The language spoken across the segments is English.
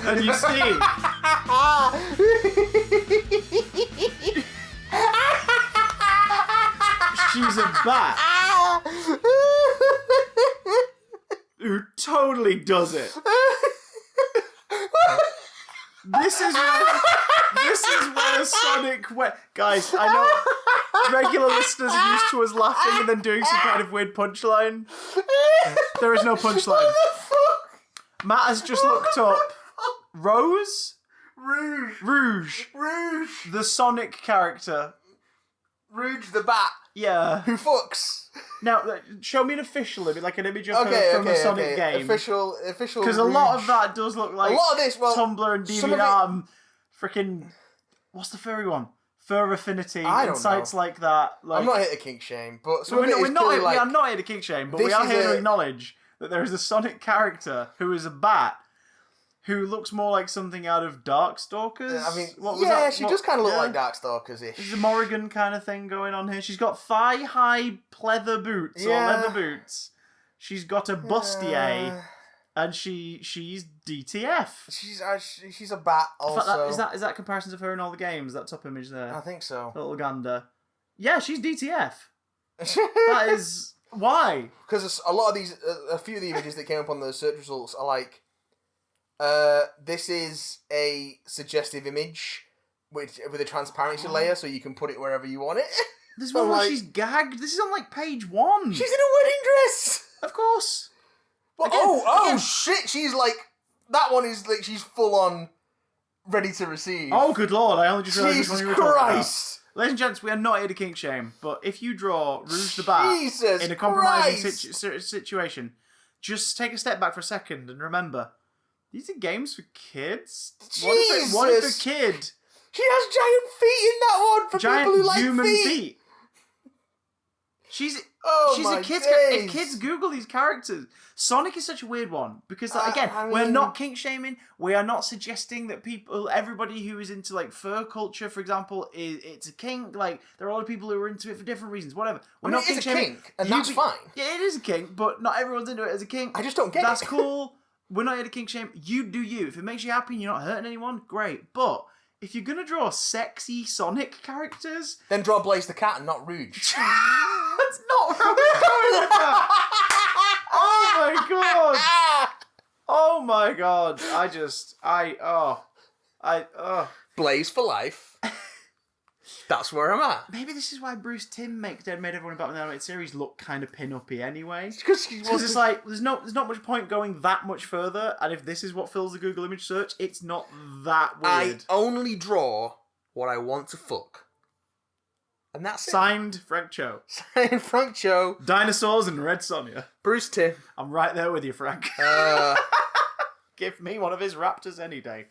And you see... she's a bat who totally does it. This is where Sonic went. Guys, I know regular listeners are used to us laughing and then doing some kind of weird punchline. There is no punchline. Matt has just looked up Rouge, the Sonic character. Rouge the bat. Yeah. Who fucks? Now, show me an official image, like an image of her from a Sonic game. Official. Because a lot of that does look like a lot of this, Tumblr and DeviantArt. Freaking, what's the furry one? Fur Affinity and sites like that. Like, I'm not here to kink shame, but we are not here to kink shame, but we are here to acknowledge that there is a Sonic character who is a bat who looks more like something out of Darkstalkers. I mean, she does kind of look like Darkstalkers-ish. There's a Morrigan kind of thing going on here. She's got thigh-high pleather boots or leather boots. She's got a bustier, and she's DTF. She's a bat also. Is that comparisons of her in all the games? That top image there. I think so. Little gander. Yeah, she's DTF. That is why. Because a lot of these, a few of the images that came up on the search results are like. This is a suggestive image with a transparency layer, so you can put it wherever you want it. This is one where she's gagged. This is on like page 1. She's in a wedding dress. Of course. But shit! She's like that one is like she's full on ready to receive. Oh good lord! I only just realised Jesus this one you were Christ! Ladies and gents, we are not here to kink shame, but if you draw Rouge the Bat in a compromising situation, just take a step back for a second and remember. These are games for kids? Jesus! What if a kid? She has giant feet in that one for people who like human feet. She's a kid. If kids Google these characters, Sonic is such a weird one because we're not kink shaming. We are not suggesting that everybody who is into like fur culture, for example, it's a kink. Like there are a lot of people who are into it for different reasons. Whatever. We're not kink shaming. Kink, and that's fine. Yeah, it is a kink, but not everyone's into it as a kink. I just don't get it. That's cool. We're not here to kink shame. You do you. If it makes you happy and you're not hurting anyone, great. But if you're gonna draw sexy Sonic characters, then draw Blaze the Cat and not Rouge. That's not where we're going with that. Oh my god. Oh my god. Blaze for life. That's where I'm at. Maybe this is why Bruce Timm made everyone in Batman the Animated Series look kind of pin-uppy anyway. Because it's like, there's not much point going that much further, and if this is what fills the Google image search, it's not that weird. I only draw what I want to fuck. And that's Signed, Frank Cho. Signed, Frank Cho. Dinosaurs and Red Sonja. Bruce Timm. I'm right there with you, Frank. Give me one of his raptors any day.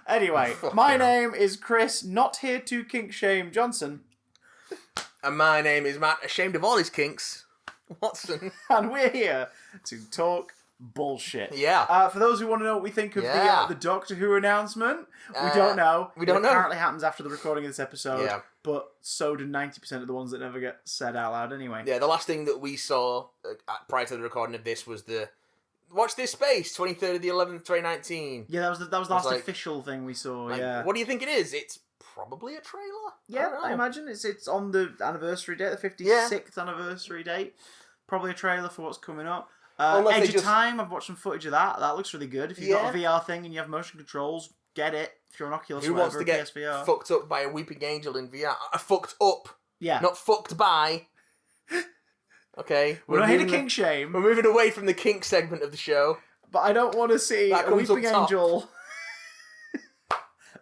Anyway, my name is Chris, not here to kink shame Johnson. And my name is Matt, ashamed of all his kinks, Watson. And we're here to talk bullshit. Yeah. For those who want to know what we think of the Doctor Who announcement, we don't know. We don't know. It apparently happens after the recording of this episode. Yeah. But so do 90% of the ones that never get said out loud anyway. Yeah, the last thing that we saw prior to the recording of this was the watch this space, 23rd of the 11th, 2019. Yeah, that was the last official thing we saw, yeah. What do you think it is? It's probably a trailer? Yeah, I imagine. It's on the anniversary date, the 56th anniversary date. Probably a trailer for what's coming up. Edge of Time, I've watched some footage of that. That looks really good. If you've got a VR thing and you have motion controls, get it. If you're an Oculus Who or whatever, wants to get PSVR. fucked up by a weeping angel in VR? Fucked up. Yeah. Not fucked by. Okay. We're not here to kink shame. We're moving away from the kink segment of the show. But I don't want to see a weeping angel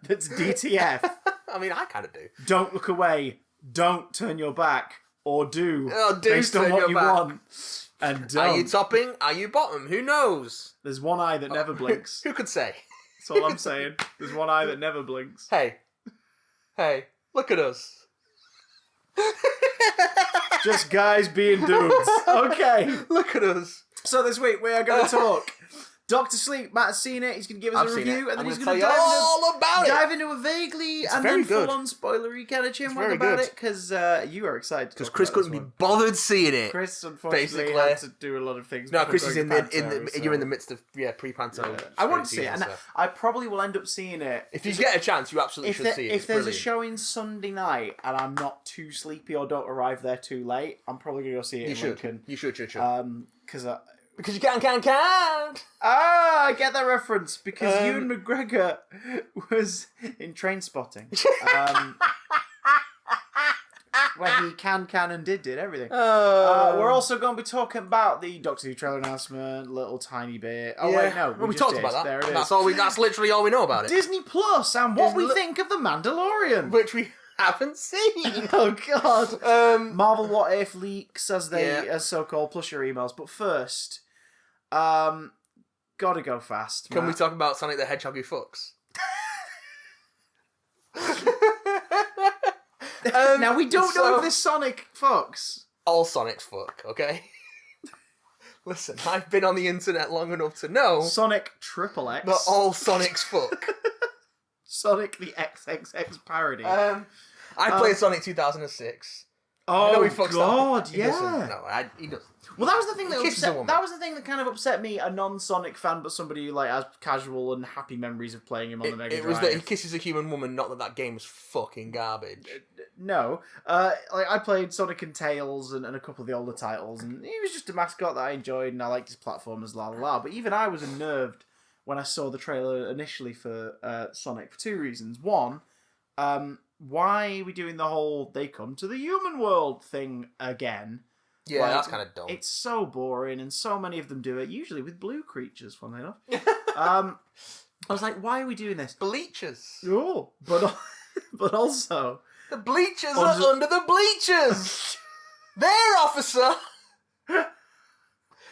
that's DTF. I mean, I kind of do. Don't look away. Don't turn your back. Or do. Based on what you want. And don't. Are you topping? Are you bottom? Who knows? There's one eye that never blinks. Who could say? That's all I'm saying. There's one eye that never blinks. Hey, look at us. Just guys being dudes. Okay. Look at us. So this week we are going to talk Doctor Sleep, Matt has seen it. He's going to give us a review, and then he's going to dive into a vaguely and then full-on spoilery kind of chinwag about it, because you are excited. Because Chris couldn't be bothered seeing it. Chris, unfortunately, had to do a lot of things. No, Chris is you're in the midst of pre-panto. I want to see it, and I probably will end up seeing it. If you get a chance, you absolutely should see it. If there's a showing Sunday night, and I'm not too sleepy or don't arrive there too late, I'm probably going to go see it in Lincoln. You should. Because you can. Ah, I get that reference because Ewan McGregor was in Trainspotting, where he can and did everything. We're also going to be talking about the Doctor Who trailer announcement, little tiny bit. Oh wait, no, we talked about that. There it is. That's literally all we know about it. Disney Plus and what we think of the Mandalorian, which we haven't seen. Oh god. Marvel What If leaks as so-called, plus your emails. But first, gotta go fast. Can we talk about Sonic the Hedgehog who fucks? Now we don't know if this Sonic fucks. All Sonics fuck, okay? Listen, I've been on the internet long enough to know Sonic Triple X. That all Sonics fuck. Sonic the XXX parody. I played Sonic 2006. Oh god, he doesn't. He doesn't. Well, that was the thing that was the thing that kind of upset me, a non-Sonic fan, but somebody who has casual and happy memories of playing him on the Mega Drive. It was that he kisses a human woman, not that game was fucking garbage. No. I played Sonic and Tails and a couple of the older titles, and he was just a mascot that I enjoyed, and I liked his platformers, la la la. But even I was unnerved when I saw the trailer initially for Sonic for two reasons. One, why are we doing the whole they come to the human world thing again? Yeah, that's kind of dumb. It's so boring, and so many of them do it, usually with blue creatures, funnily enough. I was like, why are we doing this? Bleachers. Oh, but also... The bleachers are under the bleachers! There, officer!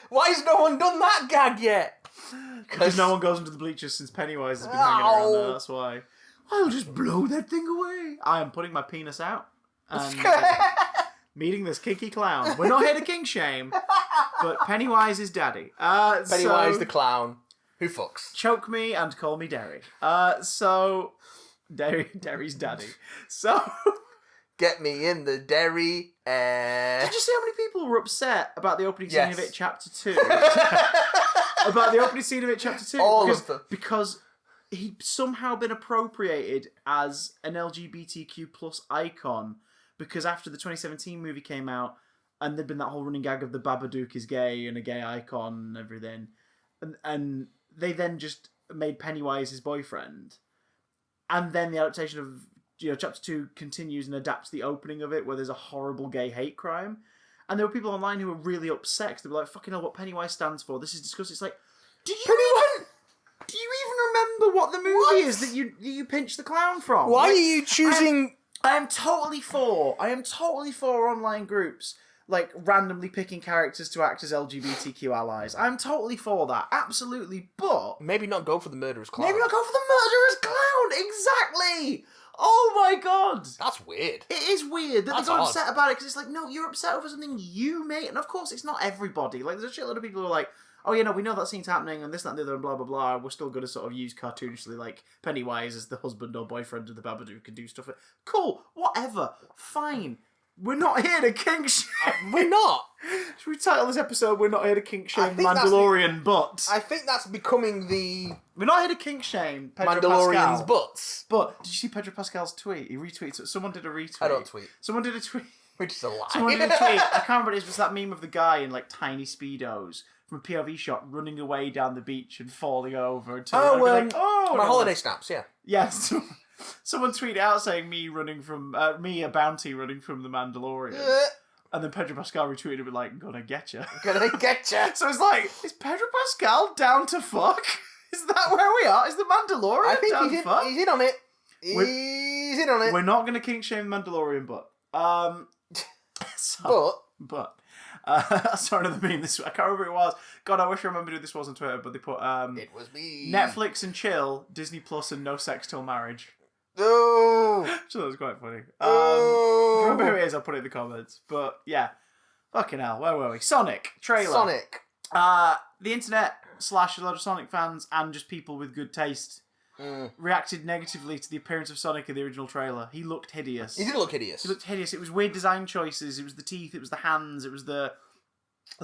Why has no one done that gag yet? Because no one goes into the bleachers since Pennywise has been hanging around there, that's why. I'll just blow that thing away. I am putting my penis out. And... meeting this kinky clown. We're not here to kink shame, but Pennywise is daddy. Pennywise the clown who fucks. Choke me and call me Derry. Derry's daddy. So get me in the Derry. Did you see how many people were upset about the opening scene of it, Chapter 2? About the opening scene of it, Chapter 2? Because he'd somehow been appropriated as an LGBTQ plus icon. Because after the 2017 movie came out, and there'd been that whole running gag of the Babadook is gay and a gay icon and everything, and they then just made Pennywise his boyfriend, and then the adaptation of Chapter 2 continues and adapts the opening of it where there's a horrible gay hate crime, and there were people online who were really upset because they were like, "Fucking hell, what Pennywise stands for? This is disgusting." It's like, do you even remember what the movie is that you pinch the clown from? Why are you choosing? I am totally for online groups randomly picking characters to act as LGBTQ allies. I'm totally for that, absolutely. But maybe not go for the murderous clown. Exactly. Oh my god, that's weird. It is weird that they got upset about it because it's like, no, you're upset over something you made, and of course it's not everybody. There's a shitload of people who are like, oh, we know that scene's happening, and this, that, and the other, and blah, blah, blah. We're still going to sort of use cartoonishly, Pennywise as the husband or boyfriend of the Babadook and do stuff. Cool, whatever, fine. We're not here to kink shame. We're not. Should we title this episode, We're Not Here to Kink Shame Mandalorian Butts? I think that's becoming the... We're not here to kink shame Pedro Mandalorian's Pascal. Butts. But, did you see Pedro Pascal's tweet? He retweets it. Someone did a retweet. I don't tweet. Someone did a tweet. Which is a lie. Someone did a tweet. I can't remember, it was that meme of the guy in, tiny Speedos from a POV shot running away down the beach and falling over. My holiday snaps, yeah. Yes. Someone tweeted out saying me, a bounty running from the Mandalorian. And then Pedro Pascal retweeted it gonna get you. Gonna get you. So it's is Pedro Pascal down to fuck? Is that where we are? Is the Mandalorian I think down to fuck? He's in on it. He's in on it. We're not gonna kink shame the Mandalorian, but... But... I saw another meme this week. I can't remember who it was. God, I wish I remembered who this was on Twitter, but they put... it was me. Netflix and chill, Disney Plus and no sex till marriage. Oh! So that was quite funny. If you remember who it is, I'll put it in the comments. But, yeah. Fucking hell, where were we? Sonic. Trailer. Sonic. The internet / a lot of Sonic fans and just people with good taste reacted negatively to the appearance of Sonic in the original trailer. He looked hideous. He did look hideous. He looked hideous. It was weird design choices. It was the teeth. It was the hands. It was the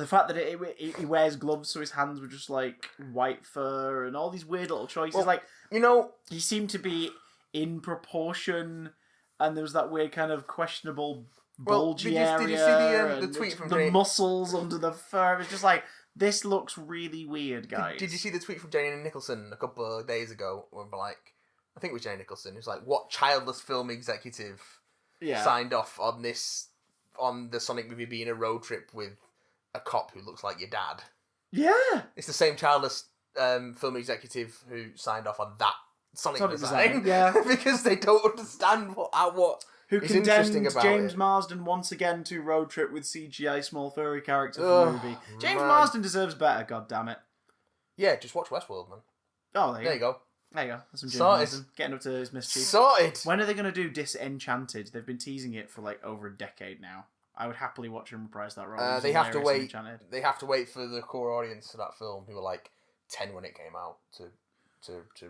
fact that he wears gloves, so his hands were just like white fur, and all these weird little choices. Well, he seemed to be in proportion, and there was that weird kind of questionable bulgy area. Did you see the tweet from the muscles under the fur? It was just like, this looks really weird, guys. Did you see the tweet from Jane Nicholson a couple of days ago? Where I think it was Jane Nicholson. It was like, what childless film executive signed off on the Sonic movie being a road trip with a cop who looks like your dad? Yeah. It's the same childless film executive who signed off on that Sonic design. Yeah. Because they don't understand what who is interesting about James it. Marsden once again to road trip with CGI small furry character for the movie. James Marsden deserves better, god damn it. Yeah, just watch Westworld, man. Oh, there you go. There you go. That's some James Sorted. Marsden getting up to his mischief. Sorted. When are they going to do Disenchanted? They've been teasing it for like over a decade now. I would happily watch him reprise that role. They have to wait. They have to wait for the core audience for that film, who were like 10 when it came out, to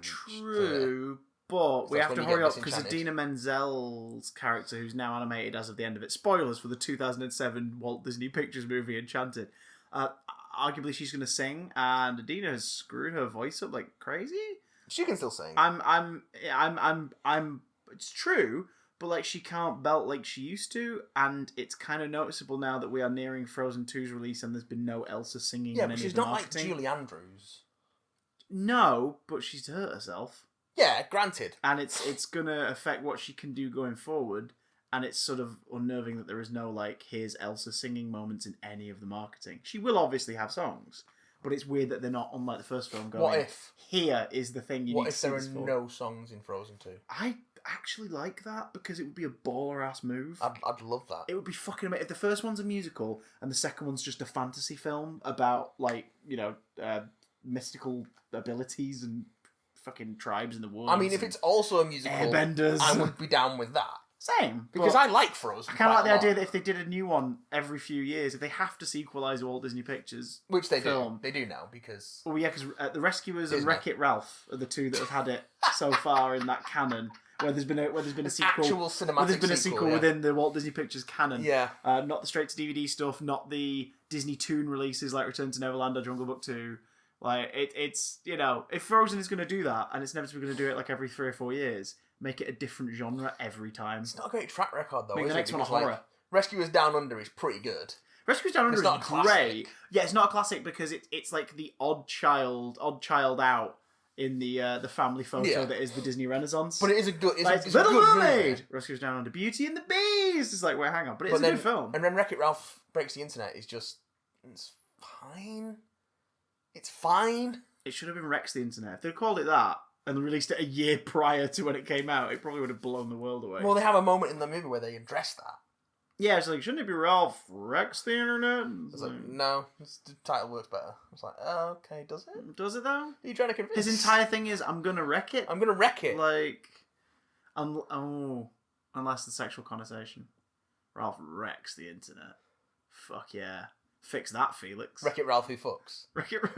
True, but we have to hurry up because Idina Menzel's character, who's now animated as of the end of it. Spoilers for the 2007 Walt Disney Pictures movie Enchanted. Arguably, she's going to sing, and Idina has screwed her voice up like crazy. She can still sing. It's true. But like, she can't belt like she used to, and it's kind of noticeable now that we are nearing Frozen 2's release, and there's been no Elsa singing. Yeah, but she's not like Julie Andrews. No, but she's hurt herself. Yeah, granted. And it's gonna affect what she can do going forward, and it's sort of unnerving that there is no like, here's Elsa singing moments in any of the marketing. She will obviously have songs, but it's weird that they're not, unlike the first film, going, what if here is the thing you need to see. What if there are no songs in Frozen 2? I actually like that, because it would be a baller-ass move. I'd love that. It would be fucking amazing. If the first one's a musical, and the second one's just a fantasy film about, like, mystical abilities and fucking tribes in the woods. I mean, if it's also a musical, airbenders, I would be down with that. Same. Because I like Frozen. I kind of like the idea that if they did a new one every few years, if they have to sequelise a Walt Disney Pictures which they film. They do now, because... Well, yeah, because The Rescuers and Wreck-It Ralph are the two that have had it so far in that canon. Where there's been a sequel, actual cinematic sequel within the Walt Disney Pictures canon. Yeah. Not the straight to DVD stuff, not the Disney Toon releases like Return to Neverland or Jungle Book 2. Like, it's if Frozen is going to do that, and it's inevitably going to do it like every 3 or 4 years, make it a different genre every time. It's not a great track record though. Make the next one a horror. Like, Rescuers Down Under is pretty good. Rescuers Down Under is great. Classic. Yeah, it's not a classic because it's like the odd child out in the family photo that is the Disney Renaissance. But it is a good... It's Little a good Mermaid! movie. Rescuers Down Under, Beauty and the Beast! It's like, well, hang on, but it's a good film. And then Wreck-It Ralph Breaks the Internet is just... It's fine. It's fine. It should have been Rex the Internet. If they'd called it that, and released it a year prior to when it came out, it probably would have blown the world away. Well, they have a moment in the movie where they address that. Yeah, it's like, shouldn't it be Ralph Rex the Internet? It's like, no, the title works better. It's like, oh, okay, does it? Does it though? Are you trying to convince? His entire thing is, I'm gonna wreck it. I'm gonna wreck it. Like, unless the sexual connotation. Ralph wrecks the Internet. Fuck yeah. Fix that, Felix. Wreck-It Ralph who fucks.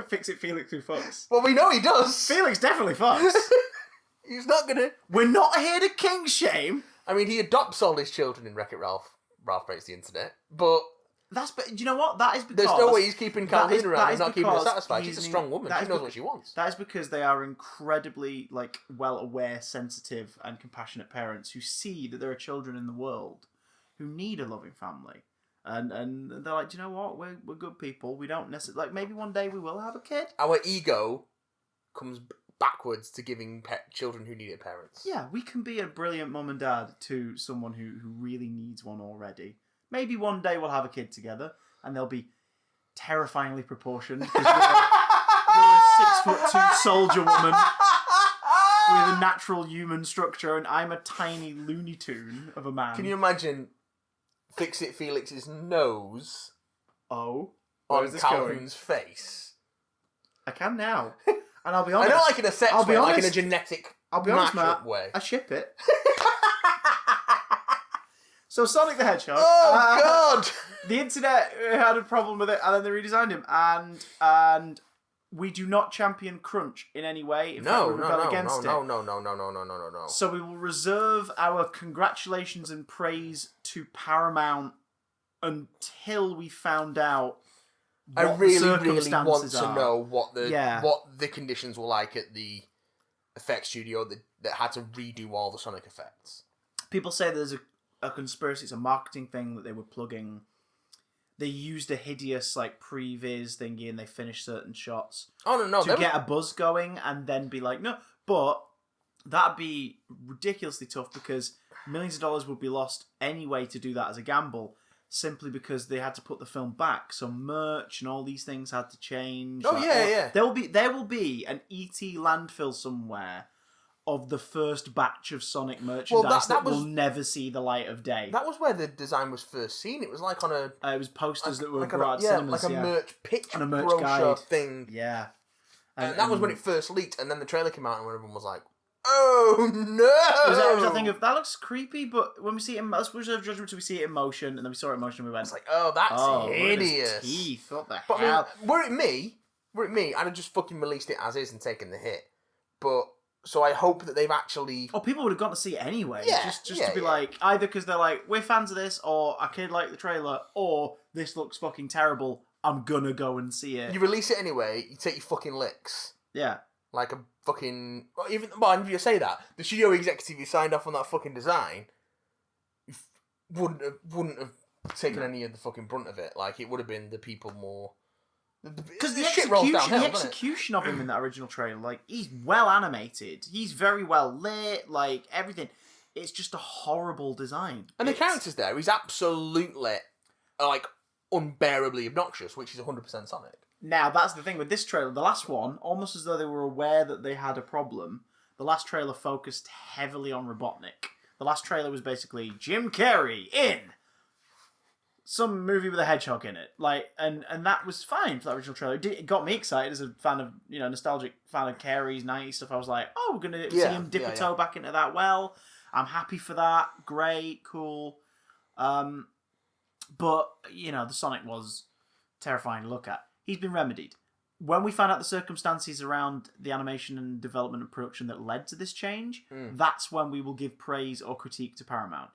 Fix it, Felix who fucks. Well, we know he does. Felix definitely fucks. He's not gonna... We're not here to kink shame. I mean, he adopts all his children in Wreck-It Ralph Breaks the Internet, but... Do you know what? That is because... There's no way he's keeping Carlene around and not keeping her satisfied. She's a strong woman. She knows what she wants. That is because they are incredibly, like, well-aware, sensitive, and compassionate parents who see that there are children in the world who need a loving family. And they're like, do you know what? We're good people. We don't necessarily... Like, maybe one day we will have a kid. Our ego comes backwards to giving children who needed parents. Yeah, we can be a brilliant mum and dad to someone who really needs one already. Maybe one day we'll have a kid together, and they'll be terrifyingly proportioned. Because you're a 6'2" soldier woman with a natural human structure, and I'm a tiny Looney Tune of a man. Can you imagine Fix-It Felix's nose on Calhoun's face? I can now. And I'll be honest. I don't like in a sex way, like in a genetic I'll be honest, Matt, way. I ship it. So Sonic the Hedgehog. Oh God! The internet had a problem with it, and then they redesigned him. And we do not champion crunch in any way. In fact, we rebel against it. No. So we will reserve our congratulations and praise to Paramount until we found out. I really want to know what the conditions were like at the effects studio that had to redo all the Sonic effects. People say there's a conspiracy. It's a marketing thing that they were plugging. They used a hideous previs thingy and they finished certain shots. Oh no! To get a buzz going and then be like, no. But that'd be ridiculously tough because millions of dollars would be lost anyway to do that as a gamble. Simply because they had to put the film back, so merch and all these things had to change. Oh yeah. There will be an ET landfill somewhere of the first batch of Sonic merchandise that will never see the light of day. That was where the design was first seen. It was like on a. It was posters that were brought to cinemas, like a merch pitch and a merch brochure guide thing. Yeah, and that was when it first leaked, and then the trailer came out, and everyone was like, "Oh no!" Was that thing of that looks creepy, but when we see it, let's reserve judgment until we see it in motion, and then we saw it in motion, and we went, "It's like, oh, that's hideous." Teeth, what the but hell? I mean, were it me, I'd have just fucking released it as is and taken the hit. But so I hope that they've actually. Oh, people would have gone to see it anyway. Yeah, just to be like, either because they're like, we're fans of this, or a kid liked the trailer, or this looks fucking terrible. I'm gonna go and see it. You release it anyway. You take your fucking licks. Yeah. Like a fucking... Well, you say that. The studio executive who signed off on that fucking design wouldn't have taken any of the fucking brunt of it. Like, it would have been the people more... Because the execution of him in that original trailer, he's well animated. He's very well lit, everything. It's just a horrible design. And the characters there, he's absolutely, unbearably obnoxious, which is 100% Sonic. Now, that's the thing with this trailer. The last one, almost as though they were aware that they had a problem, the last trailer focused heavily on Robotnik. The last trailer was basically Jim Carrey in some movie with a hedgehog in it. And that was fine for that original trailer. It got me excited as a fan of, nostalgic fan of Carrey's 90s stuff. I was like, oh, we're going to see him dip a toe back into that well. I'm happy for that. Great, cool. But, the Sonic was terrifying to look at. He's been remedied. When we found out the circumstances around the animation and development and production that led to this change, that's when we will give praise or critique to Paramount.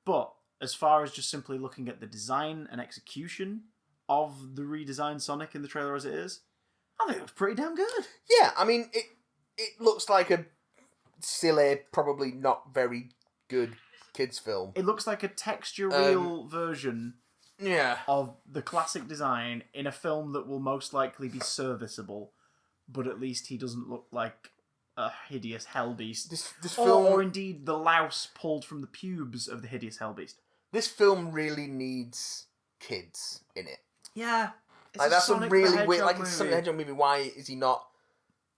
But as far as just simply looking at the design and execution of the redesigned Sonic in the trailer as it is, I think it looks pretty damn good. Yeah, I mean, it looks like a silly, probably not very good kids film. It looks like a texture real version Yeah. of the classic design in a film that will most likely be serviceable, but at least he doesn't look like a hideous hellbeast. This film, or indeed the louse pulled from the pubes of the hideous hellbeast. This film really needs kids in it. Yeah. That's a really weird, it's a Sonic the Hedgehog movie. Why is he not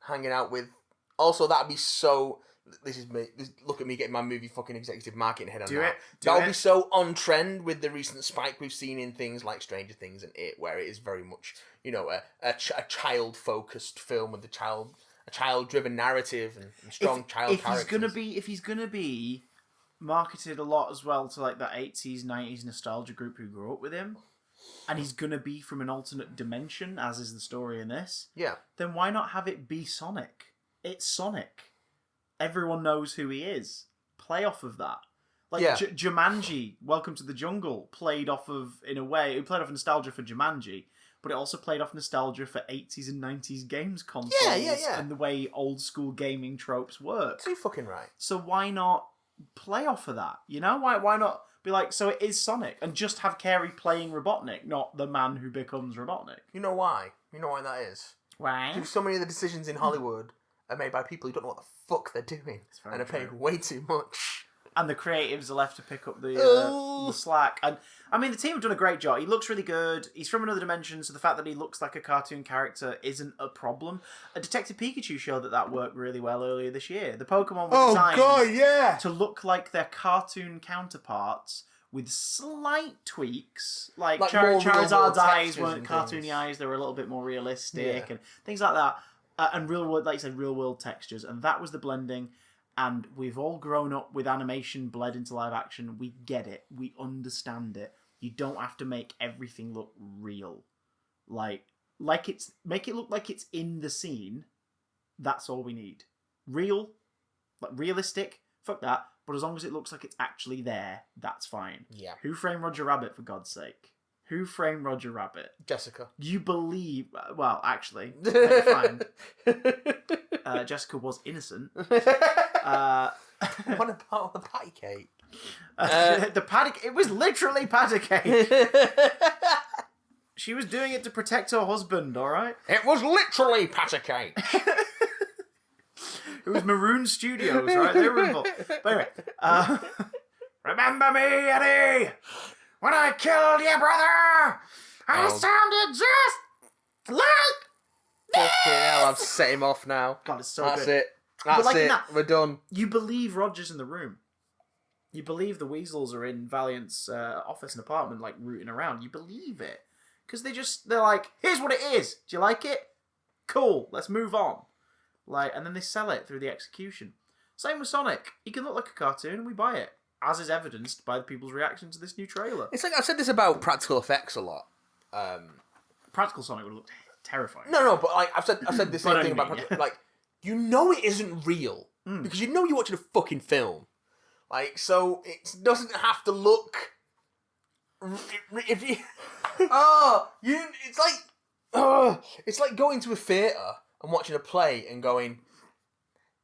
hanging out with... Also, that'd be so... This is me. Look at me getting my movie fucking executive marketing head on now. That would be so on trend with the recent spike we've seen in things like Stranger Things and It, where it is very much, a child-focused film with a child-driven narrative and strong child characters. If he's gonna be marketed a lot as well to that 80s, 90s nostalgia group who grew up with him, and he's gonna be from an alternate dimension, as is the story in this, then why not have it be Sonic? It's Sonic. Everyone knows who he is. Play off of that. Jumanji, Welcome to the Jungle, played off of nostalgia for Jumanji, but it also played off nostalgia for 80s and 90s games consoles and the way old school gaming tropes work. So you're fucking right. So why not play off of that? Why not be like, so it is Sonic, and just have Carey playing Robotnik, not the man who becomes Robotnik? You know why? You know why that is? Why? Because so many of the decisions in Hollywood are made by people who don't know what the fuck they're doing and are paid way too much. And the creatives are left to pick up the slack. And I mean, the team have done a great job. He looks really good. He's from another dimension, so the fact that he looks like a cartoon character isn't a problem. A Detective Pikachu showed that worked really well earlier this year. The Pokemon were designed to look like their cartoon counterparts with slight tweaks. Like Charizard's eyes weren't cartoony eyes. They were a little bit more realistic and things like that. And real world, like you said, real world textures. And that was the blending. And we've all grown up with animation bled into live action. We get it. We understand it. You don't have to make everything look real. Make it look like it's in the scene. That's all we need. Realistic, fuck that. But as long as it looks like it's actually there, that's fine. Yeah. Who Framed Roger Rabbit, for God's sake? Who Framed Roger Rabbit? Jessica. You believe... Well, actually, fine. Jessica was innocent. What about the patty cake? The patty... It was literally patty cake. She was doing it to protect her husband, alright? It was literally patty cake. It was Maroon Studios, right? They were involved. But anyway, remember me, Eddie? When I killed your brother, I sounded just like this! Fucking hell, I've set him off now. God, it's so That's good. it. That's it. We're done. You believe Roger's in the room. You believe the Weasels are in Valiant's office and apartment, like, rooting around. You believe it. Because they're like, here's what it is. Do you like it? Cool, let's move on. And then they sell it through the execution. Same with Sonic. He can look like a cartoon and we buy it. As is evidenced by the people's reaction to this new trailer. It's like, I've said this about practical effects a lot. Practical Sonic would look terrifying. No, but like, I've said the same thing about practical, like, you know it isn't real. Because you know you're watching a fucking film. Like, so it doesn't have to look... If you... it's like going to a theatre and watching a play and going,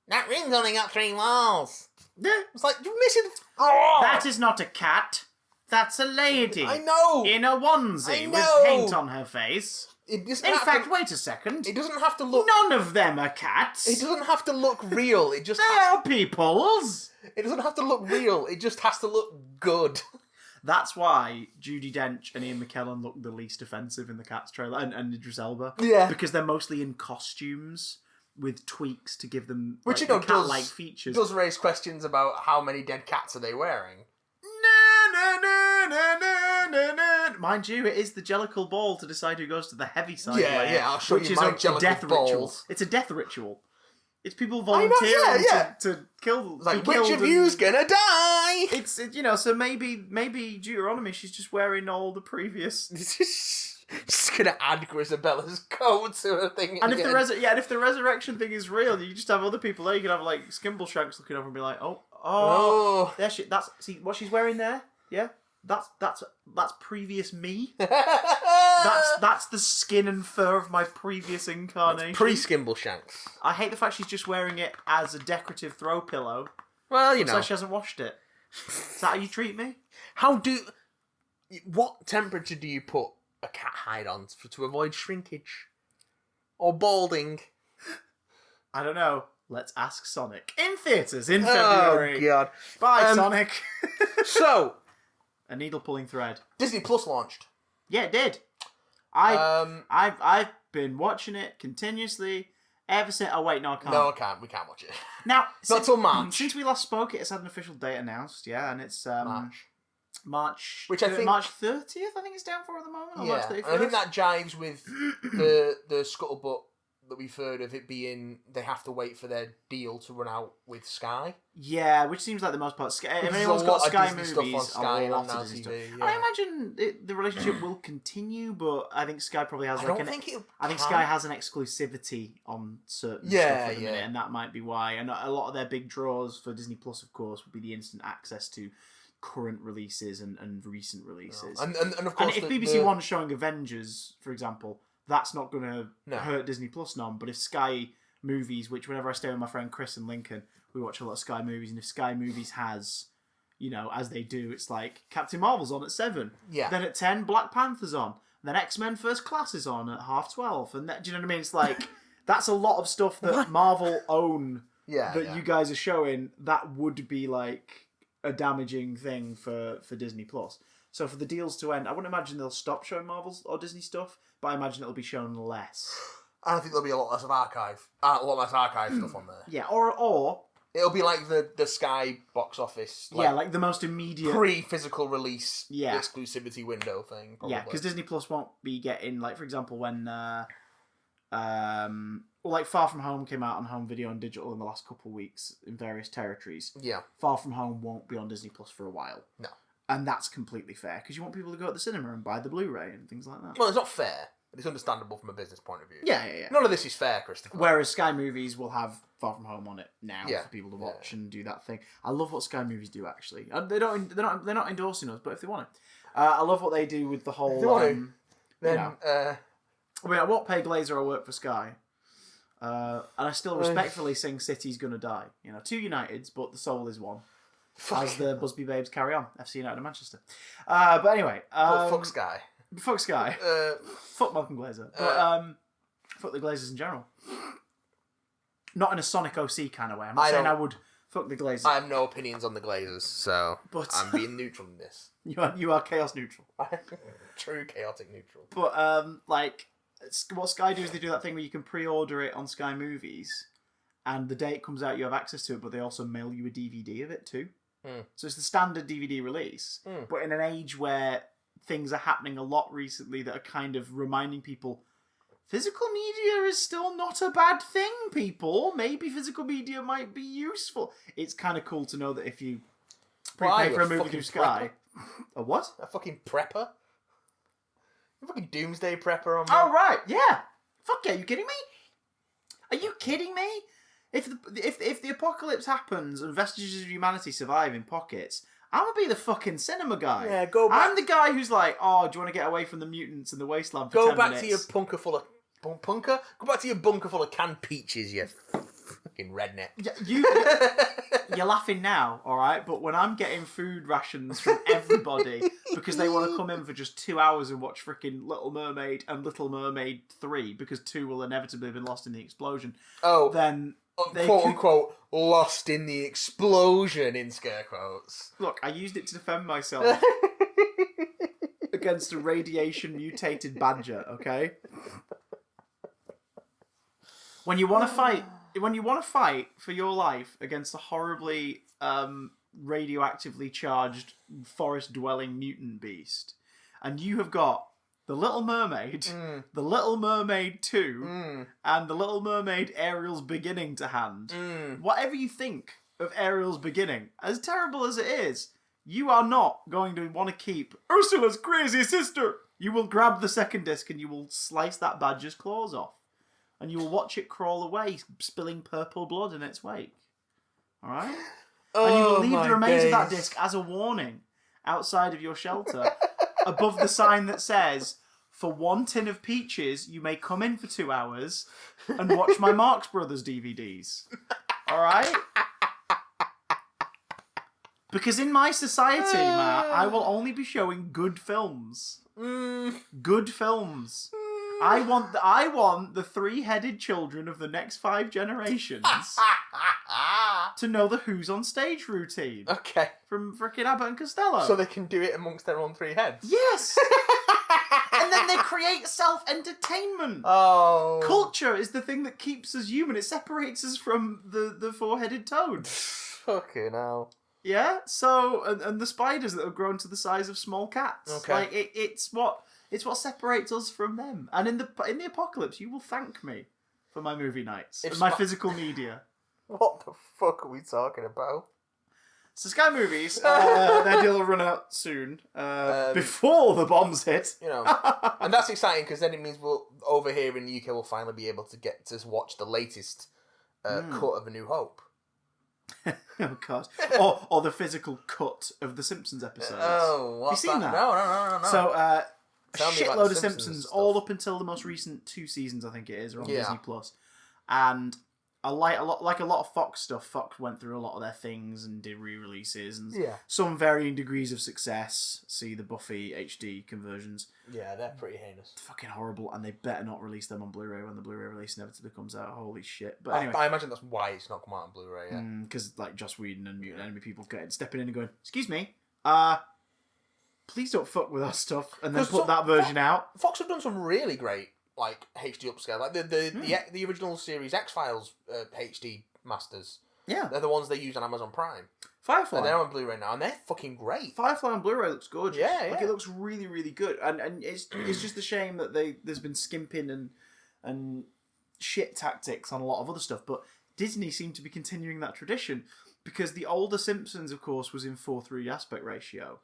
that room's only got 3 walls. Yeah. It's like, you're missing... That is not a cat. That's a lady. I know. In a onesie with paint on her face. In fact, wait a second. It doesn't have to look... None of them are cats. It doesn't have to look real. It just... They are peoples. It doesn't have to look real. It just has to look good. That's why Judi Dench and Ian McKellen look the least offensive in the Cats trailer, and Idris Elba. Yeah. Because they're mostly in costumes with tweaks to give them which, the cat-like features. Does raise questions about how many dead cats are they wearing. Mind you, it is the Jellicle Ball to decide who goes to the heavy side. Yeah, I'll show you my Jellicle balls. Ritual. It's a death ritual. It's people volunteering to kill. Like, which of you's gonna die? So maybe Deuteronomy, she's just wearing all the previous. Just gonna add Grisabella's code to her thing. And if the resurrection thing is real, you just have other people there. You can have like Skimbleshanks looking over and be like, oh, there she. See what she's wearing there. Yeah, that's previous me. That's the skin and fur of my previous incarnation. Pre-Skimbleshanks. I hate the fact she's just wearing it as a decorative throw pillow. Well, Looks like she hasn't washed it. Is that how you treat me? What temperature do you put a cat hide on to avoid shrinkage or balding? I don't know. Let's ask Sonic in theaters in February. Oh God! Bye, Sonic. So, a needle pulling thread. Disney Plus launched. Yeah, it did. I've been watching it continuously ever since. Oh wait, no, I can't. No, I can't. We can't watch it. Now, not till March. Since we last spoke, it has had an official date announced. Yeah, and it's March, which I think March 30th. I think it's down for at the moment. Or yeah, March 31st. and I think that jives with the scuttlebutt that we've heard of it being they have to wait for their deal to run out with Sky. Yeah, which seems like the most part. If anyone's got Sky movies, on Sky and on Now Disney TV. Stuff. Yeah. I imagine the relationship will continue, but I think Sky probably has. I think can. Sky has an exclusivity on certain stuff at the minute, and that might be why. And a lot of their big draws for Disney Plus, of course, would be the instant access to current releases and recent releases. And of course, if BBC One's showing Avengers, for example, that's not going to hurt Disney Plus none. But if Sky Movies, which whenever I stay with my friend Chris in Lincoln, we watch a lot of Sky Movies, and if Sky Movies has, as they do, it's like Captain Marvel's on at 7. Yeah. Then at 10, Black Panther's on. Then X-Men First Class is on at 12:30. And do you know what I mean? It's like, that's a lot of stuff that Marvel own you guys are showing that would be like a damaging thing for Disney Plus. So for the deals to end, I wouldn't imagine they'll stop showing Marvel's or Disney stuff, but I imagine it'll be shown less. I think there'll be a lot less archive stuff on there. Yeah, or it'll be like the Sky box office. Like the most immediate pre-physical release exclusivity window thing. Probably. Yeah, because Disney Plus won't be getting, like, for example, when like Far From Home came out on home video and digital in the last couple of weeks in various territories. Yeah. Far From Home won't be on Disney Plus for a while. No. And that's completely fair, because you want people to go to the cinema and buy the Blu-ray and things like that. Well, it's not fair, but it's understandable from a business point of view. Yeah. None of this is fair, Christopher. Whereas Sky Movies will have Far From Home on it now for people to watch and do that thing. I love what Sky Movies do, actually. They're not endorsing us, but if they want it. I love what they do with the whole... If they want to, then... I mean, I won't pay Glazer or work for Sky. And I still respectfully sing City's Gonna Die. 2 Uniteds, but the soul is one. As the Busby Babes carry on. FC United of Manchester. But anyway. Fuck Sky. Fuck Sky. Fuck Malcolm Glazer. But fuck the Glazers in general. Not in a Sonic OC kind of way. I'm not saying I would fuck the Glazers. I have no opinions on the Glazers, so I'm being neutral in this. You are chaos neutral. True chaotic neutral. But, what Sky do is they do that thing where you can pre-order it on Sky Movies, and the day it comes out you have access to it, but they also mail you a DVD of it too. So it's the standard DVD release, but in an age where things are happening a lot recently that are kind of reminding people physical media is still not a bad thing, people. Maybe physical media might be useful. It's kind of cool to know that if you prepay for a movie through Sky... A what? A fucking prepper? A fucking doomsday prepper on me? Oh, right, yeah. Fuck yeah, are you kidding me? Are you kidding me? If the apocalypse happens and vestiges of humanity survive in pockets, I'm gonna be the fucking cinema guy. Yeah, go back. I'm the guy who's like, oh, do you want to get away from the mutants in the wasteland for 10 minutes? Go back to your bunker full of... Bunker? Go back to your bunker full of canned peaches, you fucking redneck. Yeah, you're laughing now, alright? But when I'm getting food rations from everybody because they want to come in for just 2 hours and watch freaking Little Mermaid and Little Mermaid 3 because 2 will inevitably have been lost in the explosion. Oh. Then... quote-unquote, lost in the explosion, in scare quotes. Look, I used it to defend myself against a radiation-mutated badger, okay? When you want to fight for your life against a horribly radioactively charged forest-dwelling mutant beast, and you have got The Little Mermaid, The Little Mermaid 2, and The Little Mermaid Ariel's Beginning to hand. Whatever you think of Ariel's Beginning, as terrible as it is, you are not going to want to keep Ursula's crazy sister. You will grab the second disc and you will slice that badger's claws off. And you will watch it crawl away, spilling purple blood in its wake. Alright? And you will leave the remains of that disc as a warning outside of your shelter, above the sign that says, for 1 tin of peaches, you may come in for 2 hours and watch my Marx Brothers DVDs. Alright? Because in my society, Matt, I will only be showing good films. Good films. I want the 3-headed children of the next 5 generations to know the Who's on Stage routine. Okay. From frickin' Abbott and Costello. So they can do it amongst their own 3 heads? Yes! And then they create self-entertainment. Oh. Culture is the thing that keeps us human. It separates us from the 4-headed toad. Fucking hell. Yeah? So, and the spiders that have grown to the size of small cats. Okay. Like, it's what separates us from them. And in the apocalypse, you will thank me for my movie nights, and my physical media. What the fuck are we talking about? So Sky Movies, their deal will run out soon, before the bombs hit. And that's exciting because then it means over here in the UK we'll finally be able to get to watch the latest cut of A New Hope. Oh god! or the physical cut of the Simpsons episodes. What's Have you seen that? No. So a Tell me about shitload the of Simpsons stuff. all up until the most recent 2 seasons, I think it is, are on Disney Plus, and a lot of Fox stuff. Fox went through a lot of their things and did re-releases and some varying degrees of success. See the Buffy HD conversions. Yeah, they're pretty heinous. It's fucking horrible, and they better not release them on Blu-ray when the Blu-ray release inevitably comes out. Holy shit! But anyway, I imagine that's why it's not come out on Blu-ray yet. Because like Joss Whedon and Mutant Enemy people stepping in and going, "Excuse me, please don't fuck with our stuff," and then put that version out. Fox have done some really great HD upscale, like the original series X-Files HD masters. Yeah, they're the ones they use on Amazon Prime. Firefly. And they're on Blu-ray now, and they're fucking great. Firefly on Blu-ray looks gorgeous. Yeah. Like, it looks really, really good. And it's just a shame that there's been skimping and shit tactics on a lot of other stuff, but Disney seemed to be continuing that tradition because the older Simpsons, of course, was in 4:3 aspect ratio.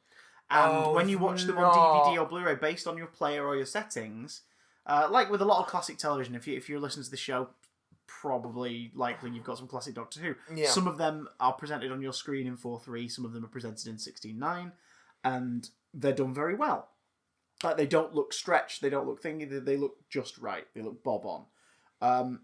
And when you watch them on DVD or Blu-ray, based on your player or your settings, like with a lot of classic television, if you're listening to the show, likely you've got some classic Doctor Who. Yeah. Some of them are presented on your screen in 4:3, some of them are presented in 16:9, and they're done very well. Like, they don't look stretched, they don't look thingy, they look just right, they look bob on.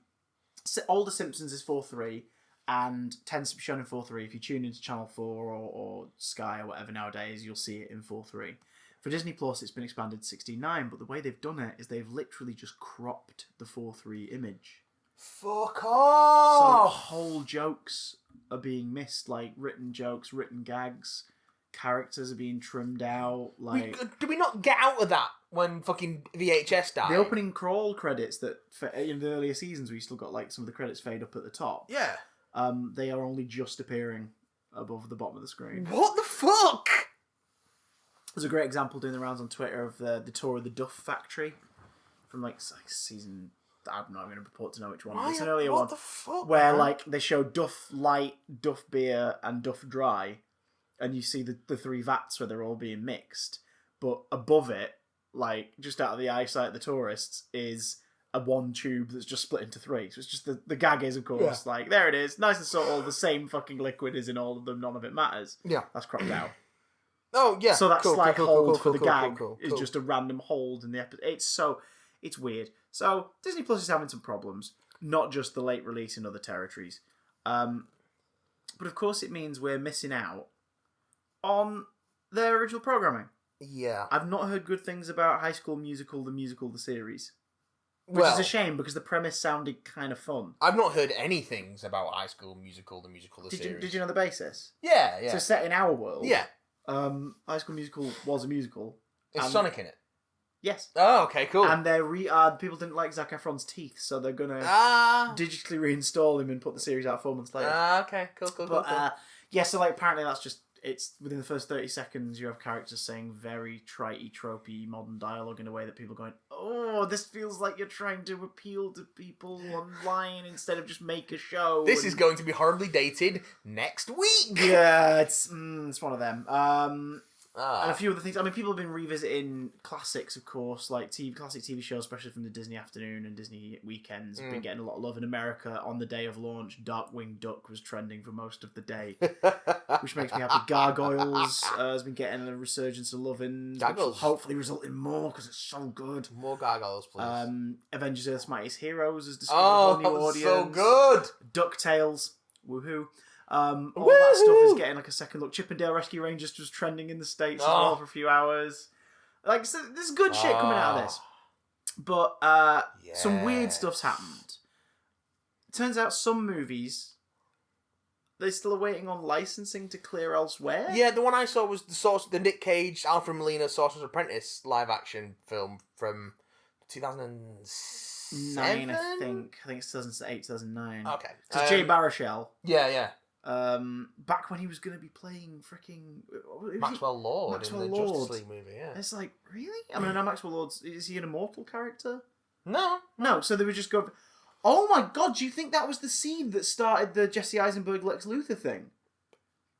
Older Simpsons is 4:3, and tends to be shown in 4:3. If you tune into Channel 4 or Sky or whatever nowadays, you'll see it in 4:3. For Disney Plus, it's been expanded to 16:9, but the way they've done it is they've literally just cropped the 4:3 image. Fuck off! So whole jokes are being missed, like written jokes, written gags, characters are being trimmed out. Like, do we not get out of that when fucking VHS died? The opening crawl credits that in the earlier seasons we still got like some of the credits fade up at the top. Yeah. They are only just appearing above the bottom of the screen. What the fuck? There's a great example doing the rounds on Twitter of the tour of the Duff Factory from like season. I'm not going to purport to know which one. It's an earlier one. What the fuck? Where like they show Duff Light, Duff Beer, and Duff Dry, and you see the three vats where they're all being mixed. But above it, like just out of the eyesight of the tourists, is a one tube that's just split into three. So it's just the gag is, of course, like, there it is, nice and subtle, the same fucking liquid is in all of them, none of it matters. Yeah. That's cropped out. Oh, yeah. So that slight hold for the gag cool. is just a random hold in the episode. It's weird. So Disney Plus is having some problems, not just the late release in other territories. But of course it means we're missing out on their original programming. Yeah. I've not heard good things about High School Musical, the series. Which is a shame, because the premise sounded kind of fun. I've not heard any things about High School Musical, the series. Did you know the basis? Yeah. So set in our world. Yeah. High School Musical was a musical. Is Sonic in it? Yes. Oh, okay, cool. And people didn't like Zac Efron's teeth, so they're going to digitally reinstall him and put the series out 4 months later. Okay, cool. But, yeah, so like apparently that's just, it's within the first 30 seconds you have characters saying very tritey, tropey, modern dialogue in a way that people are going, oh, this feels like you're trying to appeal to people online instead of just make a show. This is going to be horribly dated next week. Yeah, it's one of them. And a few other things. I mean, people have been revisiting classics, of course, like classic TV shows, especially from the Disney Afternoon and Disney Weekends. Have been getting a lot of love in America. On the day of launch, Darkwing Duck was trending for most of the day, which makes me happy. Gargoyles has been getting a resurgence of love, and which will hopefully result in more because it's so good. More Gargoyles, please. Avengers: Earth's Mightiest Heroes has discovered a whole new audience. So good. DuckTales, woohoo. All that stuff is getting like a second look. Chippendale Rescue Rangers was trending in the States as well for a few hours. Like, so there's good shit coming out of this. But some weird stuff's happened. Turns out some movies, they're still waiting on licensing to clear elsewhere. Yeah, the one I saw was the Nick Cage, Alfred Molina Sorcerer's Apprentice live action film from 2007? I think it's 2008, 2009. Okay. So Jay Baruchel. Yeah. Back when he was going to be playing freaking Maxwell Lord in the Justice League movie, yeah. It's like, really? I mean, I know Maxwell Lord's, is he an immortal character? No, so they would just go, oh my god, do you think that was the seed that started the Jesse Eisenberg Lex Luthor thing?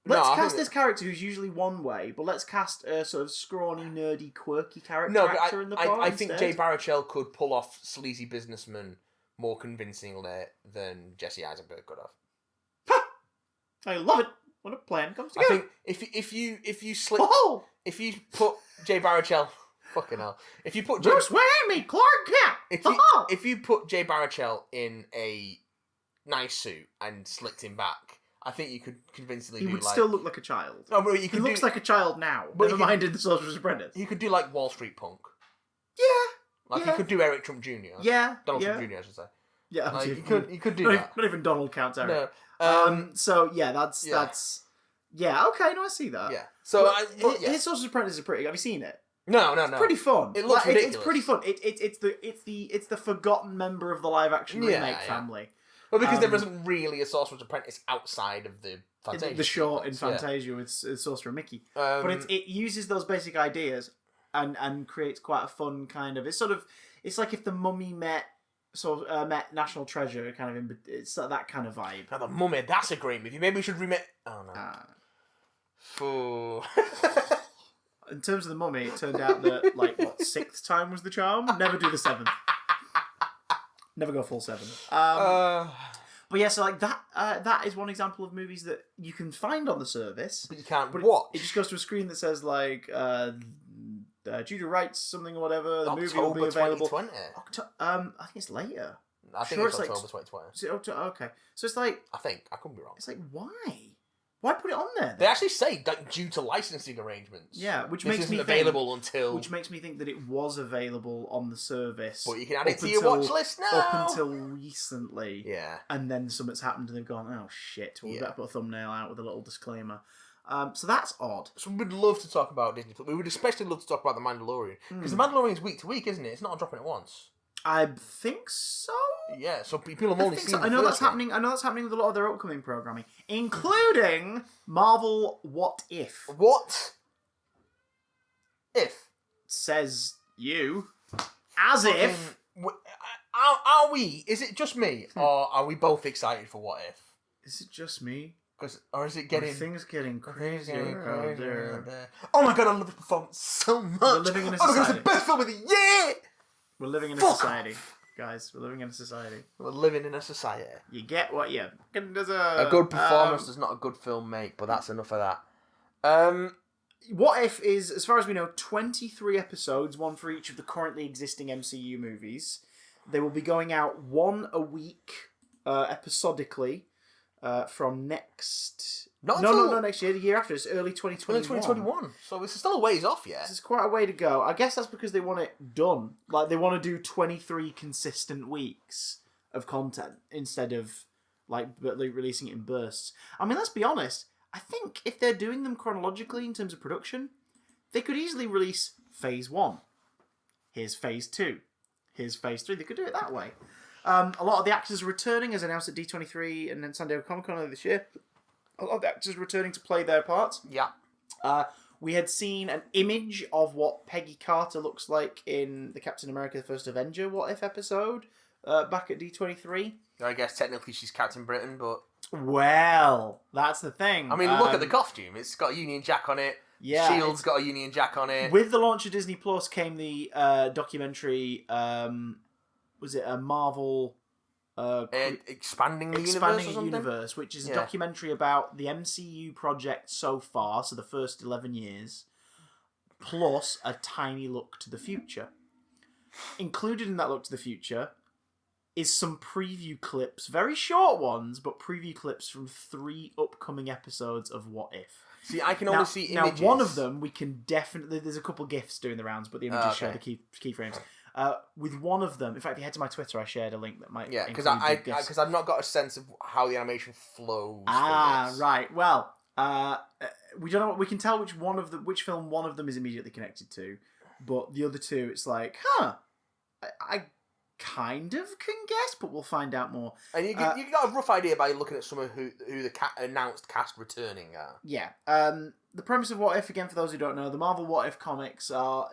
Let's cast this character who's usually one way, but let's cast a sort of scrawny, nerdy, quirky character in the part. I think Jay Baruchel could pull off sleazy businessman more convincingly than Jesse Eisenberg could have. I love it when a plan comes together. I think if you put Jay Baruchel, fucking hell, if you put Bruce Wayne, Clark Kent, if you put Jay Baruchel in a nice suit and slicked him back, I think you could convincingly. He would still look like a child. No, but he looks like a child now. Never mind in the Sorcerer's Apprentice. You could do like Wall Street Punk. Yeah. You could do Eric Trump Jr. Yeah. Donald Trump Jr. I should say. Yeah, like, you could do that. Not even Donald counts Eric. No. So yeah, that's okay. No, I see that. Yeah. So his Sorcerer's Apprentice is pretty. Have you seen it? No. It's pretty fun. It looks ridiculous. It's pretty fun. It's the forgotten member of the live action remake family. Well, because there isn't really a Sorcerer's Apprentice outside of the Fantasia. The short in Fantasia with Sorcerer Mickey, but it uses those basic ideas and creates quite a fun kind of. It's like if the Mummy met sort of Met National Treasure kind of it's that kind of vibe. Now, The Mummy, that's a great movie. Maybe we should remake. Oh no. In terms of The Mummy, it turned out that sixth time was the charm. Never do the seventh. Never go full seven. But yeah, so that is one example of movies that you can find on the service, but you can't watch. It just goes to a screen that says due to rights something or whatever. The movie will be available. 2020. I think it's later. I think it's October 2020. Okay, so it's like I think I could be wrong. It's like why? Why put it on there? Then? They actually say due to licensing arrangements. Yeah, which makes me available until. Which makes me think that it was available on the service. But you can add it to your watch list now. Up until recently. Yeah. And then something's happened and they've gone, oh shit, we better put a thumbnail out with a little disclaimer. So that's odd. So we'd love to talk about Disney+. We would especially love to talk about The Mandalorian. Because The Mandalorian is week to week, isn't it? It's not dropping at once. I think so. Yeah, so people have only seen. I know that's happening. I know that's happening with a lot of their upcoming programming, including Marvel What If. What if says you? As if. Are we? Is it just me, or are we both excited for What If? Is it just me? Or is it getting things getting crazier out there? Oh my god, I love the performance so much. We're living in a society. Oh my god, it's the best film of the year. We're living in a society. Guys, we're living in a society. We're living in a society. You get what you deserve. A good performance does not a good film make, but that's enough of that. What If is, as far as we know, 23 episodes, one for each of the currently existing MCU movies. They will be going out one a week, episodically, from next... Not next year, the year after. It's early 2021. Early 2021. So this is still a ways off yet. This is quite a way to go. I guess that's because they want it done. Like, they want to do 23 consistent weeks of content instead of, releasing it in bursts. I mean, let's be honest. I think if they're doing them chronologically in terms of production, they could easily release Phase 1. Here's Phase 2. Here's Phase 3. They could do it that way. A lot of the actors are returning, as announced at D23 and then San Diego Comic-Con earlier this year. A lot of the actors returning to play their parts. Yeah. We had seen an image of what Peggy Carter looks like in the Captain America the First Avenger What If episode back at D23. I guess technically she's Captain Britain, but... Well, that's the thing. I mean, look at the costume. It's got a Union Jack on it. Yeah, S.H.I.E.L.D.'s got a Union Jack on it. With the launch of Disney Plus came the documentary, was it a Marvel... Expanding the Universe, which is a documentary about the MCU project so far, so the first 11 years, plus a tiny look to the future. Included in that look to the future is some preview clips, very short ones, but preview clips from 3 upcoming episodes of What If. See, I can only see images. Now, one of them, we can definitely... There's a couple GIFs doing the rounds, but the images show the keyframes. With one of them, in fact, if you head to my Twitter, I shared a link that might. Yeah, because I've not got a sense of how the animation flows. Right. Well, we don't know. We can tell which film one of them is immediately connected to, but the other two, it's like, I kind of can guess, but we'll find out more. And you got a rough idea by looking at some of who the announced cast returning are. Yeah. The premise of What If, again, for those who don't know, the Marvel What If comics are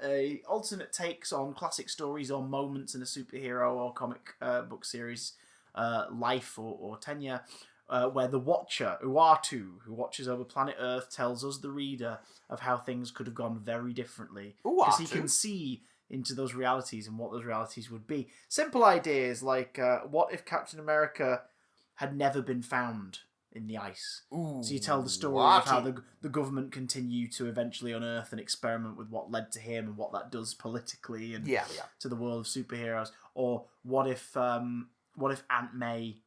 alternate takes on classic stories or moments in a superhero or comic book series life or tenure, where the Watcher, Uatu, who watches over planet Earth, tells us, the reader, of how things could have gone very differently. Because he can see into those realities and what those realities would be. Simple ideas like, what if Captain America had never been found in the ice? Ooh, so you tell the story of how the government continue to eventually unearth and experiment with what led to him and what that does politically and to the world of superheroes. Or what if Aunt May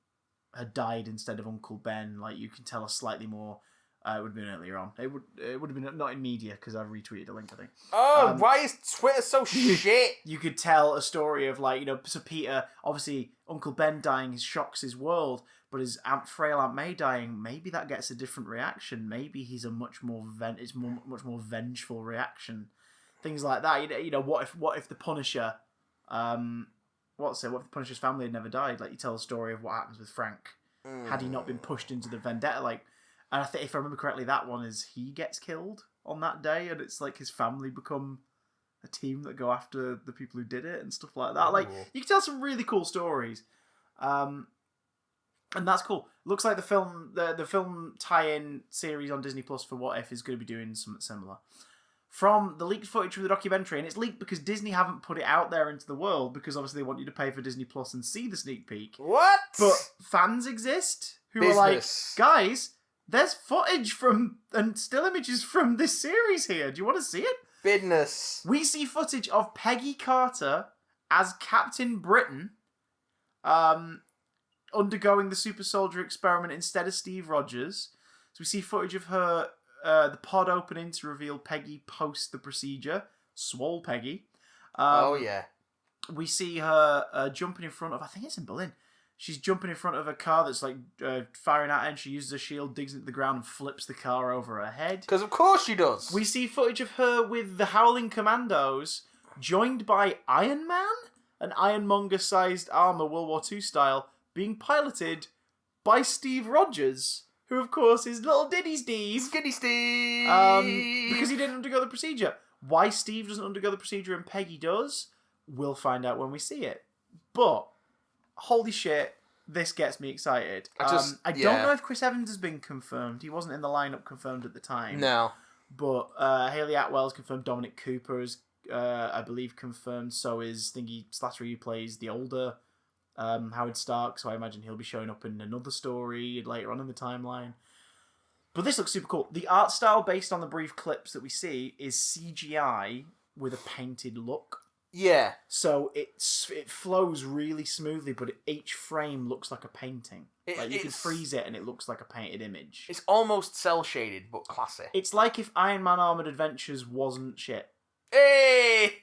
had died instead of Uncle Ben? Like, you can tell us slightly more. It would have been earlier on. It would have been not in media because I've retweeted a link, I think. Oh, why is Twitter so shit? You could tell a story of, like, so Peter, obviously Uncle Ben dying shocks his world, but his frail Aunt May dying, maybe that gets a different reaction. Maybe he's a much more vengeful reaction. Things like that. What if the Punisher, what if the Punisher's family had never died? Like, you tell a story of what happens with Frank had he not been pushed into the vendetta, like. And I think, if I remember correctly, that one is he gets killed on that day, and it's like his family become a team that go after the people who did it and stuff like that. Like, you can tell some really cool stories. And that's cool. Looks like the film tie-in series on Disney Plus for What If is going to be doing something similar. From the leaked footage from the documentary, and it's leaked because Disney haven't put it out there into the world because obviously they want you to pay for Disney Plus and see the sneak peek. What? But fans exist who are like, guys, there's footage from and still images from this series here. Do you want to see it? Business. We see footage of Peggy Carter as Captain Britain, undergoing the super soldier experiment instead of Steve Rogers. So we see footage of her, the pod opening to reveal Peggy post the procedure. Swole Peggy. We see her jumping in front of, I think it's in Berlin. She's jumping in front of a car that's like firing at her, and she uses a shield, digs into the ground, and flips the car over her head. Because of course she does. We see footage of her with the Howling Commandos, joined by Iron Man, an ironmonger-sized armor, World War II style, being piloted by Steve Rogers, who of course is little Diddy Steve. Skinny Steve! Because he didn't undergo the procedure. Why Steve doesn't undergo the procedure and Peggy does, we'll find out when we see it. But holy shit, this gets me excited. I don't know if Chris Evans has been confirmed. He wasn't in the lineup confirmed at the time. No. But Haley Atwell's confirmed. Dominic Cooper is, I believe, confirmed. So is Thingy Slattery, who plays the older Howard Stark. So I imagine he'll be showing up in another story later on in the timeline. But this looks super cool. The art style, based on the brief clips that we see, is CGI with a painted look. Yeah. So it flows really smoothly, but each frame looks like a painting. Like you can freeze it and it looks like a painted image. It's almost cel-shaded, but classy. It's like if Iron Man Armored Adventures wasn't shit. Hey!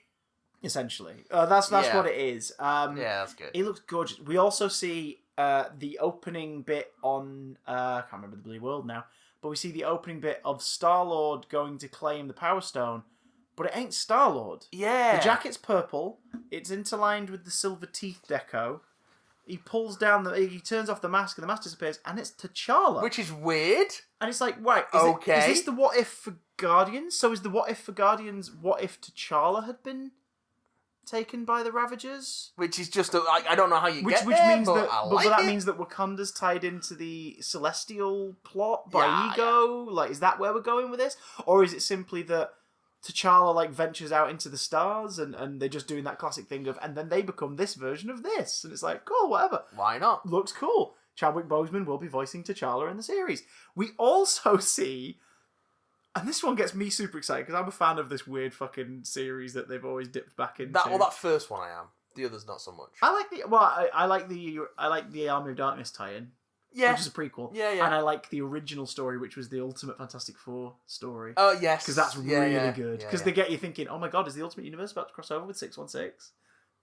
Essentially. That's what it is. Yeah, that's good. It looks gorgeous. We also see the opening bit on... I can't remember the bloody world now. But we see the opening bit of Star-Lord going to claim the Power Stone. But it ain't Star-Lord. Yeah. The jacket's purple. It's interlined with the silver teeth deco. He pulls down he turns off the mask and the mask disappears, and it's T'Challa. Which is weird. And it's like, right, is this the what if for Guardians? So is the what if for Guardians what if T'Challa had been taken by the Ravagers? Which is just, I don't know how you get there, means but that means that Wakanda's tied into the Celestial plot by Ego? Yeah. Like, is that where we're going with this? Or is it simply that T'Challa ventures out into the stars and they're just doing that classic thing of, and then they become this version of this, and it's like, cool, whatever. Why not? Looks cool. Chadwick Boseman will be voicing T'Challa in the series. We also see, and this one gets me super excited because I'm a fan of this weird fucking series that they've always dipped back into. That first one I am. The others not so much. I like the Army of Darkness tie-in. Yeah. Which is a prequel. Yeah, yeah. And I like the original story, which was the Ultimate Fantastic Four story. Oh, yes. Because that's really good. Because they get you thinking, oh my god, is the Ultimate Universe about to cross over with 616?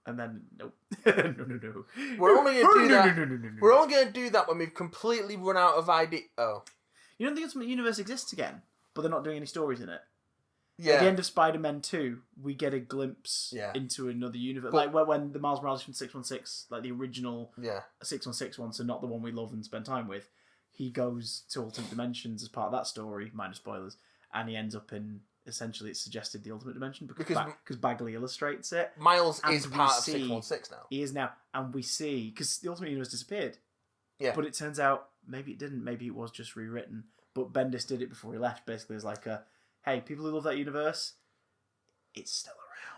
And then, nope. No. We're only going to do that. No. We're only going to do that when we've completely run out of idea. Oh. You know, the Ultimate Universe exists again, but they're not doing any stories in it. Yeah. At the end of Spider-Man 2, we get a glimpse into another universe. But, when the Miles Morales from 616, the original 616 one, so not the one we love and spend time with, he goes to alternate dimensions as part of that story, minor spoilers, and he ends up in, essentially it's suggested, the alternate dimension because Bagley illustrates it. Miles is part of 616 now. He is now, and we see, because the Ultimate Universe disappeared. Yeah. But it turns out, maybe it didn't, maybe it was just rewritten, but Bendis did it before he left, basically as hey, people who love that universe, it's still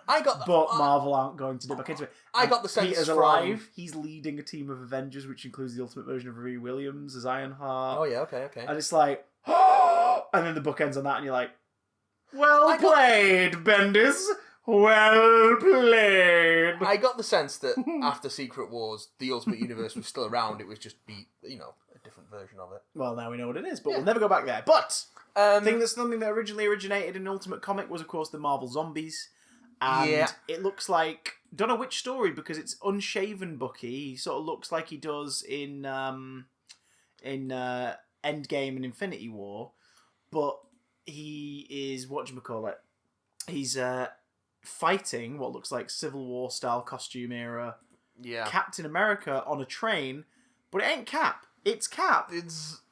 around. But Marvel aren't going to dip back into it. I got the sense Peter's alive. He's leading a team of Avengers, which includes the ultimate version of Riri Williams as Ironheart. Oh, yeah, okay. And it's like, oh! And then the book ends on that, and you're like, well played, Bendis. Well played. I got the sense that after Secret Wars, the Ultimate Universe was still around. It was just a different version of it. Well, now we know what it is, but we'll never go back there. But something that originally originated in Ultimate Comic was, of course, the Marvel Zombies. And it looks like, don't know which story because it's unshaven Bucky. He sort of looks like he does in Endgame and Infinity War, but he is whatchamacallit. He's fighting what looks like Civil War style costume era Captain America on a train, but it ain't Cap. It's Cap.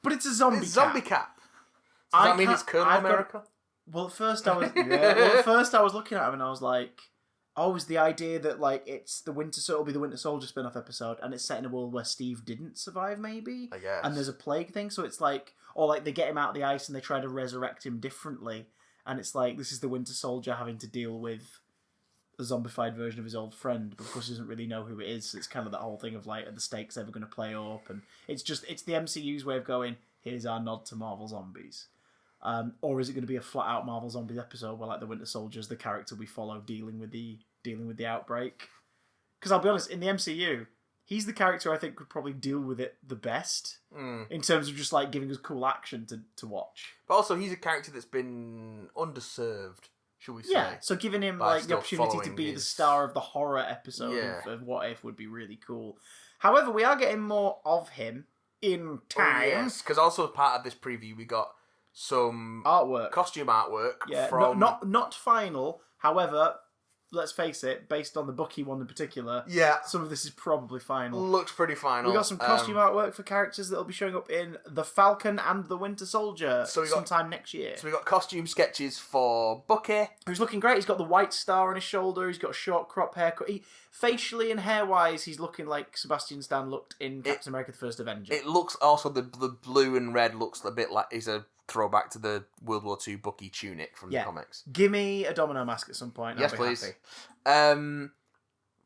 But it's a zombie. It's Zombie Cap. Does that mean it's Colonel America? Well, at first I was looking at him and I was like, oh, is the idea that like it'll be the Winter Soldier spin-off episode, and it's set in a world where Steve didn't survive, maybe? I guess. And there's a plague thing, so it's like, or like they get him out of the ice and they try to resurrect him differently, and it's like this is the Winter Soldier having to deal with a zombified version of his old friend, but of course he doesn't really know who it is. So it's kind of that whole thing of like, are the stakes ever going to play up? And it's the MCU's way of going, here's our nod to Marvel Zombies. Or is it going to be a flat-out Marvel Zombies episode where like the Winter Soldier is the character we follow dealing with the outbreak? Because I'll be honest, in the MCU, he's the character I think could probably deal with it the best in terms of just like giving us cool action to watch. But also, he's a character that's been underserved, shall we say? Yeah, so giving him like the opportunity to be the star of the horror episode of What If would be really cool. However, we are getting more of him in time. Oh, yes, because also as part of this preview, we got some costume artwork. Yeah, from... not final. However, let's face it, based on the Bucky one in particular, some of this is probably final. Looks pretty final. We got some costume artwork for characters that will be showing up in The Falcon and The Winter Soldier sometime next year. So we got costume sketches for Bucky, who's looking great. He's got the white star on his shoulder. He's got a short crop haircut. Facially and hair-wise, he's looking like Sebastian Stan looked in Captain America: The First Avenger. It looks also the blue and red looks a bit like he's a throwback to the World War II Bucky tunic from the comics. Give me a domino mask at some point. Yes, please.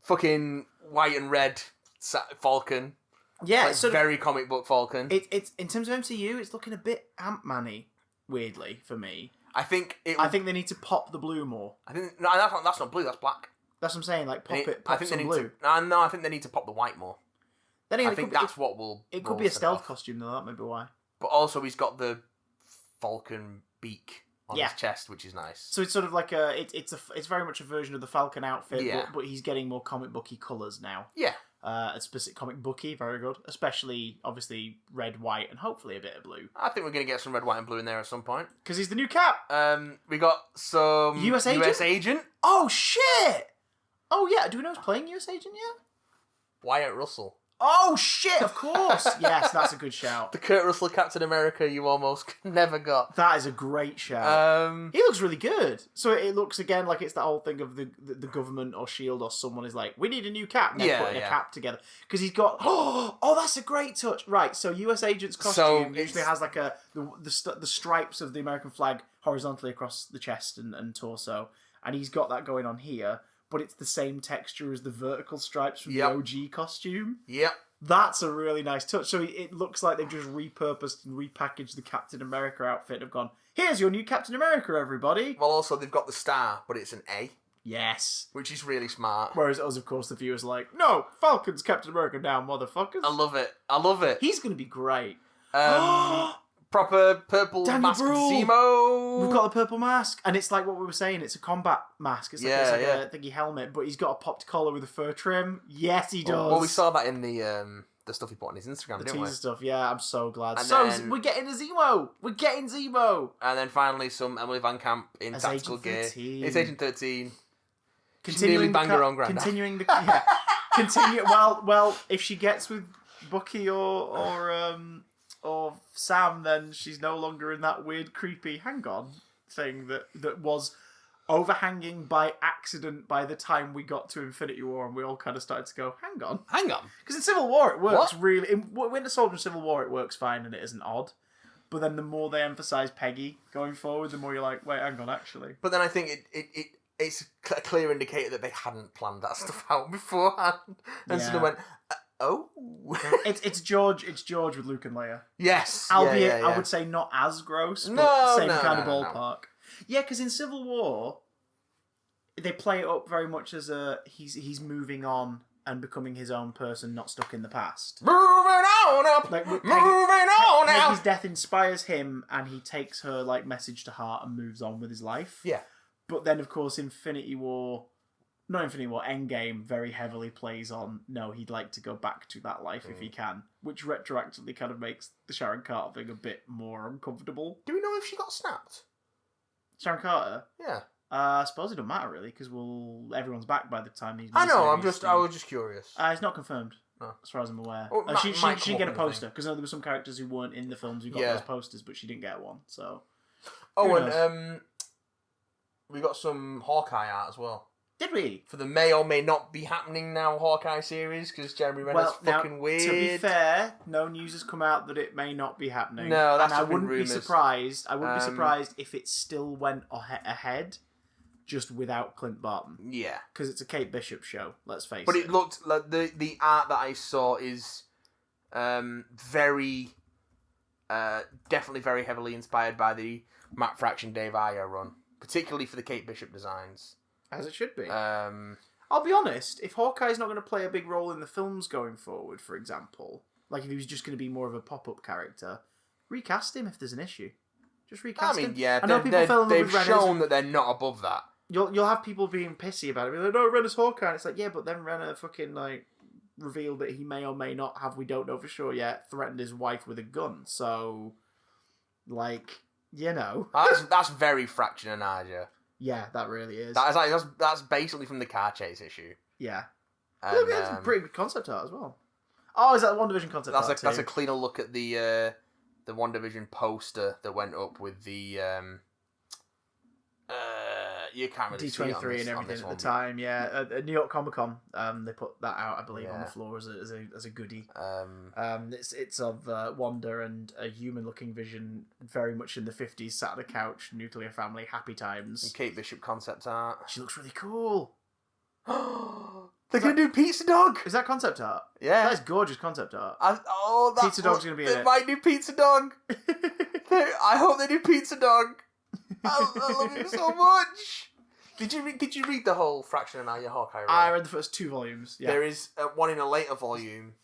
Fucking white and red Falcon. Yeah, like so very comic book Falcon. It's in terms of MCU, it's looking a bit Ant-Man-y, weirdly for me. I think they need to pop the blue more. I think no, that's not blue. That's black. That's what I'm saying. Like pop some blue. No, I think they need to pop the white more. I think that's what will. It could be a stealth costume though. That may be why. But also, he's got the Falcon beak on his chest, which is nice. So it's sort of like it's very much a version of the Falcon outfit, but he's getting more comic booky colours now. Yeah. A specific comic booky, very good. Especially, obviously, red, white, and hopefully a bit of blue. I think we're going to get some red, white, and blue in there at some point. Because he's the new Cap. We got some US Agent. Oh shit! Oh yeah, do we know who's playing US Agent yet? Wyatt Russell. Oh shit! Of course. Yes, that's a good shout. The Kurt Russell Captain America you almost never got. That is a great shout. He looks really good. So it looks again like it's that whole thing of the government or Shield or someone is like, we need a new Cap. And they're putting a Cap together because he's got. Oh, that's a great touch. Right. So US Agent's costume usually has like the stripes of the American flag horizontally across the chest and torso, and he's got that going on here. But it's the same texture as the vertical stripes from the OG costume. Yep. That's a really nice touch. So it looks like they've just repurposed and repackaged the Captain America outfit and have gone, here's your new Captain America, everybody. Well, also, they've got the star, but it's an A. Yes. Which is really smart. Whereas us, of course, the viewers are like, no, Falcon's Captain America now, motherfuckers. I love it. He's going to be great. Proper purple mask Zemo. We've got the purple mask. And it's like what we were saying, it's a combat mask. It's like a thingy helmet, but he's got a popped collar with a fur trim. Yes, he does. Well, we saw that in the stuff he put on his Instagram, didn't we? The teaser stuff, yeah, I'm so glad. And we're getting a Zemo! We're getting Zemo! And then finally some Emily Van Camp in tactical gear. It's Agent 13. Continuing bang her own granddad. Continuing the... Yeah. Continue... Well, if she gets with Bucky or Sam, then she's no longer in that weird, creepy hang-on thing that was overhanging by accident by the time we got to Infinity War, and we all kind of started to go, hang on. Because in Civil War, it works really... In Winter Soldier and Civil War, it works fine, and it isn't odd. But then the more they emphasise Peggy going forward, the more you're like, wait, hang on, actually. But then I think it's a clear indicator that they hadn't planned that stuff out beforehand. And so they went... Oh, it's George with Luke and Leia. Yes, albeit I would say not as gross, but same kind of ballpark. No. Yeah, because in Civil War, they play it up very much as he's moving on and becoming his own person, not stuck in the past. Moving on up, moving on out. Peggy's death inspires him, and he takes her like message to heart and moves on with his life. Yeah, but then of course Endgame very heavily plays on, no, he'd like to go back to that life if he can, which retroactively kind of makes the Sharon Carter thing a bit more uncomfortable. Do we know if she got snapped? Sharon Carter? Yeah. I suppose it don't matter really, because everyone's back by the time these. I know. I was just curious. It's not confirmed, as far as I'm aware. She didn't get a poster because there were some characters who weren't in the films who got those posters, but she didn't get one. So. Oh, and we got some Hawkeye art as well. Did we? For the may or may not be happening now Hawkeye series, because Jeremy Renner's fucking weird. To be fair, no news has come out that it may not be happening. No, that's and I wouldn't rumours. be surprised. I wouldn't be surprised if it still went ahead, just without Clint Barton. Yeah, because it's a Kate Bishop show. Let's face it. But it looked like the art that I saw is very, definitely very heavily inspired by the Matt Fraction Dave Ayer run, particularly for the Kate Bishop designs. As it should be. I'll be honest, if Hawkeye's not going to play a big role in the films going forward, for example, like if he was just going to be more of a pop-up character, recast him if there's an issue. Just recast him. Yeah, I know people fell in love with they've shown that they're not above that. You'll have people being pissy about it. They're like, no, Renner's Hawkeye. And it's like, yeah, but then Renner fucking, like, revealed that he may or may not have, we don't know for sure yet, threatened his wife with a gun. So, like, you know. That's very Fraction and Aja. Yeah, that really is. That's basically from the car chase issue. Yeah. And, look, it's a pretty good concept art as well. Oh, is that the WandaVision concept art too? That's a cleaner look at the WandaVision poster that went up with the you can't really see it on D23 this, and everything on at the time. Yeah, at New York Comic Con, they put that out, I believe, on the floor as a goodie. It's of Wanda and a human-looking Vision, very much in the 50s, sat on a couch, nuclear family, happy times. And Kate Bishop concept art. She looks really cool. They're going to do Pizza Dog. Is that concept art? Yeah. That is gorgeous concept art. Pizza Dog's going to be in it. They might do Pizza Dog. I hope they do Pizza Dog. I love him so much. Did you read the whole Fraction and Aja Hawkeye run? I read the first 2 volumes. Yeah. There is one in a later volume.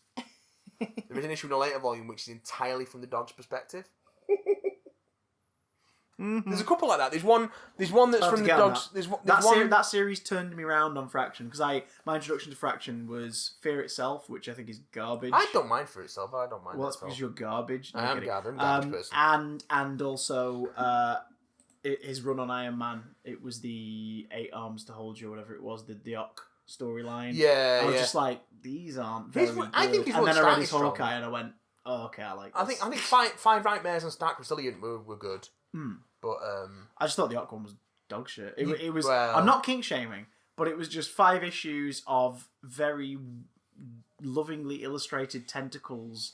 There is an issue in a later volume which is entirely from the dog's perspective. Mm-hmm. There's a couple like that. There's one that's from the dog's. That series turned me around on Fraction because my introduction to Fraction was Fear Itself, which I think is garbage. I don't mind Fear Itself. I don't mind. Well, that's because you're garbage. I am garbage. I'm a garbage person. And also his run on Iron Man. It was the 8 Arms to Hold You, or whatever it was. The Ock storyline. Yeah, I was just like, these aren't very good. I think and then I read his Hawkeye and I went, oh, okay, I like this. I think Five Nightmares and Stark Resilient were good. But I just thought the Ock one was dog shit. It was. I'm not kink shaming, but it was just 5 issues of very lovingly illustrated tentacles,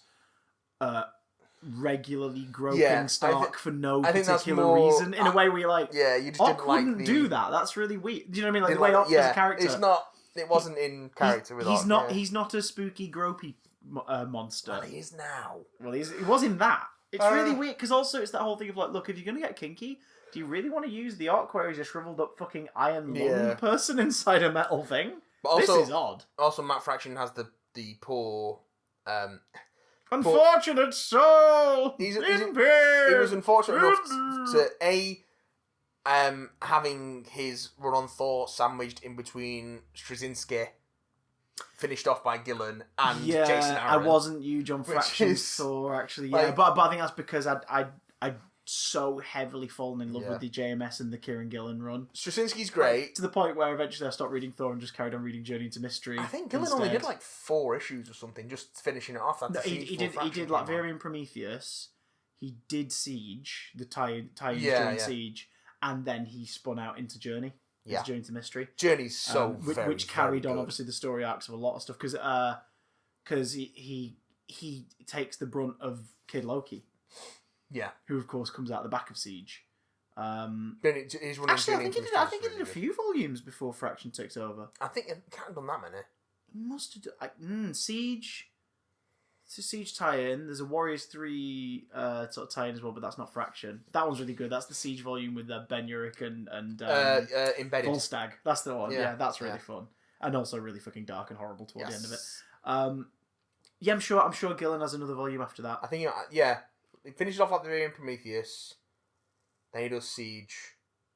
regularly groping Stark for no particular reason. In a way where you're like, you just Ock didn't like wouldn't do that. That's really weird. Do you know what I mean? Like the way Ock as a character. It's not. It wasn't in character with Ock. He's not a spooky, gropey monster. Well, he is now. Well, he was in that. It's really weird, because also it's that whole thing of like, look, if you're going to get kinky, do you really want to use the Ock where he's a shriveled up fucking iron lung person inside a metal thing? But also, this is odd. Also, Matt Fraction has the poor... unfortunate soul! He was unfortunate enough to, having his run on Thor sandwiched in between Straczynski, finished off by Gillen, and Jason Aaron. I wasn't huge on Fraction's Thor, actually. Yeah, like, but I think that's because I'd so heavily fallen in love with the JMS and the Kieran Gillen run. Straczynski's great. To the point where eventually I stopped reading Thor and just carried on reading Journey into Mystery. I think Gillen only did like 4 issues or something, just finishing it off. No, he did like Varian Prometheus. He did Siege, the tie-in during Siege, and then he spun out into Journey. Journey to Mystery. Journey's so which carried on obviously the story arcs of a lot of stuff because he takes the brunt of Kid Loki. Yeah, who of course comes out the back of Siege. I think he did a few volumes before Fraction takes over. I think he can't have done that many. He must have done Siege. It's a Siege tie-in. There's a Warriors 3 sort of tie-in as well, but that's not Fraction. That one's really good. That's the Siege volume with Ben Urich and Embedded. Volstagg. That's the one. Yeah, that's really fun. And also really fucking dark and horrible toward the end of it. I'm sure Gillen has another volume after that. I think, he finishes off like the Varian Prometheus, then he does Siege,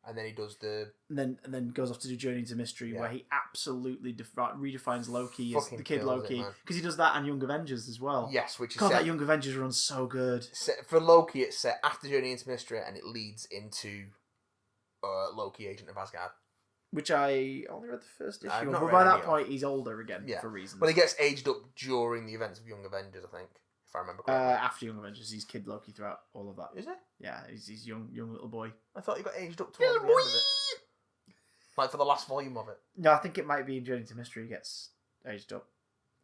and then he does the... And then goes off to do Journey into Mystery, where he absolutely redefines Loki as the Kid Loki. Because he does that and Young Avengers as well. Yes, which is that Young Avengers run's so good. For Loki, it's set after Journey into Mystery, and it leads into Loki, Agent of Asgard. Which I only read the first issue, but by that point he's older again for reasons. Well, he gets aged up during the events of Young Avengers, I think, if I remember correctly. After Young Avengers, he's Kid Loki throughout all of that. Is it? Yeah, he's young little boy. I thought he got aged up towards the end of it. Like for the last volume of it. No, I think it might be Journey to Mystery gets aged up.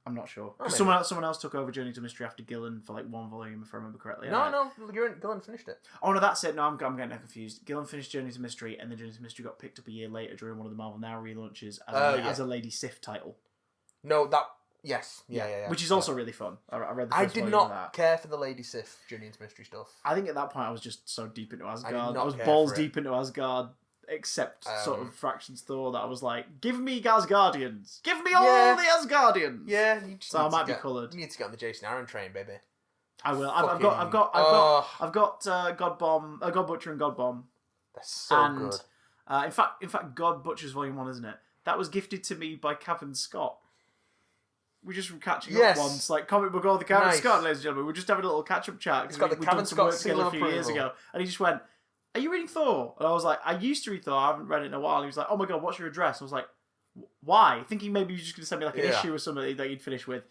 I'm not sure. Oh, someone else took over Journey to Mystery after Gillen for like one volume, if I remember correctly. No, Gillen finished it. Oh no, that's it. No, I'm getting confused. Gillen finished Journey to Mystery, and then Journey to Mystery got picked up a year later during one of the Marvel Now relaunches as a Lady Sif title. No, yes, yeah. Which is also really fun. I read the first I did not care for the Lady Sif Journey into Mystery stuff. I think at that point I was just so deep into Asgard. I was balls deep into Asgard. Except sort of Fractions Thor that I was like, give me Asgardians! Give me all the Asgardians! Yeah, so I might be coloured. You need to get on the Jason Aaron train, baby. I will. I've got God Butcher and God Bomb. That's so good. In fact, God Butcher's Volume 1, isn't it? That was gifted to me by Cavan Scott. We just were catching up once, like comic book all the Cavan Scott, ladies and gentlemen. We're just having a little catch up chat because we done some work together a few years ago, and he just went, "Are you reading Thor?" And I was like, "I used to read Thor. I haven't read it in a while." And he was like, "Oh my god, what's your address?" I was like, "Why?" Thinking maybe you were just going to send me like an issue or something that you'd finish with.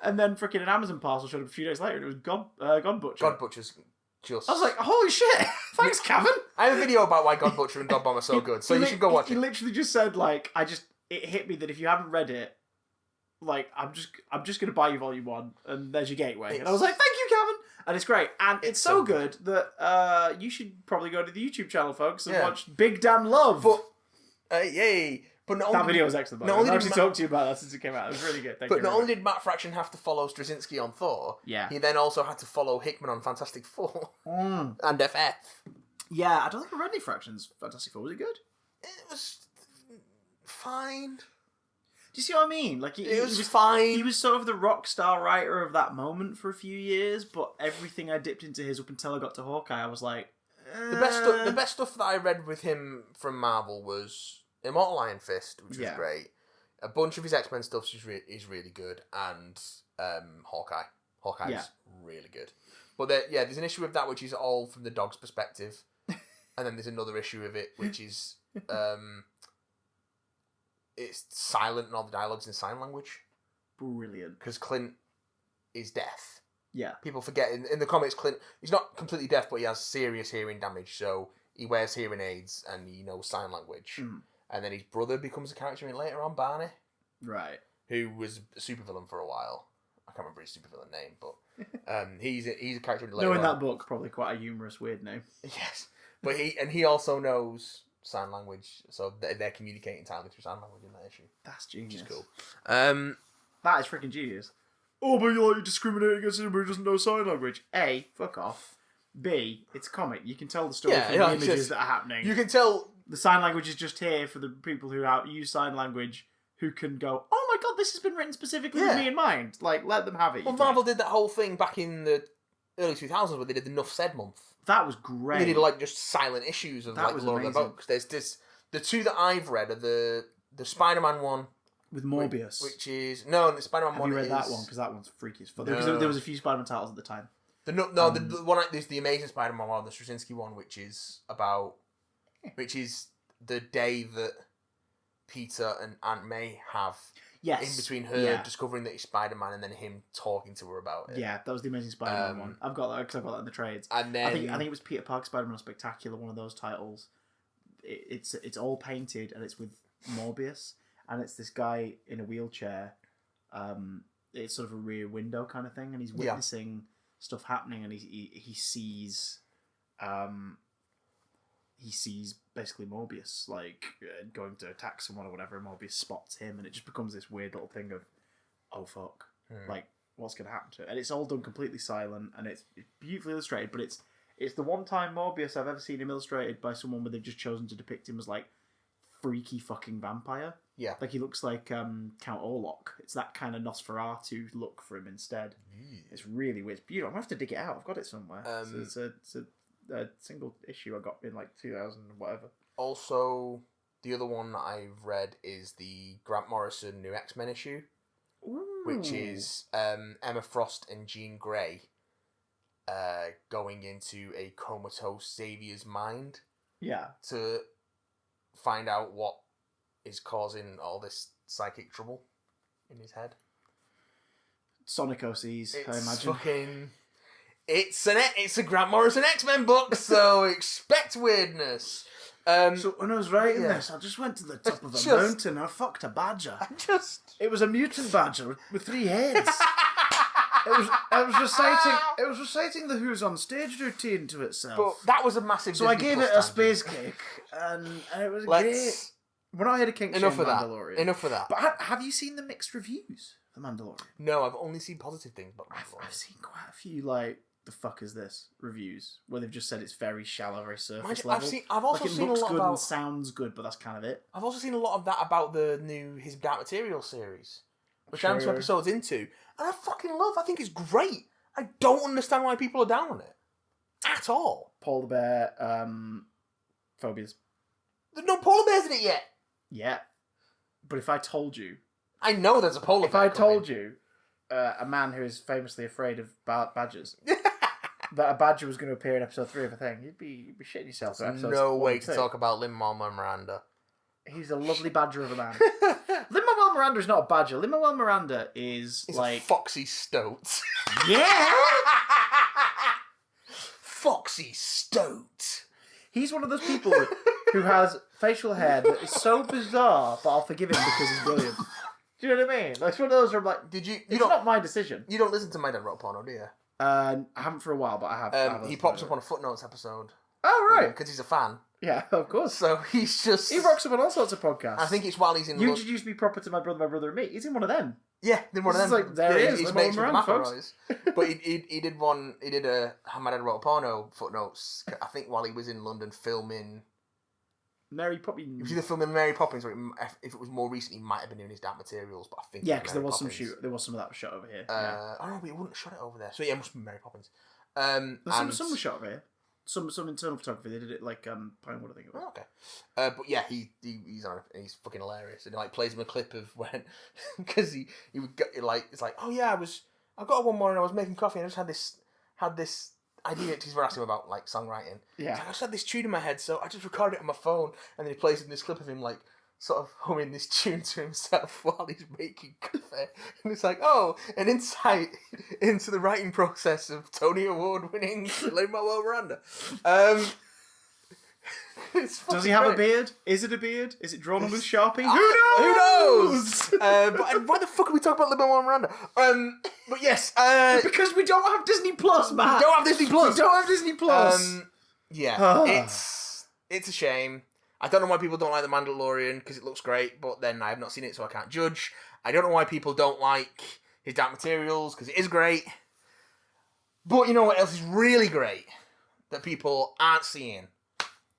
And then freaking an Amazon parcel showed up a few days later, and it was God Butcher. God Butcher's just... I was like, "Holy shit! Thanks, Cavan." I have a video about why God Butcher and God Bomb are so good, so you should go watch it. He literally just said, like, it hit me that if you haven't read it, like, I'm just going to buy you Volume 1, and there's your gateway. And I was like, "Thank you, Cavan." And it's great. And it's so good that you should probably go to the YouTube channel, folks, and watch Big Damn Love. But, yay. But that video was excellent. I've actually talked to you about that since it came out. It was really good. But not only did Matt Fraction have to follow Straczynski on Thor, he then also had to follow Hickman on Fantastic Four and FF. Yeah, I don't think I read any Fractions. Fantastic Four, was it good? It was fine. Do you see what I mean? Like it was fine. He was sort of the rock star writer of that moment for a few years, but everything I dipped into his up until I got to Hawkeye, I was like, The best stuff that I read with him from Marvel was Immortal Iron Fist, which was great. A bunch of his X-Men stuff is really good, and Hawkeye. Hawkeye's really good. But there's an issue with that which is all from the dog's perspective, and then there's another issue of it which is it's silent and all the dialogue's in sign language. Brilliant. Because Clint is deaf. Yeah. People forget in the comics Clint, he's not completely deaf, but he has serious hearing damage, so he wears hearing aids and he knows sign language. And then his brother becomes a character in later on, Barney. Right. Who was a supervillain for a while. I can't remember his supervillain name, but he's a character in later on. In that book, probably quite a humorous, weird name. Yes. But he also knows sign language, so they're communicating entirely through sign language in that issue. That's genius. Which is cool. That is freaking genius. Oh, but you're discriminating against anybody who doesn't know sign language. A, fuck off. B, it's a comic. You can tell the story from the images that are happening. You can tell... The sign language is just here for the people who use sign language who can go, oh my god, this has been written specifically with me in mind. Like, let them have it. Well, Marvel did that whole thing back in the early 2000s where they did the Nuff Said month. That was great. They did like just silent issues of like Lord of the Books. There's this... The two that I've read are the Spider-Man one with Morbius, which is the Spider-Man one. Have you read that one? Because that one's freaky as fuck. Because there was a few Spider-Man titles at the time. The one there's the Amazing Spider-Man one, the Straczynski one, which is the day that Peter and Aunt May have. Yes. In between her discovering that he's Spider-Man and then him talking to her about it. Yeah, that was the Amazing Spider-Man one. I've got that because I've got that in the trades. And then I think it was Peter Parker Spider-Man Spectacular, one of those titles. It's all painted and it's with Morbius and it's this guy in a wheelchair. It's sort of a rear window kind of thing, and he's witnessing stuff happening, and he sees basically Morbius like going to attack someone or whatever, and Morbius spots him, and it just becomes this weird little thing of, oh fuck, like what's going to happen to it? And it's all done completely silent, and it's beautifully illustrated, but it's the one time Morbius I've ever seen him illustrated by someone where they've just chosen to depict him as like freaky fucking vampire. Yeah. Like he looks like Count Orlok. It's that kind of Nosferatu look for him instead. It's really weird. It's beautiful. I'm going to have to dig it out. I've got it somewhere. It's a single issue I got in like 2000 and whatever. Also, the other one that I've read is the Grant Morrison New X-Men issue. Ooh. Which is Emma Frost and Jean Grey going into a comatose Xavier's mind. Yeah. To find out what is causing all this psychic trouble in his head. Sonic OCs, I imagine. It's a Grant Morrison X-Men book, so expect weirdness. So when I was writing this, I just went to the top of a mountain and I fucked a badger. It was a mutant badger with 3 heads. It was reciting the Who's on Stage routine to itself. But that was a massive. So Disney I gave it a space kick, and it was great. We're not here to kink shame Mandalorian. Enough of that. But have you seen the mixed reviews for Mandalorian? No, I've only seen positive things about Mandalorian. I've seen quite a few, like, the fuck is this reviews, where they've just said it's very shallow, very surface level. I've also seen a lot good about... and sounds good, but that's kind of it. I've also seen a lot of that about the new His Dark Materials series, which I'm 2 episodes into, and I fucking love. I think it's great. I don't understand why people are down on it at all. Paul the Bear, phobias. There's no polar bears in it yet. Yeah, but if I told you, I know there's a polar bear. If I told you, a man who is famously afraid of badgers, that a badger was going to appear in episode 3 of a thing, you'd be shitting yourself. There's no way to talk about Lin-Manuel Miranda. He's a lovely badger of a man. Lin-Manuel Miranda is not a badger. Lin-Manuel Miranda is like a Foxy Stoat. Yeah, Foxy Stoat. He's one of those people who has facial hair that is so bizarre, but I'll forgive him because he's brilliant. Do you know what I mean? Like, it's one of those where I'm like, it's not my decision. You don't listen to My Dad Wrote Porno, do you? I haven't for a while, but I have. He pops up on a Footnotes episode. Oh, right. Because he's a fan. Yeah, of course. So he's just... He rocks up on all sorts of podcasts. I think it's while he's in... You introduced me proper to my brother and me. He's in one of them. Yeah, in one of them. Like, there he is. He's mates with McElroy's. But he did one... He did a My Dad Wrote Porno Footnotes, I think, while he was in London filming... Mary Poppins. He was either filming Mary Poppins, or if it was more recent, he might have been doing his Dark Materials, but I think... Yeah, because there was some of that shot over here. I don't know, but he wouldn't have shot it over there. So yeah, it must be Mary Poppins. Some was shot over here. Some internal photography. They did it like Pinewood, I think it was. Oh, okay. But yeah, he's on it, and he's fucking hilarious. And he like plays him a clip of when, because he would get like, it's like, oh yeah, I got up one morning, I was making coffee, and I just had this idea, because we're asking him about like songwriting. Yeah. Like, I just had this tune in my head, so I just recorded it on my phone, and then he plays in this clip of him like sort of humming this tune to himself while he's making coffee. And it's like, oh, an insight into the writing process of Tony Award winning Lin-Manuel Miranda. Does he have a beard? Is it a beard? Is it drawn on with Sharpie? Who knows? But why the fuck are we talking about Lin-Manuel Miranda? But yes. Because we don't have Disney Plus, Matt. We don't have Disney Plus. Yeah. It's a shame. I don't know why people don't like The Mandalorian, because it looks great, but then I have not seen it, so I can't judge. I don't know why people don't like His Dark Materials, because it is great. But you know what else is really great that people aren't seeing?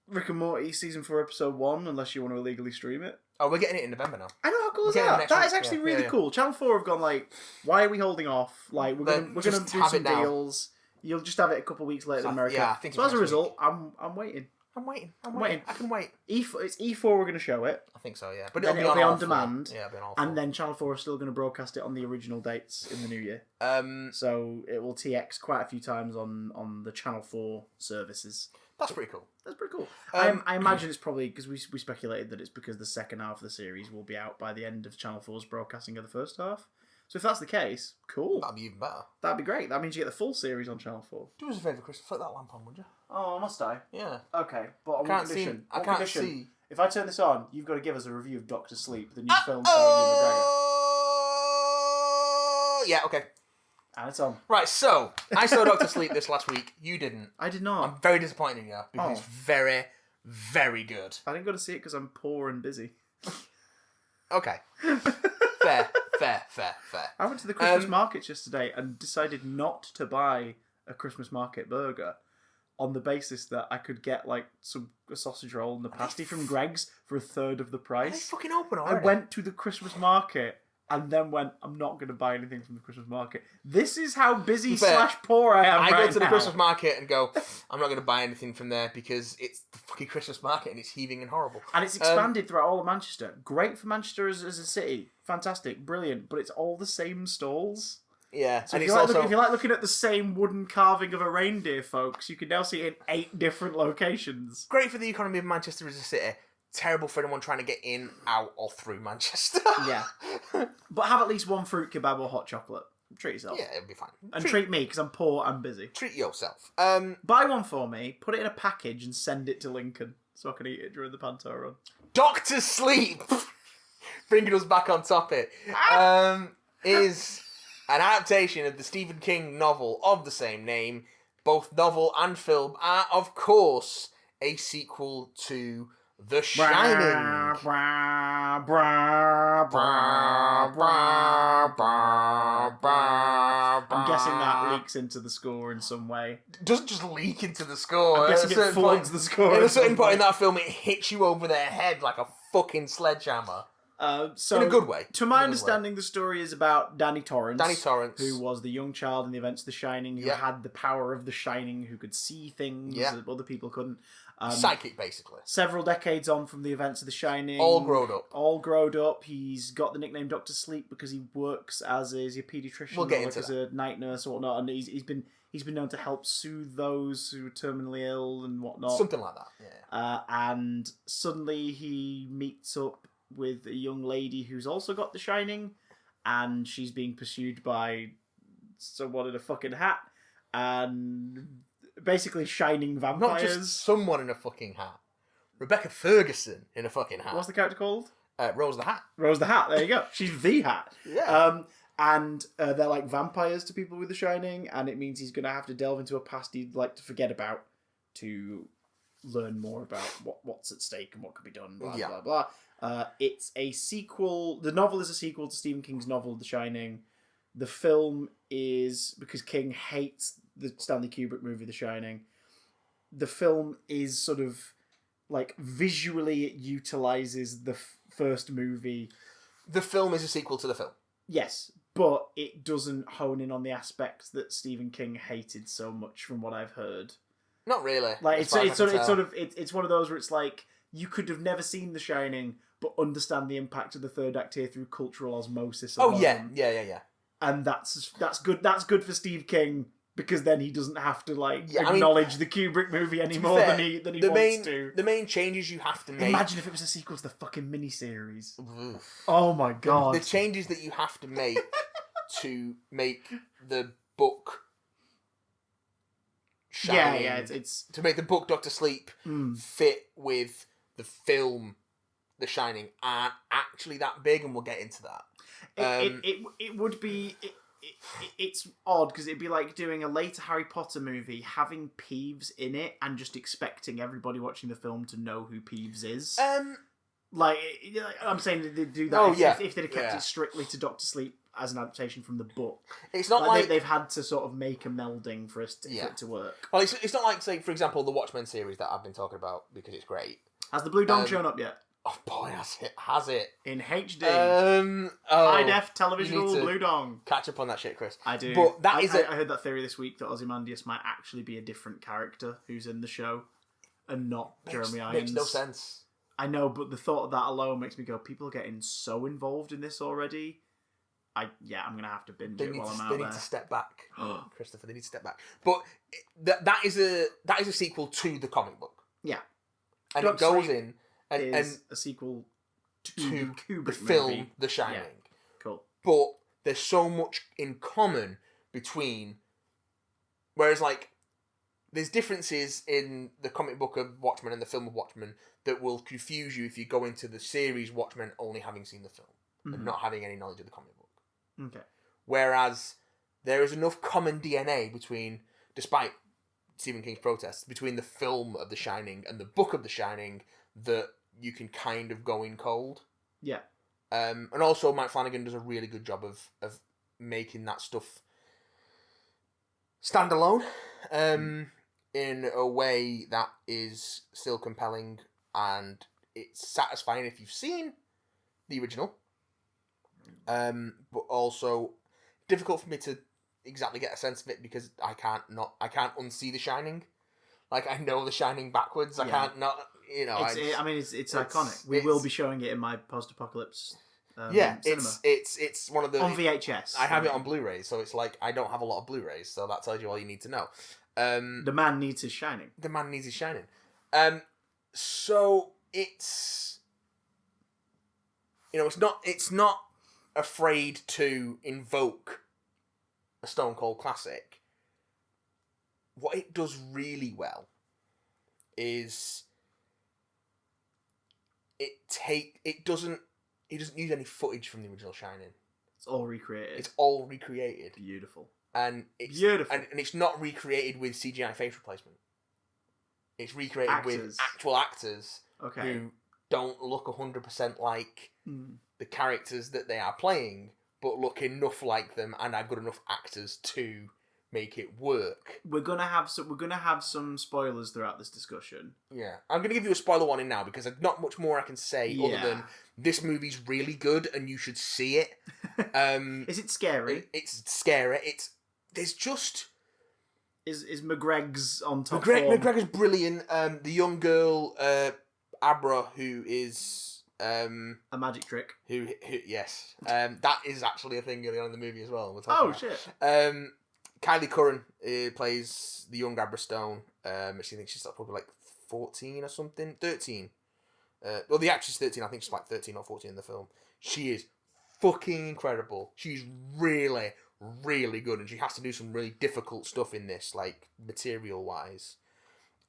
Rick and Morty season 4 episode 1, unless you want to illegally stream it. Oh, we're getting it in November now. I know, how cool is that? That is actually really cool. Channel 4 have gone like, why are we holding off? Like, we're gonna do some deals. You'll just have it a couple of weeks later in America. Yeah, I think so as a result, I'm waiting. I'm waiting. I can wait. It's E4 we're going to show it. I think so, yeah. But then it'll be on demand. Yeah, it'll be on all and then Channel 4 are still going to broadcast it on the original dates in the new year. So it will TX quite a few times on the Channel 4 services. That's pretty cool. I imagine it's probably, because we speculated that it's because the second half of the series will be out by the end of Channel 4's broadcasting of the first half. So if that's the case, cool. That'd be even better. That'd be great. That means you get the full series on Channel 4. Do us a favour, Chris. Flick that lamp on, would you? Oh, must I? Yeah. Okay, but on one condition. I can't see. If I turn this on, you've got to give us a review of Dr. Sleep, the new film starring Ewan McGregor. Yeah, okay. And it's on. Right, so, I saw Dr. Sleep this last week. You didn't. I did not. I'm very disappointed in you, because it's very, very good. I didn't go to see it because I'm poor and busy. Okay. Fair. I went to the Christmas markets yesterday and decided not to buy a Christmas market burger on the basis that I could get like a sausage roll and a pasty from Greg's for a third of the price. Are they fucking open already? I went to the Christmas market and then went, I'm not going to buy anything from the Christmas market. This is how busy / poor I am. I go to the Christmas market and go, I'm not going to buy anything from there because it's the fucking Christmas market and it's heaving and horrible. And it's expanded throughout all of Manchester. Great for Manchester as a city. Fantastic. Brilliant. But it's all the same stalls. Yeah. So if you like looking at the same wooden carving of a reindeer, folks, you can now see it in 8 different locations. Great for the economy of Manchester as a city. Terrible for anyone trying to get in, out, or through Manchester. Yeah. But have at least one fruit kebab or hot chocolate. Treat yourself. Yeah, it'll be fine. And treat me, because I'm poor and busy. Treat yourself. Buy one for me, put it in a package, and send it to Lincoln. so I can eat it during the Panto run. Doctor Sleep, bringing us back on topic, is an adaptation of the Stephen King novel of the same name. Both novel and film are, of course, a sequel to The Shining. I'm guessing that leaks into the score in some way. It doesn't just leak into the score. I'm guessing it floods the score. At a certain point in that film, it hits you over the head like a fucking sledgehammer. So, in a good way. To my understanding, the story is about Danny Torrance. Danny Torrance. Who was the young child in the events of The Shining, who had the power of The Shining, who could see things that other people couldn't. Psychic, basically. Several decades on from the events of The Shining. All grown up. He's got the nickname Dr. Sleep because he works as a paediatrician. We'll get into as a night nurse or whatnot. And he's been known to help soothe those who are terminally ill and whatnot. Something like that, yeah. And suddenly he meets up with a young lady who's also got The Shining, and she's being pursued by someone in a fucking hat, and basically shining vampires. Not just someone in a fucking hat. Rebecca Ferguson in a fucking hat. What's the character called? Rose the Hat. Rose the Hat, there you go. She's the Hat. Yeah. And they're like vampires to people with The Shining, and it means he's going to have to delve into a past he'd like to forget about to learn more about what's at stake and what could be done, blah, blah, blah. It's a sequel. The novel is a sequel to Stephen King's novel, The Shining. The film is, because King hates the Stanley Kubrick movie, The Shining, the film is sort of, like, visually it utilises the first movie. The film is a sequel to the film. Yes, but it doesn't hone in on the aspects that Stephen King hated so much, from what I've heard. Not really. Like, it's one of those where it's like, you could have never seen The Shining, but understand the impact of the third act here through cultural osmosis. Yeah. And that's good. That's good for Steve King, because then he doesn't have to acknowledge the Kubrick movie any more than he wants to. The main changes you have to make. Imagine if it was a sequel to the fucking miniseries. Oh my god! The changes that you have to make to make the book Shining, it's to make the book Doctor Sleep fit with the film The Shining aren't actually that big, and we'll get into that. It would be. It's odd because it'd be like doing a later Harry Potter movie, having Peeves in it, and just expecting everybody watching the film to know who Peeves is. I'm saying they do that if they'd have kept it strictly to Doctor Sleep as an adaptation from the book. It's not like they've had to sort of make a melding for it to work. Well, it's not like, say, for example, the Watchmen series that I've been talking about because it's great. Has the Blue Dong shown up yet? Oh boy, has it in HD? High def television Blue Dong. Catch up on that shit, Chris. I do. But I heard that theory this week that Ozymandias might actually be a different character who's in the show, and not Jeremy Irons. Makes no sense. I know, but the thought of that alone makes me go, people are getting so involved in this already. I'm gonna have to binge it while I'm out there. They need to step back, Christopher. They need to step back. But that is a sequel to the comic book. Yeah, and it goes in and a sequel to Kubrick the film movie. The Shining. Yeah. Cool. But there's so much in common between, whereas there's differences in the comic book of Watchmen and the film of Watchmen that will confuse you if you go into the series Watchmen only having seen the film and not having any knowledge of the comic book. Okay. Whereas there is enough common DNA between, despite Stephen King's protests, between the film of The Shining and the book of The Shining that you can kind of go in cold. Yeah. And also Mike Flanagan does a really good job of making that stuff stand alone in a way that is still compelling, and it's satisfying if you've seen the original. But also difficult for me to exactly get a sense of it because I can't unsee The Shining. Like, I know The Shining backwards. I can't not, it's iconic. We will be showing it in my post-apocalypse cinema. It's one of the... On VHS. I have it on Blu-ray, so it's like, I don't have a lot of Blu-rays, so that tells you all you need to know. The man needs his Shining. The man needs his Shining. So it's... it's not afraid to invoke a Stone Cold classic. What it does really well is it doesn't use any footage from the original Shining. It's all recreated. It's all recreated. Beautiful. And it's not recreated with CGI face replacement. It's recreated with actual actors who don't look 100% like the characters that they are playing, but look enough like them and are good enough actors to make it work. We're gonna have some spoilers throughout this discussion. Yeah, I'm gonna give you a spoiler warning now because there's not much more I can say other than this movie's really good and you should see it. Is it scary? It's scary. There's just is McGreg's on top. McGregor's brilliant. The young girl Abra, who is a magic trick. Who yes, that is actually a thing early on in the movie as well. Shit. Kylie Curran plays the young Abra Stone. She thinks she's probably like 14 or something, 13. Well, the actress is 13. I think she's like 13 or 14 in the film. She is fucking incredible. She's really, really good, and she has to do some really difficult stuff in this, like material wise.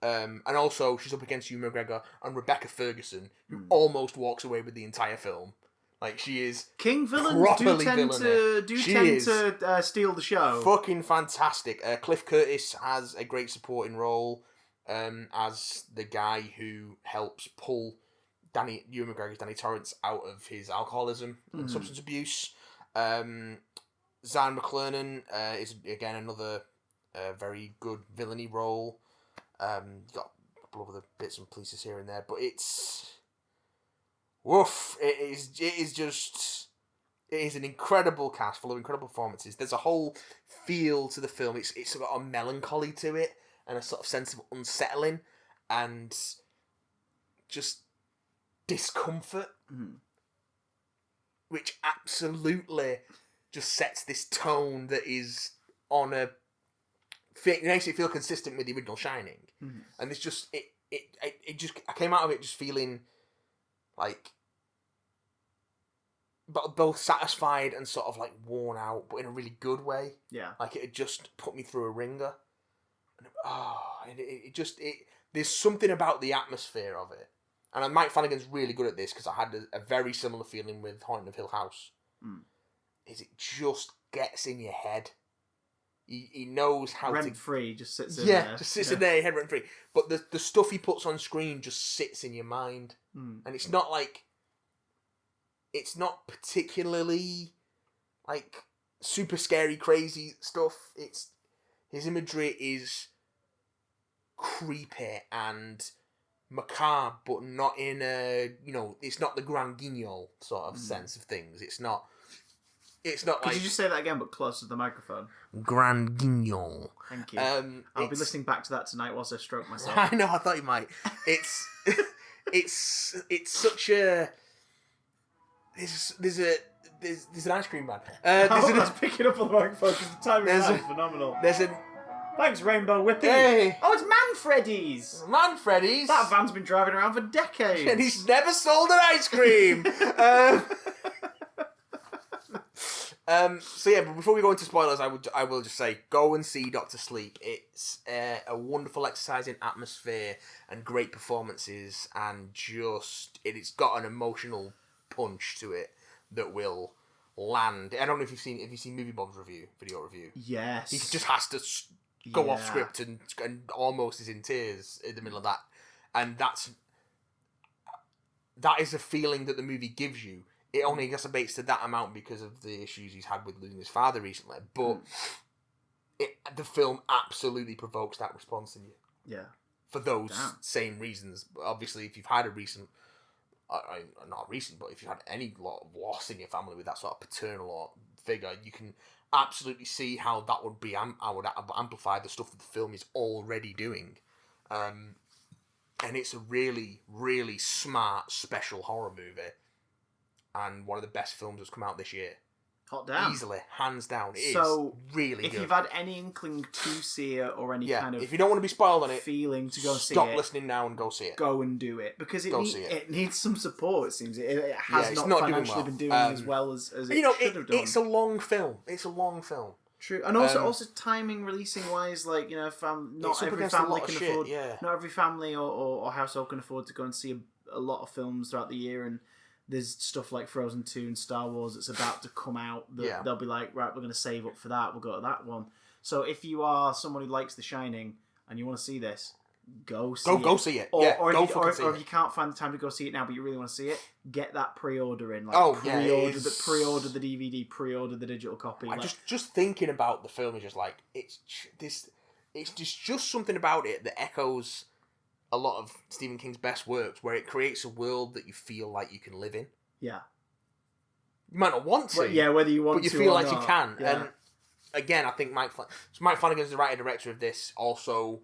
And also, she's up against Ewan McGregor and Rebecca Ferguson, who almost walks away with the entire film. Like, she is King villains do tend to steal the show. Fucking fantastic. Cliff Curtis has a great supporting role as the guy who helps pull Ewan McGregor's Danny Torrance out of his alcoholism and substance abuse. Zan McClernon is, again, another very good villainy role. You've got a couple of other bits and pieces here and there, but it's... woof! It is an incredible cast full of incredible performances. There's a whole feel to the film. It's got a melancholy to it and a sort of sense of unsettling and just discomfort, which absolutely just sets this tone that is on a... It makes it feel consistent with the original Shining. And it's just... I came out of it just feeling like both satisfied and sort of like worn out, but in a really good way. Yeah. Like it had just put me through a ringer. There's something about the atmosphere of it. And Mike Flanagan's really good at this because I had a very similar feeling with Haunting of Hill House. Is it just gets in your head. He knows how rent free, just sits in there. Yeah, just sits in there, your head rent free. But the stuff he puts on screen just sits in your mind. And it's not like... It's not particularly, like, super scary, crazy stuff. His imagery is creepy and macabre, but not in a, it's not the Grand Guignol sort of sense of things. It's not like... Could you just say that again, but closer to the microphone? Grand Guignol. Thank you. I'll be listening back to that tonight whilst I stroke myself. I know, I thought you might. It's such a... There's an ice cream man. I was picking up on the microphone because the timing is phenomenal. Thanks, Rainbow Whippy. Hey. Oh, it's Manfreddy's. Manfreddy's? That van's been driving around for decades. And he's never sold an ice cream. So yeah, but before we go into spoilers, I will just say, go and see Dr. Sleep. It's a wonderful exercise in atmosphere and great performances, and it's got an emotional punch to it that will land. I don't know if you've seen Movie Bob's video review. Yes. He just has to go off script and almost is in tears in the middle of that. And that is a feeling that the movie gives you. It only exacerbates to that amount because of the issues he's had with losing his father recently. But the film absolutely provokes that response in you. Yeah. For those same reasons. Obviously, if you've had a recent... not recent, but if you've had any loss in your family with that sort of paternal or figure, you can absolutely see how that would be. I would amplify the stuff that the film is already doing, and it's a really, really smart, special horror movie, and one of the best films that's come out this year. Hot damn. Easily, hands down. It is really good. If you've had any inkling to see it or any kind of... if you don't want to be spoiled on it, feeling to go see it... Stop listening now and go see it. Go and do it. Because it needs some support, it seems. It has not financially been doing as well as it should have done. It's a long film. True. And also timing, releasing wise, not every family can afford... Not every family or household can afford to go and see a lot of films throughout the year, and there's stuff like Frozen 2 and Star Wars that's about to come out that they'll be like, right, we're going to save up for that, we'll go to that one. So if you are someone who likes The Shining and you want to see this, go see it. Go see it. Or if you can't find the time to go see it now, but you really want to see it, get that pre-order in. Pre-order the DVD, pre-order the digital copy. Just thinking about the film is just like it's just something about it that echoes a lot of Stephen King's best works, where it creates a world that you feel like you can live in. Yeah. You might not want to. Whether you want to, but you feel like not. You can. Yeah. And again, I think Mike Flanagan's the writer-director of this. Also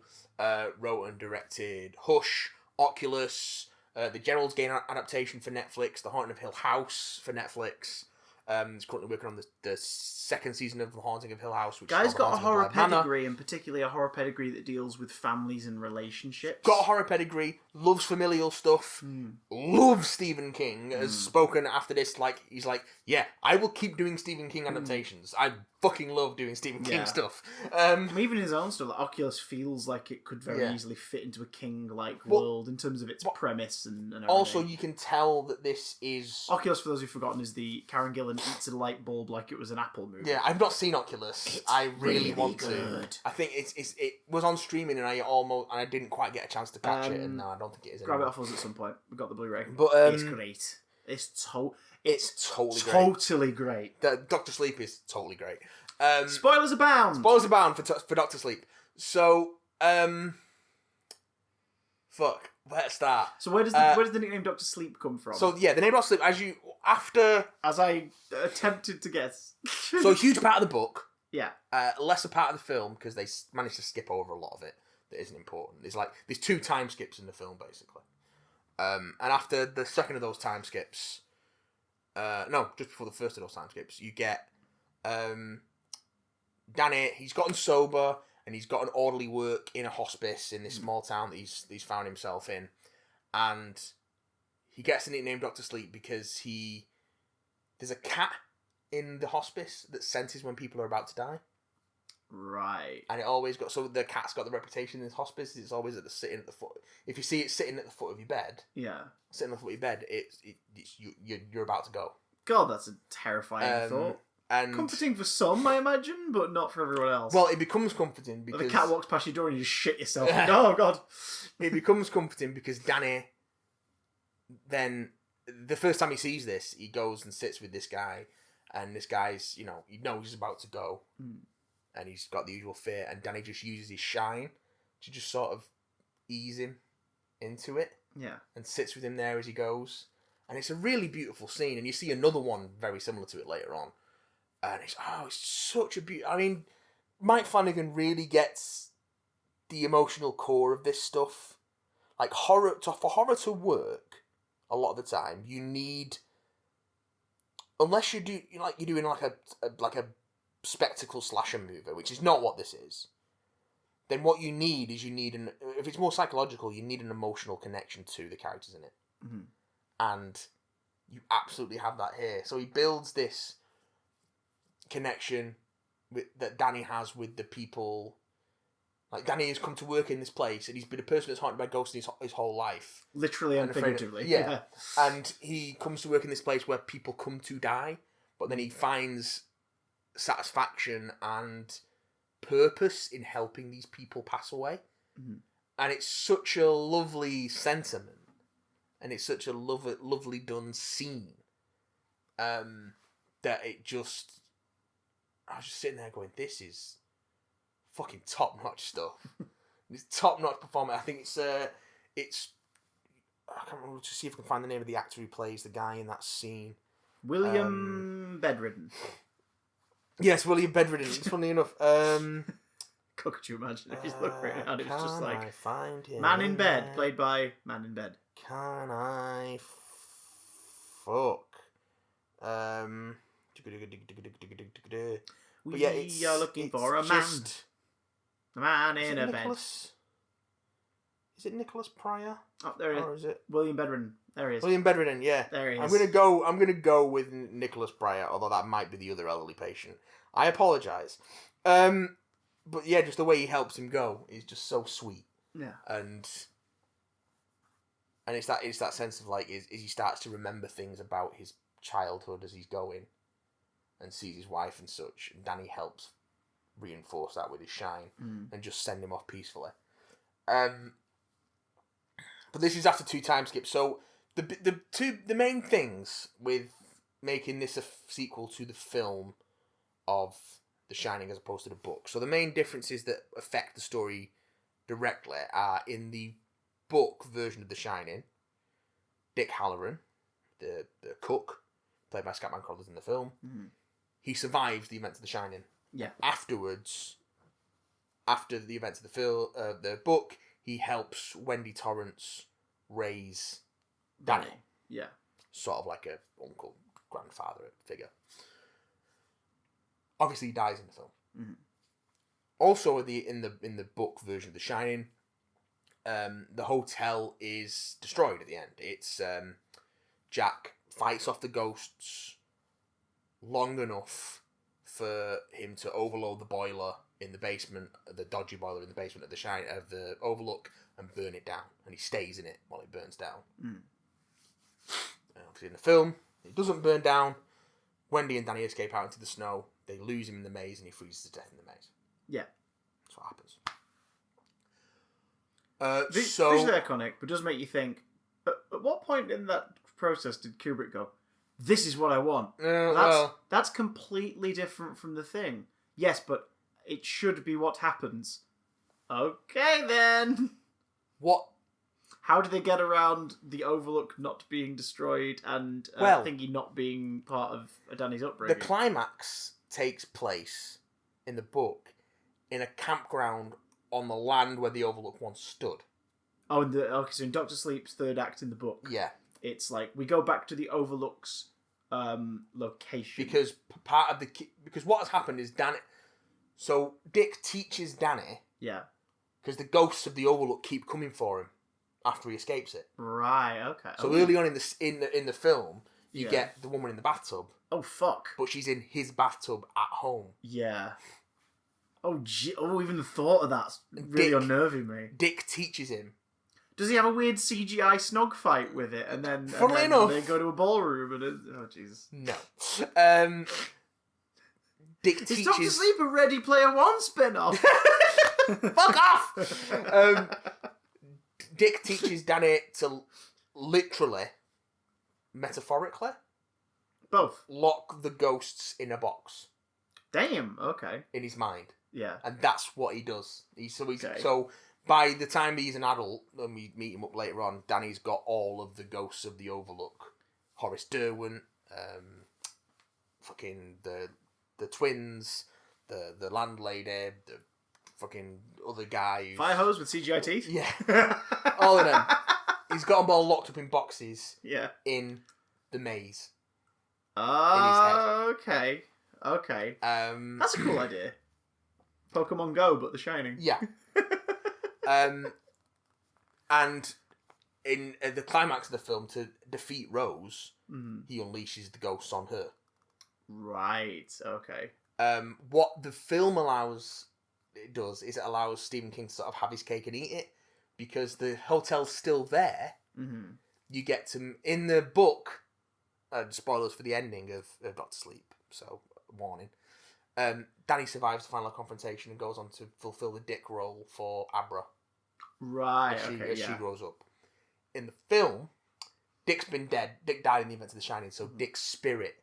wrote and directed Hush, Oculus, the Gerald's Game adaptation for Netflix, The Haunting of Hill House for Netflix. He's currently working on the second season of The Haunting of Hill House. Which Guy's got a horror pedigree, and particularly a horror pedigree that deals with families and relationships. Got a horror pedigree, loves familial stuff, loves Stephen King, has spoken after this, like, he's like, yeah, I will keep doing Stephen King adaptations. I fucking love doing Stephen King stuff. Even his own stuff, like Oculus feels like it could very easily fit into a King-like world in terms of its premise and everything. Also, you can tell that this is... Oculus, for those who've forgotten, is the Karen Gillan eats a light bulb like it was an Apple movie. Yeah, I've not seen Oculus. I really want to. I think it was on streaming and I didn't quite get a chance to catch it, and no, I don't think it is grab anymore. it off us at some point. We've got the Blu-ray. But it's great. It's totally great. Doctor Sleep is totally great. Spoilers abound. Spoilers abound for Doctor Sleep. So, fuck. Where to start? So where does the nickname Doctor Sleep come from? So yeah, the name Doctor Sleep as I attempted to guess. So a huge part of the book. Yeah. Lesser part of the film because they managed to skip over a lot of it that isn't important. There's 2 time skips in the film basically. And after the second of those time skips, just before the first of those time skips, you get Danny. He's gotten sober and he's got an orderly work in a hospice in this small town that he's found himself in, and he gets the nickname Doctor Sleep because there's a cat in the hospice that senses when people are about to die. Right. And the cat's got the reputation in this hospice. It's always sitting at the foot. If you see it sitting at the foot of your bed, sitting at the foot of your bed, you're about to go. God, that's a terrifying thought. And comforting for some, I imagine, but not for everyone else. Well, it becomes comforting because the cat walks past your door and you just shit yourself. Oh God! It becomes comforting because Danny. Then the first time he sees this, he goes and sits with this guy, and this guy's, he knows he's about to go, and he's got the usual fear, and Danny just uses his shine to just sort of ease him into it, and sits with him there as he goes, and it's a really beautiful scene, and you see another one very similar to it later on, and it's such a beautiful. I mean, Mike Flanagan really gets the emotional core of this stuff, like for horror to work. A lot of the time, you need, unless you're doing like a spectacle slasher movie, which is not what this is. Then what you need is if it's more psychological, you need an emotional connection to the characters in it, and you absolutely have that here. So he builds this connection that Danny has with the people. Like, Danny has come to work in this place, and he's been a person that's haunted by ghosts his whole life. Literally and figuratively. Yeah. And he comes to work in this place where people come to die, but then he finds satisfaction and purpose in helping these people pass away. And it's such a lovely sentiment, and it's such a lovely done scene, that it just... I was just sitting there going, this is... fucking top-notch stuff. It's top-notch performance. I think it's I can't remember to see if I can find the name of the actor who plays the guy in that scene. William Bedridden. Yes, William Bedridden. It's funny enough. Could you imagine if he's looking right now? It's just like I find him? Man in Bed, played by Man in Bed. Can I fuck? We are looking for a man. A man in a bed. Is it Nicholas Pryor? Oh, there he is. Or is it William Bedridden? There he is. William Bedridden, yeah. There he is. I'm gonna go with Nicholas Pryor, although that might be the other elderly patient. I apologise. But yeah, just the way he helps him go is just so sweet. Yeah. And And it's that sense of like is he starts to remember things about his childhood as he's going, and sees his wife and such. And Danny helps reinforce that with his shine and just send him off peacefully. But this is after 2 time skips. So the main things with making this a sequel to the film of The Shining as opposed to the book. So the main differences that affect the story directly are in the book version of The Shining. Dick Halloran, the cook, played by Scatman Crothers in the film, he survives the events of The Shining. Yeah. Afterwards, after the events of the book, he helps Wendy Torrance raise Danny. Yeah. Sort of like a uncle, grandfather figure. Obviously, he dies in the film. Mm-hmm. Also, in the book version of The Shining, the hotel is destroyed at the end. It's Jack fights off the ghosts long enough for him to overload the boiler in the basement, the dodgy boiler in the basement of the Overlook, and burn it down. And he stays in it while it burns down. And obviously, in the film, it doesn't burn down. Wendy and Danny escape out into the snow. They lose him in the maze, and he freezes to death in the maze. Yeah. That's what happens. Visually iconic, but does make you think, at what point in that process did Kubrick go, this is what I want? That's completely different from the thing. Yes, but it should be what happens. Okay, then. What? How do they get around the Overlook not being destroyed and Thingy not being part of Danny's upbringing? The climax takes place in the book in a campground on the land where the Overlook once stood. Oh, so in Dr. Sleep's third act in the book, yeah, it's like we go back to the Overlook's location because because what has happened is Danny. So Dick teaches Danny, yeah, because the ghosts of the Overlook keep coming for him after he escapes it. Right. Okay. So early on in the film, you get the woman in the bathtub. Oh fuck! But she's in his bathtub at home. Yeah. Oh, even the thought of that's really unnerving me. Dick teaches him. Does he have a weird CGI snog fight with it, and then enough, they go to a ballroom and oh Jesus. No. Dick teaches. Is Dr. Sleep a Ready Player One spin-off? Fuck off. Dick teaches Danny to literally, metaphorically, both lock the ghosts in a box. Damn. Okay. In his mind. Yeah. And that's what he does. So by the time he's an adult, and we meet him up later on, Danny's got all of the ghosts of the Overlook. Horace Derwent, fucking the twins, the landlady, the fucking other guy. Fire hose with CGI teeth? Yeah. All of them. He's got them all locked up in boxes. Yeah. In the maze. Okay. Okay. That's a cool idea. Pokemon Go, but The Shining. Yeah. And in the climax of the film, to defeat Rose, he unleashes the ghosts on her. Right. Okay. What the film allows it allows Stephen King to sort of have his cake and eat it, because the hotel's still there. Mm-hmm. You get to in the book. Spoilers for the ending of Dr. Sleep. So warning. Danny survives the final confrontation and goes on to fulfill the Dick role for Abra. Right. As she grows up. In the film, Dick's been dead. Dick died in the events of The Shining, so Dick's spirit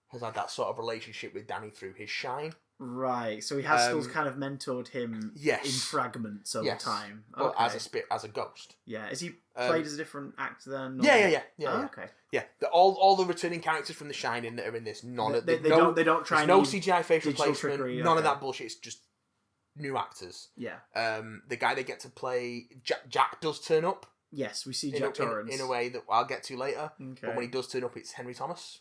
has had that sort of relationship with Danny through his shine. Right. So he has still kind of mentored him in fragments over time. But as a ghost. Yeah. Is he played as a different actor then? Or... Yeah. Okay. Yeah. All the returning characters from The Shining that are in this, they don't try. There's no CGI facial placement. Trickery, none of that bullshit. It's just new actors. Yeah. The guy they get to play, Jack does turn up. Yes, we see Jack Torrance in a way that I'll get to later. Okay. But when he does turn up, it's Henry Thomas.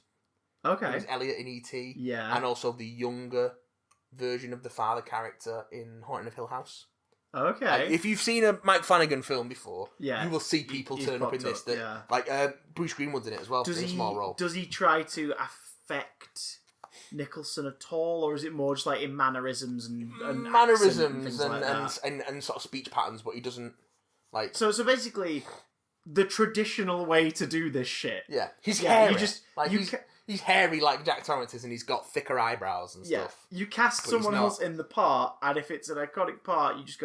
Okay. Who's Elliot in E.T. Yeah. And also the younger version of the father character in Haunting of Hill House. Okay. If you've seen a Mike Flanagan film before, you will see people he's turn up in this. Bruce Greenwood's in it as well in a small role. Does he try to affect Nicholson at all, or is it more just like in mannerisms and mannerisms and, like and sort of speech patterns, but he doesn't like. So basically, the traditional way to do this shit. Yeah, he's hairy. He's hairy like Jack Torrance is, and he's got thicker eyebrows and stuff. You cast someone else in the part, and if it's an iconic part, you just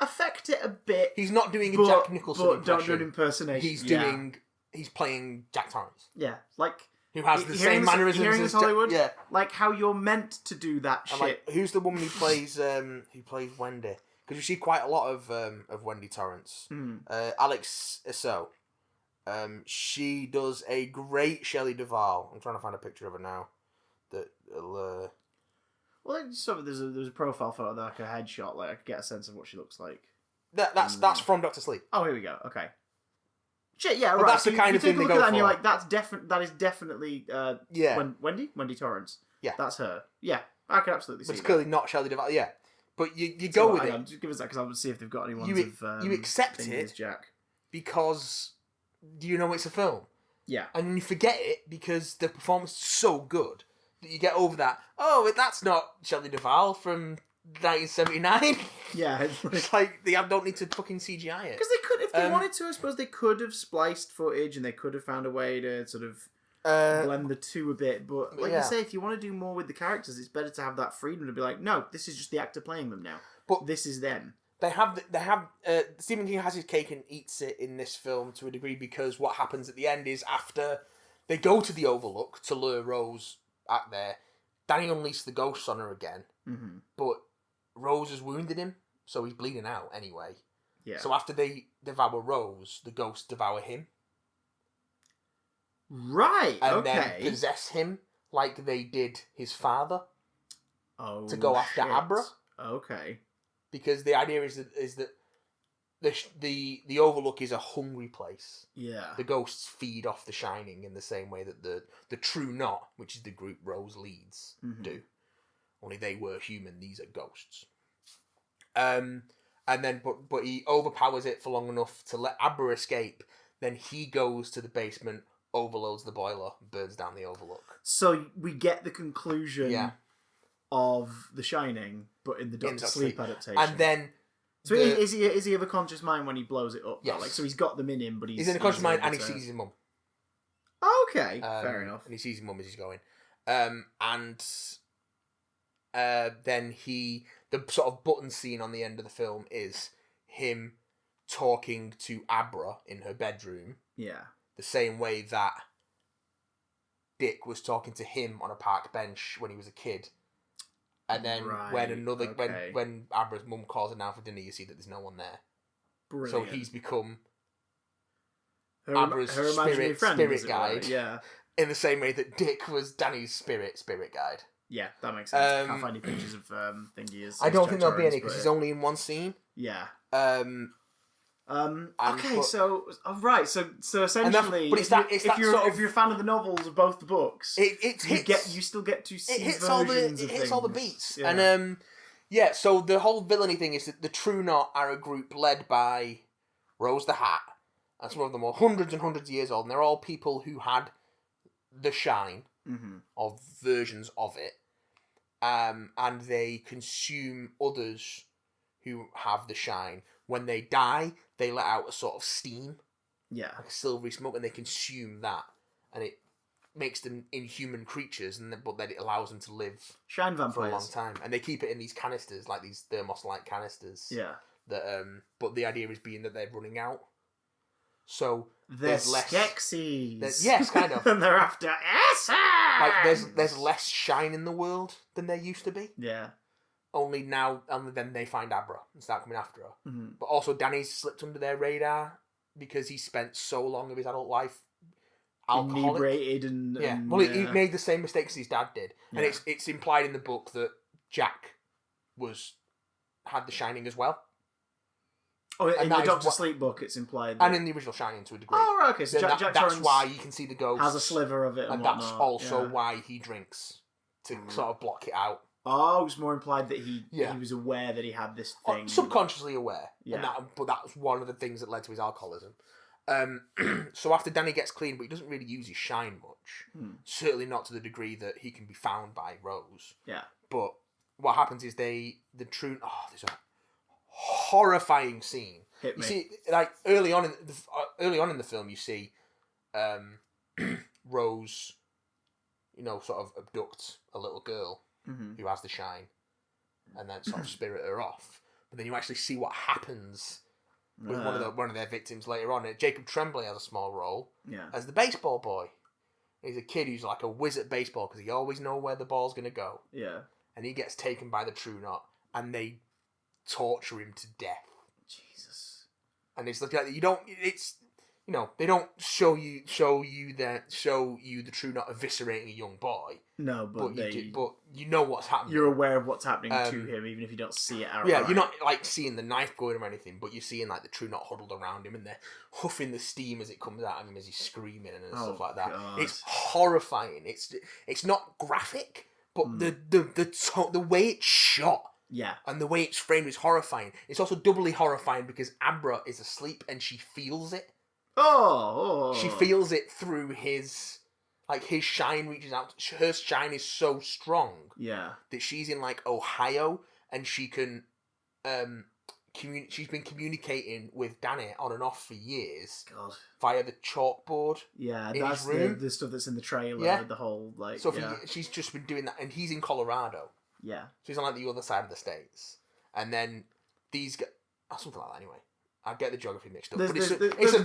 affect it a bit. He's not doing a Jack Nicholson impression. Don't do an impersonation. He's playing Jack Torrance. Yeah, like who has the same mannerisms as Hollywood. Yeah, like how you're meant to do that shit. Like, who's the woman who plays Wendy? Because you see quite a lot of Wendy Torrance. Alex Esso. She does a great Shelley Duvall. I'm trying to find a picture of her now. Well, there's a profile photo, like a headshot. Like I could get a sense of what she looks like. That's from Dr. Sleep. Oh, here we go. Okay. Shit, yeah, well, right. That's the kind of thing they go for. And you're like, that is definitely Wendy Torrance. Yeah, that's her. Yeah, I can absolutely see. But it's clearly not Shelley Duvall. Yeah, but you go with it. Just give us that because I want to see if they've got any ones you accept it, Jack, because you know it's a film. Yeah, and then you forget it because the performance is so good that you get over that. Oh, that's not Shelley Duvall from 1979. Yeah, it's like they don't need to fucking CGI it. Because they could, if they wanted to, I suppose they could have spliced footage and they could have found a way to sort of blend the two a bit. But like you say, if you want to do more with the characters, it's better to have that freedom to be like, no, this is just the actor playing them now. But this is them. They have. Stephen King has his cake and eats it in this film to a degree, because what happens at the end is after they go to the Overlook to lure Rose out there, Danny unleashes the ghosts on her again, but Rose has wounded him, so he's bleeding out anyway. Yeah. So after they devour Rose, the ghosts devour him. Right. And then possess him like they did his father. Oh. To go after Abra. Okay. Because the idea is that the Overlook is a hungry place. Yeah. The ghosts feed off the Shining in the same way that the True Knot, which is the group Rose leads, do. Only they were human; these are ghosts. And then, but he overpowers it for long enough to let Abra escape. Then he goes to the basement, overloads the boiler, burns down the Overlook. So we get the conclusion of The Shining, but in the Doctor Sleep adaptation. And then, so is he of a conscious mind when he blows it up? Yes. Like, so he's got them in him, but he's in a conscious mind, and he sees his mum. Okay, fair enough. And he sees his mum as he's going, then the sort of button scene on the end of the film is him talking to Abra in her bedroom. Yeah. The same way that Dick was talking to him on a park bench when he was a kid. And then when Abra's mum calls her down for dinner, you see that there's no one there. Brilliant. So he's become Abra's spirit guide. Yeah. In the same way that Dick was Danny's spirit guide. Yeah, that makes sense. I can't find any pictures of thingy as I don't think there'll be any because he's only in one scene. Yeah. Okay, so essentially, if you're a fan of the novels of both the books, you still get to see versions of things. It hits all the beats, and so the whole villainy thing is that the True Knot are a group led by Rose the Hat, and some of them are hundreds and hundreds of years old, and they're all people who had the shine or versions of it, and they consume others who have the shine. When they die, they let out a sort of steam, like a silvery smoke, and they consume that, and it makes them inhuman creatures, but then it allows them to live shine vampires for a long time, and they keep it in these canisters, like these thermos-like canisters. Yeah. That but the idea is being that they're running out, so there's less Skeksis. Yes, kind of, and they're after essence. Like there's less shine in the world than there used to be. Yeah. Only now, and then they find Abra and start coming after her. But also, Danny's slipped under their radar because he spent so long of his adult life alcoholic. Inebriated he made the same mistakes his dad did, and it's implied in the book that Jack had the Shining as well. Oh, in the Doctor Sleep book, it's implied. And in the original Shining, to a degree. Oh, right, okay. So Jack that's why you can see the ghost has a sliver of it, and that's also why he drinks to sort of block it out. Oh, it was more implied that he was aware that he had this thing. Subconsciously aware. Yeah. But that was one of the things that led to his alcoholism. So after Danny gets clean, but he doesn't really use his shine much. Certainly not to the degree that he can be found by Rose. Yeah. But what happens is there's a horrifying scene Hit me. You see, like early on in the film, you see Rose, sort of abduct a little girl who has the shine, and then sort of spirit her off. But then you actually see what happens with one of their victims later on. Jacob Tremblay has a small role as the baseball boy. He's a kid who's like a whiz at baseball because he always knows where the ball's going to go. Yeah. And he gets taken by the True Knot, and they torture him to death. Jesus. And it's like you don't. It's they don't show you the True Knot eviscerating a young boy. No, but you know what's happening. You're aware of what's happening to him, even if you don't see it outright. Yeah, you're not like seeing the knife going or anything, but you're seeing like the True Knot huddled around him, and they're huffing the steam as it comes out of him as he's screaming and stuff like that. God. It's horrifying. It's not graphic, but the way it's shot. Yeah. And the way it's framed is horrifying. It's also doubly horrifying because Abra is asleep and she feels it. She feels it through his shine reaches out. Her shine is so strong. Yeah. That she's in like Ohio and she can, she's been communicating with Danny on and off for years. God. Via the chalkboard. Yeah, in that's his room. The stuff that's in the trailer. Yeah. The whole So she's just been doing that, and he's in Colorado. Yeah. So he's on like the other side of the states, and then these guys, something like that anyway. I get the geography mixed up, but it's a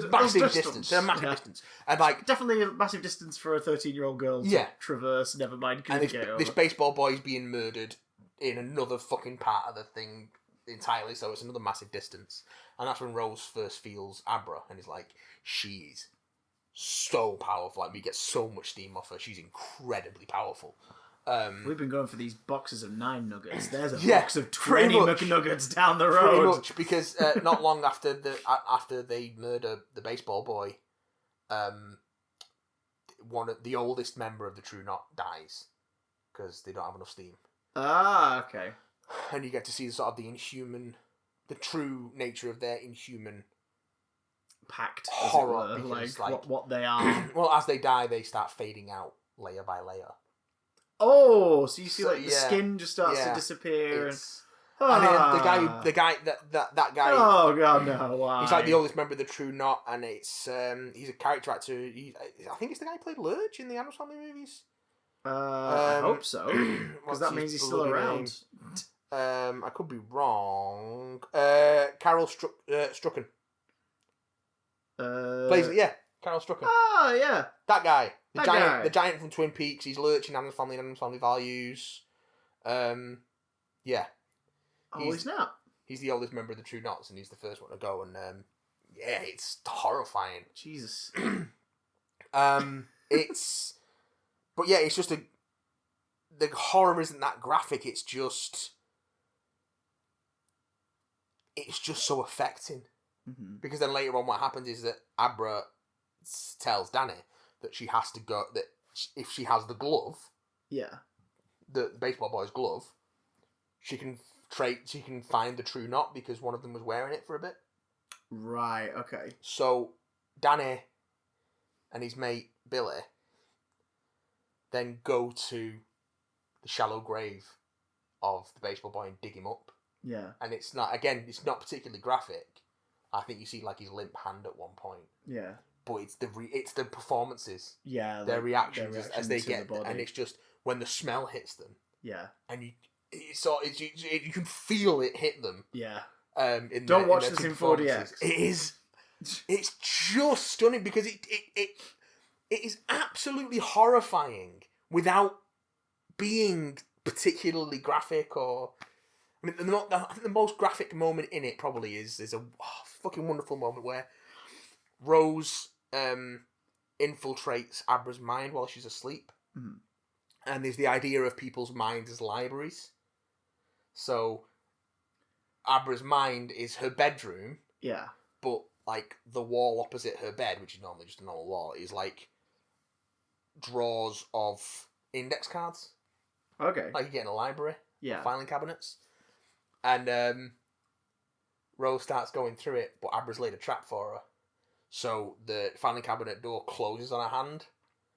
massive distance. They're a massive distance, and like definitely a massive distance for a 13-year-old girl to traverse. Never mind, this baseball boy is being murdered in another fucking part of the thing entirely. So it's another massive distance, and that's when Rose first feels Abra, and is like, she's so powerful. Like we get so much steam off her. She's incredibly powerful. We've been going for these boxes of 9 nuggets. There's a box of 20 McNuggets down the road. Pretty much, because not long after they murder the baseball boy, the oldest member of the True Knot dies because they don't have enough steam. Ah, okay. And you get to see sort of the true nature of their inhuman pact, horror, because, like what they are. Well, as they die, they start fading out layer by layer. Oh, so you see the skin just starts to disappear. And then the guy. Oh god, no! Why? He's like the oldest member of the True Knot, and it's he's a character actor. I think it's the guy who played Lurch in the Addams Family movies. I hope so, because that means he's still around. I could be wrong. Carol Strucken. Plays it, Carol Strucken. Oh yeah, that guy. The giant from Twin Peaks. He's Lurch in Addams Family and Addams Family Values. Yeah. He's not. He's the oldest member of the True Knots, and he's the first one to go. And it's horrifying. Jesus. But yeah, it's just the horror isn't that graphic. It's just so affecting. Mm-hmm. Because then later on, what happens is that Abra tells Danny that she has to go. That if she has the glove, the baseball boy's glove, she can find the True Knot because one of them was wearing it for a bit. Right. Okay. So Danny and his mate Billy then go to the shallow grave of the baseball boy and dig him up. Yeah. And it's not particularly graphic. I think you see like his limp hand at one point. Yeah. But it's the performances. Yeah. Their reactions as they get, and it's just when the smell hits them. Yeah. And you can feel it hit them. Yeah. Don't watch this in 4DX. It's just stunning because it is absolutely horrifying without being particularly graphic or. I mean, I think the most graphic moment in it probably is a fucking wonderful moment where Rose infiltrates Abra's mind while she's asleep. Mm. And there's the idea of people's minds as libraries. So Abra's mind is her bedroom. Yeah. But like the wall opposite her bed, which is normally just a normal wall, is like drawers of index cards. Okay. Like you get in a library. Yeah. Filing cabinets. And Rose starts going through it, but Abra's laid a trap for her. So the filing cabinet door closes on her hand.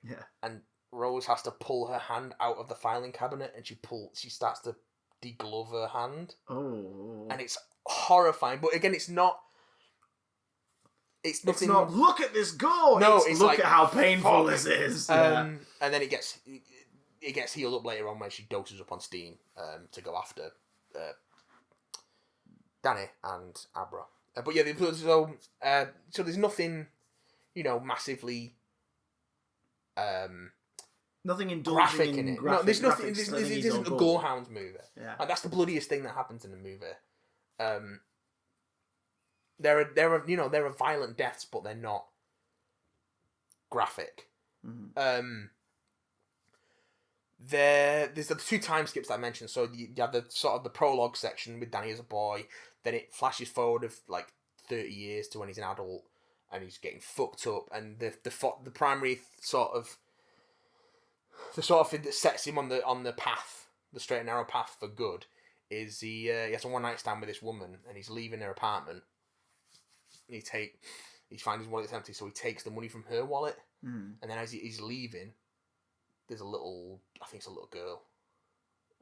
Yeah. And Rose has to pull her hand out of the filing cabinet, and she starts to deglove her hand. Oh. And it's horrifying. But again, it's not it's nothing. It's not, look at this gore. No, it's look at how painful this is. And then it gets healed up later on when she doses up on steam to go after Danny and Abra. But yeah, so there's nothing, massively nothing indulging graphic in in it. Graphic, no, there's nothing. This isn't a Gorehounds movie. Yeah, like, that's the bloodiest thing that happens in the movie. There are violent deaths, but they're not graphic. Mm-hmm. There's the 2 time skips that I mentioned. So you have the sort of the prologue section with Danny as a boy. Then it flashes forward of like 30 years to when he's an adult and he's getting fucked up. And the primary sort of thing that sets him on the path, the straight and narrow path for good, is he has a one night stand with this woman and he's leaving her apartment. He finds his wallet's empty, so he takes the money from her wallet, and then as he's leaving, there's a little girl,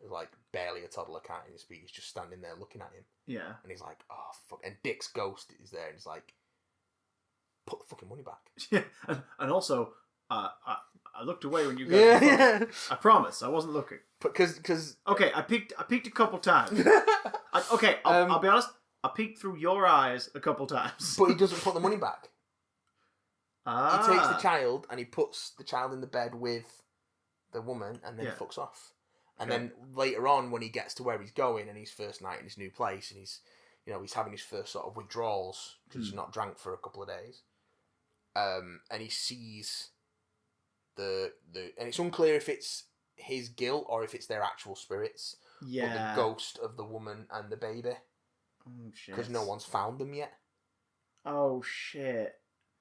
who's like barely a toddler, can't even speak. He's just standing there looking at him. Yeah, and he's like, "Oh fuck!" And Dick's ghost is there, and he's like, "Put the fucking money back." Yeah, and also, I looked away when you guys. Yeah. I promise, I wasn't looking. Because okay, I peeked a couple times. I'll be honest. I peeked through your eyes a couple times. But he doesn't put the money back. He takes the child and he puts the child in the bed with the woman and then he fucks off. And then later on when he gets to where he's going and his first night in his new place and he's having his first sort of withdrawals because he's not drank for a couple of days. And he sees and it's unclear if it's his guilt or if it's their actual spirits. Yeah. Or the ghost of the woman and the baby. Oh, shit. Because no one's found them yet. Oh, shit.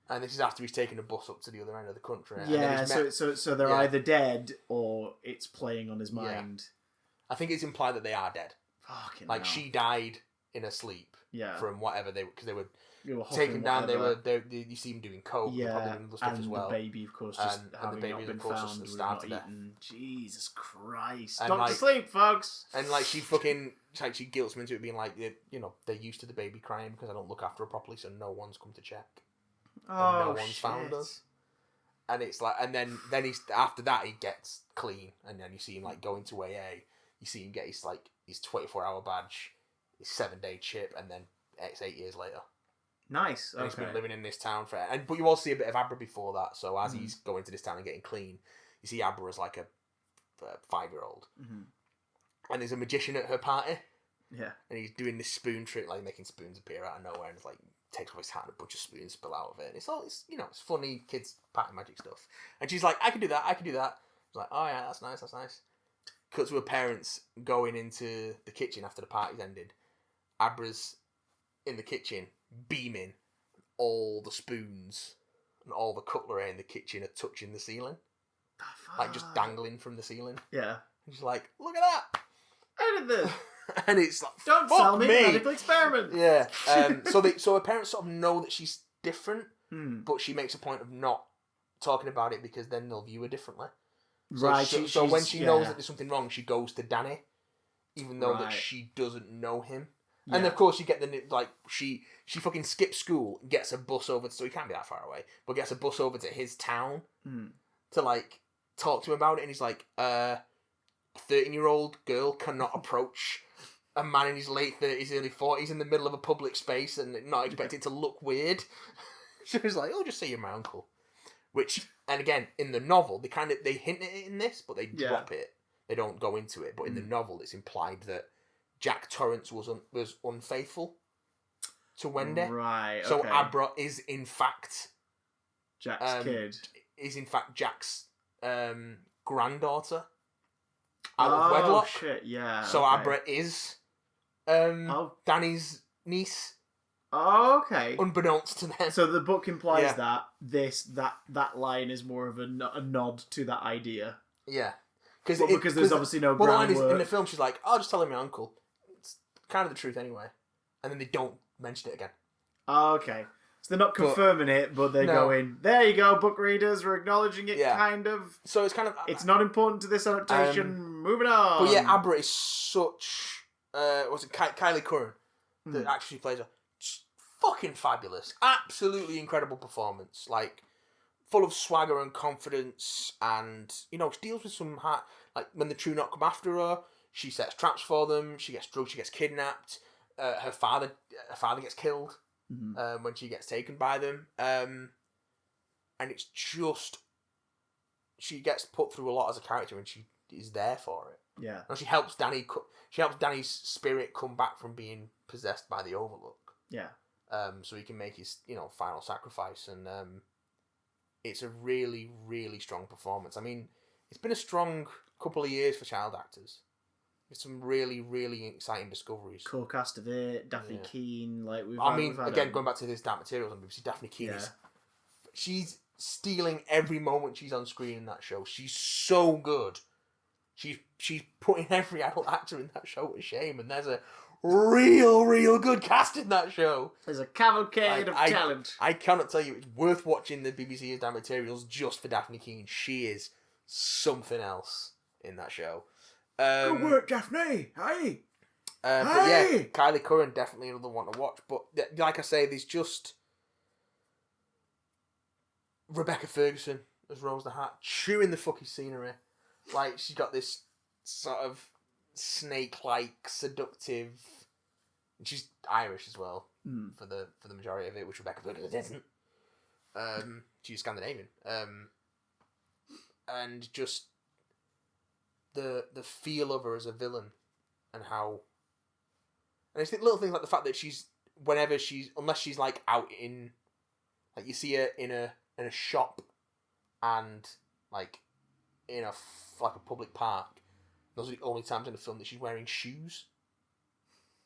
And this is after he's taken a bus up to the other end of the country. Yeah, so they're either dead or it's playing on his mind. Yeah. I think it's implied that they are dead. Fucking like, hell. she died in her sleep. Yeah. From whatever because they were taken down. You see him doing coke. Yeah, probably doing other stuff and as well. The baby, of course, just having not been found, not eaten. Jesus Christ! Don't sleep, folks. And like she guilts me into it, being like, they're used to the baby crying because I don't look after her properly, so no one's come to check. Oh, and no one's found us. And it's like, and then he's after that he gets clean, and then you see him like going to AA. You see him get his 24-hour badge, his 7-day chip, and then it's 8 years later. Nice. And he's been living in this town but you all see a bit of Abra before that. So as he's going to this town and getting clean, you see Abra as like a 5-year-old, and there's a magician at her party. Yeah, and he's doing this spoon trick, like making spoons appear out of nowhere, and it's like takes off his hat and a bunch of spoons spill out of it. And it's funny kids party magic stuff. And she's like, I can do that. He's like, oh yeah, that's nice. Cuts to her parents going into the kitchen after the party's ended. Abra's in the kitchen, beaming. All the spoons and all the cutlery in the kitchen are touching the ceiling. Like just dangling from the ceiling. Yeah. And she's like, look at that. I did this. And it's like, don't sell me medical experiment. Yeah. So her parents sort of know that she's different, but she makes a point of not talking about it because then they'll view her differently. Right. So when she knows that there's something wrong, she goes to Danny, even though that she doesn't know him. Yeah. And of course, you get she fucking skips school, gets a bus over, so he can't be that far away, but gets a bus over to his town to talk to him about it, and he's like, a 13-year-old girl cannot approach a man in his late 30s, early 40s in the middle of a public space and not expect it to look weird. So he's like, just say you're my uncle. Which, and again, in the novel, they hint at it in this, but they drop it. They don't go into it. But in the novel, it's implied that Jack Torrance was unfaithful to Wendy. Right, okay. So Abra is, in fact... Jack's kid. Is, in fact, Jack's granddaughter. Out of wedlock. Oh, shit, yeah. So Abra is Danny's niece. Oh, okay. Unbeknownst to them. So the book implies that that line is more of a nod to that idea. Yeah. Because there's obviously no groundwork. In the film, she's like, "I'll just tell him my uncle." It's kind of the truth anyway. And then they don't mention it again. Oh, okay. So they're not confirming it, but they're going, there you go, book readers, we're acknowledging it, kind of. So it's kind of... It's not important to this adaptation, moving on. But yeah, Abra is such... was it Kylie Curran, the actress who plays her? fucking fabulous. Absolutely incredible performance. Like, full of swagger and confidence, and, you know, she deals with some hard... Like, when the True Knot come after her, she sets traps for them, she gets drugged, she gets kidnapped, her father gets killed when she gets taken by them. And it's just... She gets put through a lot as a character, and she is there for it. Yeah. And she helps Danny's spirit come back from being possessed by the Overlook. Yeah. So he can make his, you know, final sacrifice, and it's a really, really strong performance. I mean, it's been a strong couple of years for child actors. There's some really, really exciting discoveries. Cool cast of it, Daphne Keane, like we've. Going back to this Dark Materials on BBC, Daphne Keane she's stealing every moment she's on screen in that show. She's so good. She's putting every adult actor in that show to shame, and there's a real good cast in that show. There's a cavalcade of talent. I cannot tell you, it's worth watching the BBC's Damn Materials just for Daphne Keane. She is something else in that show. Good work, Daphne! Hey! But yeah, Kylie Curran, definitely another one to watch. But like I say, there's just... Rebecca Ferguson as Rose the Hat, chewing the fucking scenery. Like, she's got this sort of snake-like, seductive... She's Irish as well, for the majority of it, which Rebecca Ferguson isn't. She's Scandinavian. And just the feel of her as a villain, and how... And it's little things like the fact that unless she's like out in... Like, you see her in a shop and like in a public park. Those are the only times in the film that she's wearing shoes,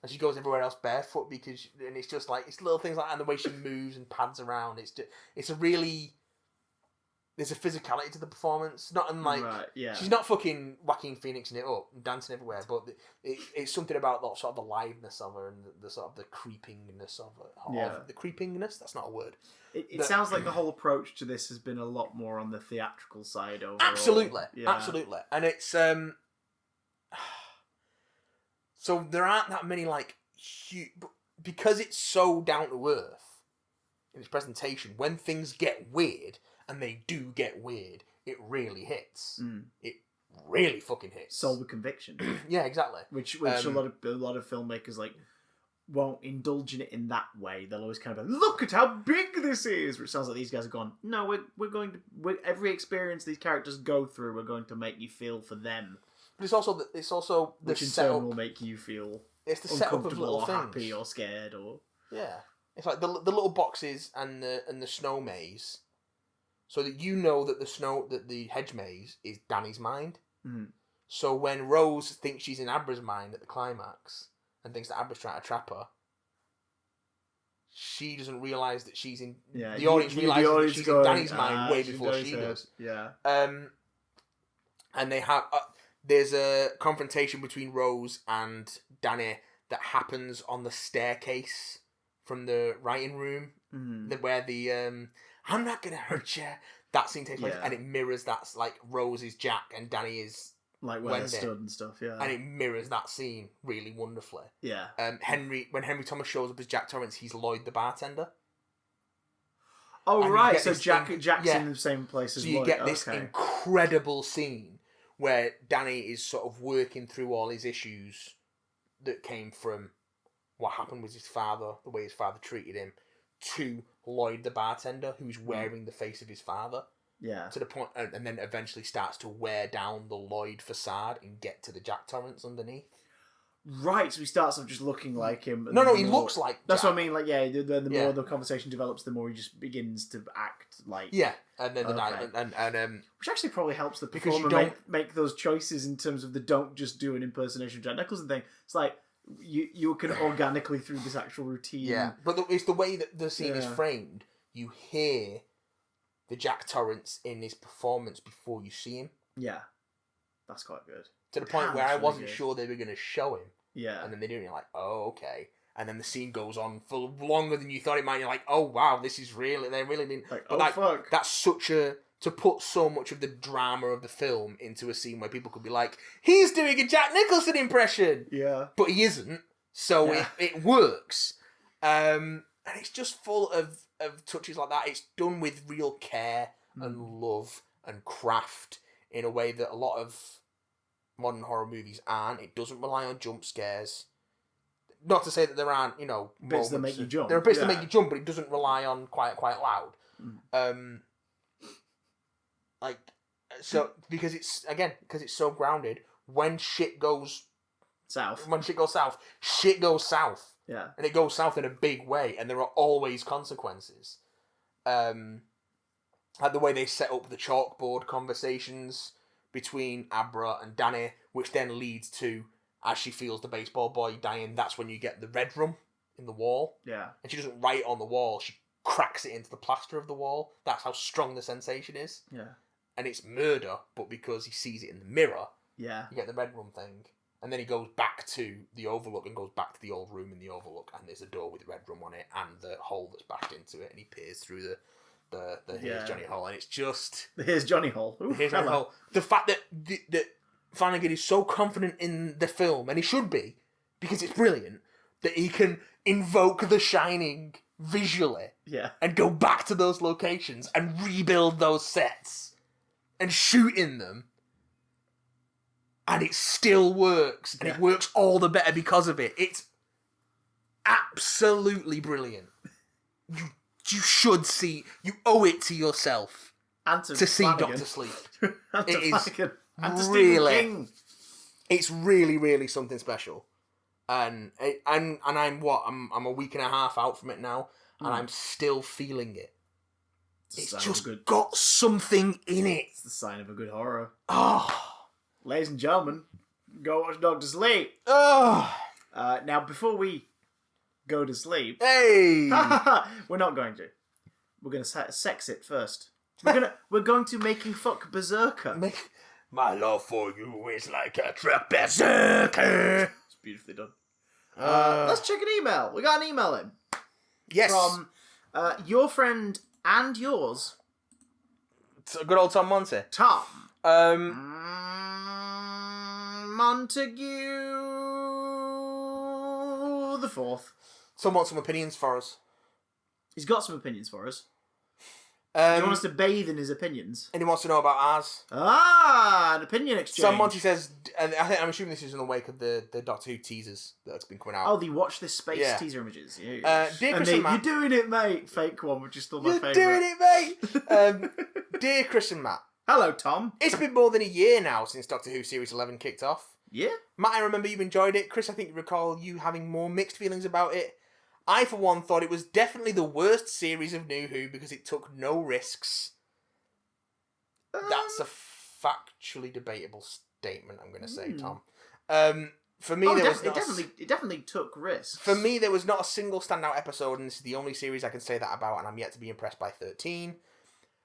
and she goes everywhere else barefoot and it's just like, it's little things like that, and the way she moves and pads around. It's a really... There's a physicality to the performance, not unlike she's not fucking Joaquin Phoenixing it up and dancing everywhere, but it's something about that sort of the liveness of her and the sort of the creepingness of her. Yeah. The creepingness? That's not a word. It sounds like the whole approach to this has been a lot more on the theatrical side overall. Absolutely, yeah. absolutely, and it's so there aren't that many like huge, because it's so down to earth in its presentation. When things get weird. And they do get weird, it really hits. It really fucking hits. Sold with conviction. Yeah, exactly. Which a lot of filmmakers like won't indulge in it in that way. They'll always kind of go, look at how big this is. Which sounds like these guys have gone, no, every experience these characters go through, we're going to make you feel for them. But it's also the which in setup turn will make you feel it's the setup of little or things. happy or scared or it's like the little boxes and the snow maze. So that you know that the hedge maze is Danny's mind. Mm-hmm. So when Rose thinks she's in Abra's mind at the climax and thinks that Abra's trying to trap her, she doesn't realise that she's in... Yeah, the audience realises that she's in Danny's mind way before she does. Yeah. And they have... there's a confrontation between Rose and Danny that happens on the staircase from the writing room, where the... I'm not gonna hurt you. That scene takes place, and it mirrors that's like Rose is Jack and Danny is like where they stood and stuff. Yeah, and it mirrors that scene really wonderfully. Yeah. When Henry Thomas shows up as Jack Torrance, he's Lloyd the bartender. Oh right, so Jack's in the same place as Lloyd. So you get this incredible scene where Danny is sort of working through all his issues that came from what happened with his father, the way his father treated him, to Lloyd the bartender, who's wearing the face of his father. Yeah. To the point, and then eventually starts to wear down the Lloyd facade and get to the Jack Torrance underneath. Right, so he starts off just looking like him. No, he looks like Jack. That's what I mean, like, the more the conversation develops, the more he just begins to act like... Yeah, and then which actually probably helps the performer make those choices in terms of the don't just do an impersonation of Jack Nicholson thing. It's like, you can organically through this actual routine. Yeah, but it's the way that the scene is framed. You hear the Jack Torrance in his performance before you see him. Yeah, that's quite good. To the point where I wasn't sure they were going to show him. Yeah. And then they do, and you're like, oh, okay. And then the scene goes on for longer than you thought it might. You're like, oh, wow, this is really... They really didn't... Like, fuck. That's such a... To put so much of the drama of the film into a scene where people could be like, he's doing a Jack Nicholson impression! Yeah. But he isn't. So it works. And And it's just full of touches like that. It's done with real care and love and craft in a way that a lot of modern horror movies aren't. It doesn't rely on jump scares. Not to say that there aren't, bits that make you jump. There are bits that make you jump, but it doesn't rely on quite loud. Because it's so grounded. When shit goes south, shit goes south. Yeah. And it goes south in a big way, and there are always consequences. Like the way they set up the chalkboard conversations between Abra and Danny, which then leads to, as she feels the baseball boy dying, that's when you get the red rum in the wall. Yeah. And she doesn't write it on the wall, she cracks it into the plaster of the wall. That's how strong the sensation is. Yeah. And it's murder, but because he sees it in the mirror, you get the red rum thing. And then he goes back to the Overlook and goes back to the old room in the Overlook, and there's a door with red rum on it and the hole that's bashed into it, and he peers through the Here's Johnny hole, and it's just... The Here's Johnny hole. Ooh, Here's Johnny hole. The fact that Flanagan is so confident in the film, and he should be, because it's brilliant, that he can invoke The Shining visually and go back to those locations and rebuild those sets and shoot in them, and it still works, and it works all the better because of it. It's absolutely brilliant. You should see, you owe it to yourself to see Doctor Sleep. It is really, it's really, really something special. And I'm a week and a half out from it now, and I'm still feeling it. It's just got something in it. It's the sign of a good horror. Oh. Ladies and gentlemen, go watch Doctor Sleep. Oh. Now, before we go to sleep... Hey! We're not going to. We're going to sex it first. We're going to Making Fuck Berserker. My love for you is like a truck berserker. It's beautifully done. Let's check an email. We got an email in. Yes. From your friend and yours. Good old Tom Monty. Tom. Montague the Fourth. Tom wants some opinions for us. He's got some opinions for us. He wants us to bathe in his opinions. And he wants to know about ours. An opinion exchange. Tom Monty says, and I'm assuming this is in the wake of the Doctor Who teasers that's been coming out. Oh, the Watch This Space teaser images. Dear Chris and Matt. You're doing it, mate. Fake one, which is still my favourite. You're doing it, mate. Dear Chris and Matt. Hello, Tom. It's been more than a year now since Doctor Who Series 11 kicked off. Yeah. Matt, I remember you enjoyed it. Chris, I think you recall you having more mixed feelings about it. I, for one, thought it was definitely the worst series of New Who because it took no risks. That's a factually debatable statement, I'm going to say, Tom. For me, it definitely took risks. For me, there was not a single standout episode, and this is the only series I can say that about, and I'm yet to be impressed by 13.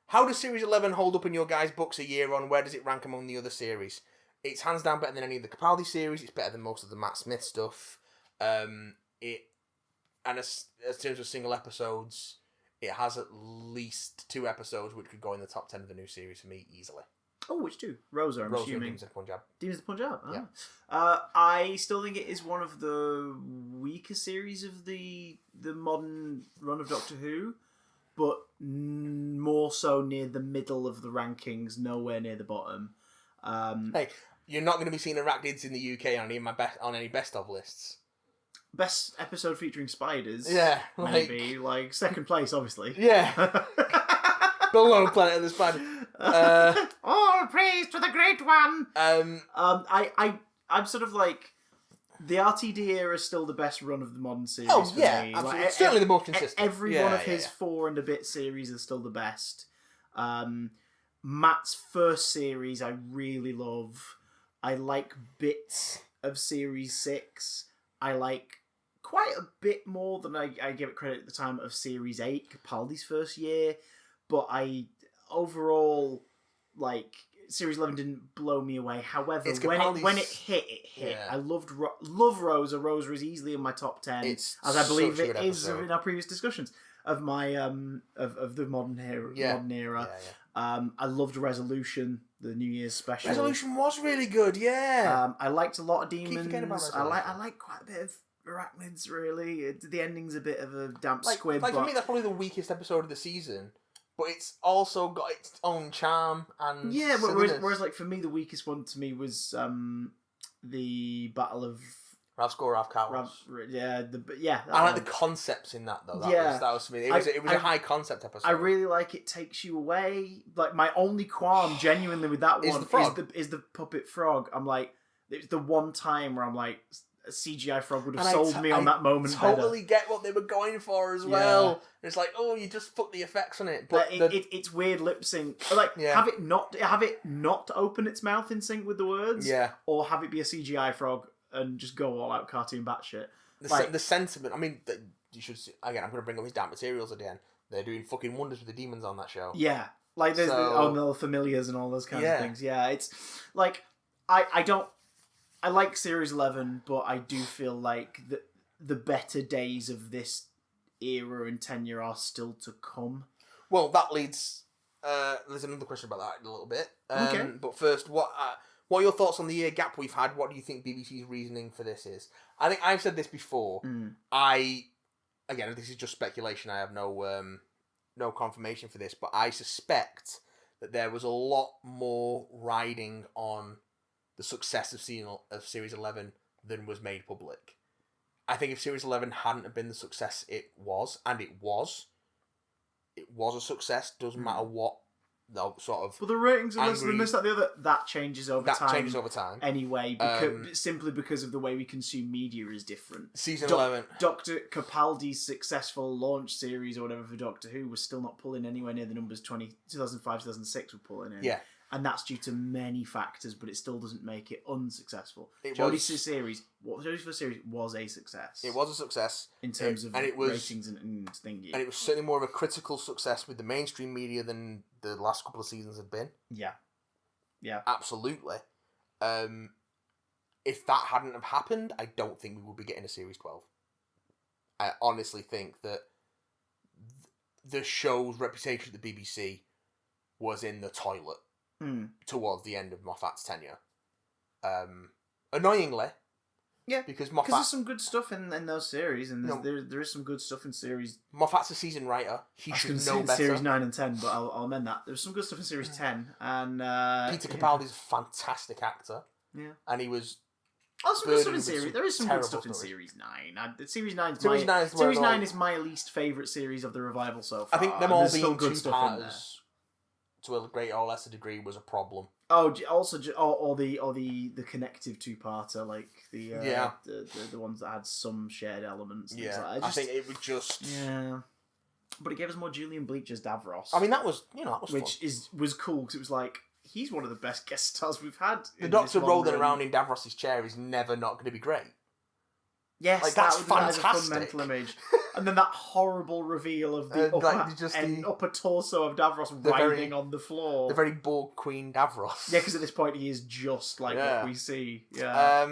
How does Series 11 hold up in your guys' books a year on? Where does it rank among the other series? It's hands down better than any of the Capaldi series. It's better than most of the Matt Smith stuff. As terms of single episodes, it has at least 2 episodes which could go in the top 10 of the new series for me easily. Oh, which 2? Rosa, I'm assuming. Demons of Punjab. Demons of Punjab. Oh. Yeah. I still think it is one of the weaker series of the modern run of Doctor Who, but more so near the middle of the rankings, nowhere near the bottom. Hey, you're not going to be seeing arachnids in the UK on any best of lists. Best episode featuring spiders. Yeah. Maybe. Like, second place, obviously. Yeah. Below Planet of the Spider. All praise to the Great One! I'm sort of like... The RTD era is still the best run of the modern series for me. Absolutely. Like, certainly the most consistent. Every one of his 4 and a bit series is still the best. Matt's first series I really love. I like bits of Series 6. I like quite a bit more than I give it credit at the time of Series 8, Capaldi's first year. But overall, like, Series 11 didn't blow me away. However, when it hit, it hit. Yeah. I love Rosa. Rosa is easily in my top 10, as I believe it is in our previous discussions of my of the modern era. Yeah. I loved Resolution, the New Year's special. Resolution was really good. Yeah. I liked a lot of Demons. I like quite a bit of arachnids, really. The ending's a bit of a damp squib. Like, for me, that's probably the weakest episode of the season. But it's also got its own charm and whereas like for me, the weakest one to me was the Battle of Ravscore, Rav Cows. I like the concepts in that though. That was for me. It was a high concept episode. I really like it. Takes you away. Like my only qualm, genuinely, with that one is the puppet frog. I'm like, it's the one time where I'm like, a CGI frog would have sold me on that moment. Totally get what they were going for as well. And it's like, oh, you just put the effects on it, but it's weird lip sync. Like have it not open its mouth in sync with the words, or have it be a CGI frog and just go all out cartoon batshit. The sentiment. I mean, you should see, again. I'm going to bring up his damn materials again. They're doing fucking wonders with the demons on that show. Yeah, like there's the familiars and all those kinds of things. Yeah, it's like I like Series 11, but I do feel like the better days of this era and tenure are still to come. Well, that leads... there's another question about that in a little bit. Okay. But first, what are your thoughts on the year gap we've had? What do you think BBC's reasoning for this is? I think I've said this before. Again, this is just speculation. I have no confirmation for this, but I suspect that there was a lot more riding on the success of Series 11 than was made public. I think if Series 11 hadn't have been the success it was, and it was a success, doesn't matter what sort of... But the ratings and this, that, the other, that changes over time. That changes over time. Anyway, simply because of the way we consume media is different. Season 11... Dr. Capaldi's successful launch series or whatever for Doctor Who was still not pulling anywhere near the numbers 2005, 2006 were pulling in. Yeah. And that's due to many factors, but it still doesn't make it unsuccessful. Jodie's series was a success. It was a success in terms of ratings and thingy. And it was certainly more of a critical success with the mainstream media than the last couple of seasons have been. Yeah. Yeah. Absolutely. If that hadn't have happened, I don't think we would be getting a Series 12. I honestly think that the show's reputation at the BBC was in the toilet. Towards the end of Moffat's tenure. Annoyingly. Yeah, because there's some good stuff in those series, and there is some good stuff in series... Moffat's a seasoned writer. He should know better. Series 9 and 10, but I'll amend that. There's some good stuff in Series 10, and... Peter Capaldi's a fantastic actor. Yeah. And he was... Oh, some good stuff in series. There is some good stuff in Series 9. Series 9 is my least favourite series of the revival so far. I think them all being two-parters... to a greater or lesser degree was a problem. Oh, also, or the connective two-parter, like the ones that had some shared elements. Yeah, like that. I think it was just but it gave us more Julian Bleach as Davros. I mean, that was which fun. was cool because it was like he's one of the best guest stars we've had. The Doctor rolling around in Davros's chair is never not going to be great. Yes, like, that's fantastic. That is a fun mental image. And then that horrible reveal of the upper torso of Davros writhing on the floor. The very Borg Queen Davros. Yeah, because at this point he is just like what we see. Yeah.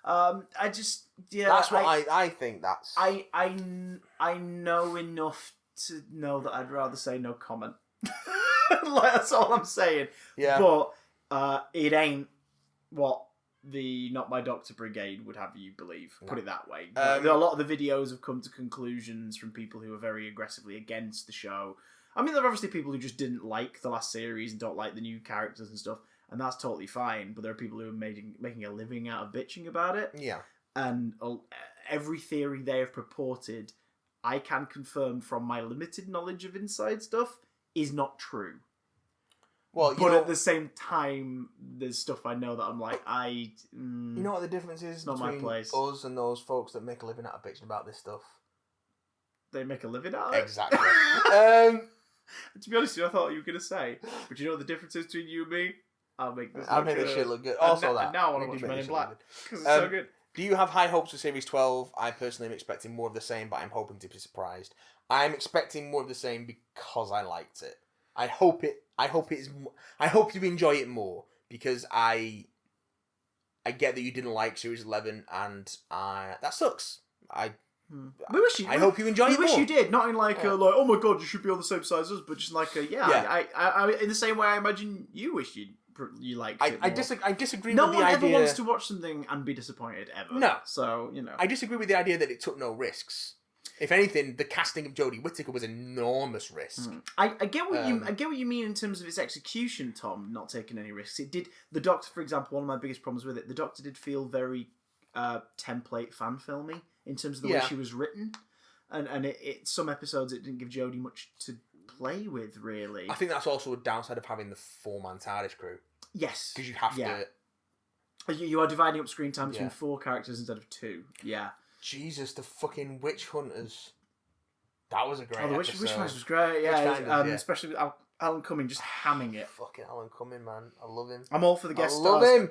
That's what I think. That's I know enough to know that I'd rather say no comment. Like, that's all I'm saying. Yeah. But it ain't what the Not My Doctor Brigade would have you believe. Put it that way. A lot of the videos have come to conclusions from people who are very aggressively against the show. I mean, there are obviously people who just didn't like the last series and don't like the new characters and stuff, and that's totally fine. But there are people who are making a living out of bitching about it. Yeah. And every theory they have purported, I can confirm from my limited knowledge of inside stuff, is not true. Well, but at the same time, there's stuff I know that I'm like, you know what the difference is between us and those folks that make a living out of bitching about this stuff? They make a living out of it? Exactly. To be honest with you, I thought you were going to say, but you know what the difference is between you and me? I'll make this shit look good. Also and now I want to watch Men in Black, because it's so good. Do you have high hopes for Series 12? I personally am expecting more of the same, but I'm hoping to be surprised. I'm expecting more of the same because I liked it. I hope you enjoy it more, because I get that you didn't like Series 11, and that sucks. I hope you enjoy it more. We wish you did, not in like oh my god, you should be on the same size as us, but just like I in the same way I imagine you wish you'd you liked I it more. I disagree no with the idea... No one ever wants to watch something and be disappointed, ever. No. So, you know. I disagree with the idea that it took no risks. If anything, the casting of Jodie Whittaker was an enormous risk. I get what you mean in terms of its execution, Tom, not taking any risks. It did... The Doctor, for example, one of my biggest problems with it, the Doctor did feel very template fan filmy in terms of the way she was written. And it some episodes it didn't give Jodie much to play with, really. I think that's also a downside of having the 4-man TARDIS crew. Yes. Because you have to... You are dividing up screen time between 4 characters instead of 2. Yeah. Jesus, the fucking Witch Hunters. That was a great episode. Witch Hunters was great, yeah. Especially with Alan Cumming just hamming it. Fucking Alan Cumming, man. I love him. I'm all for the guest stars. I love him.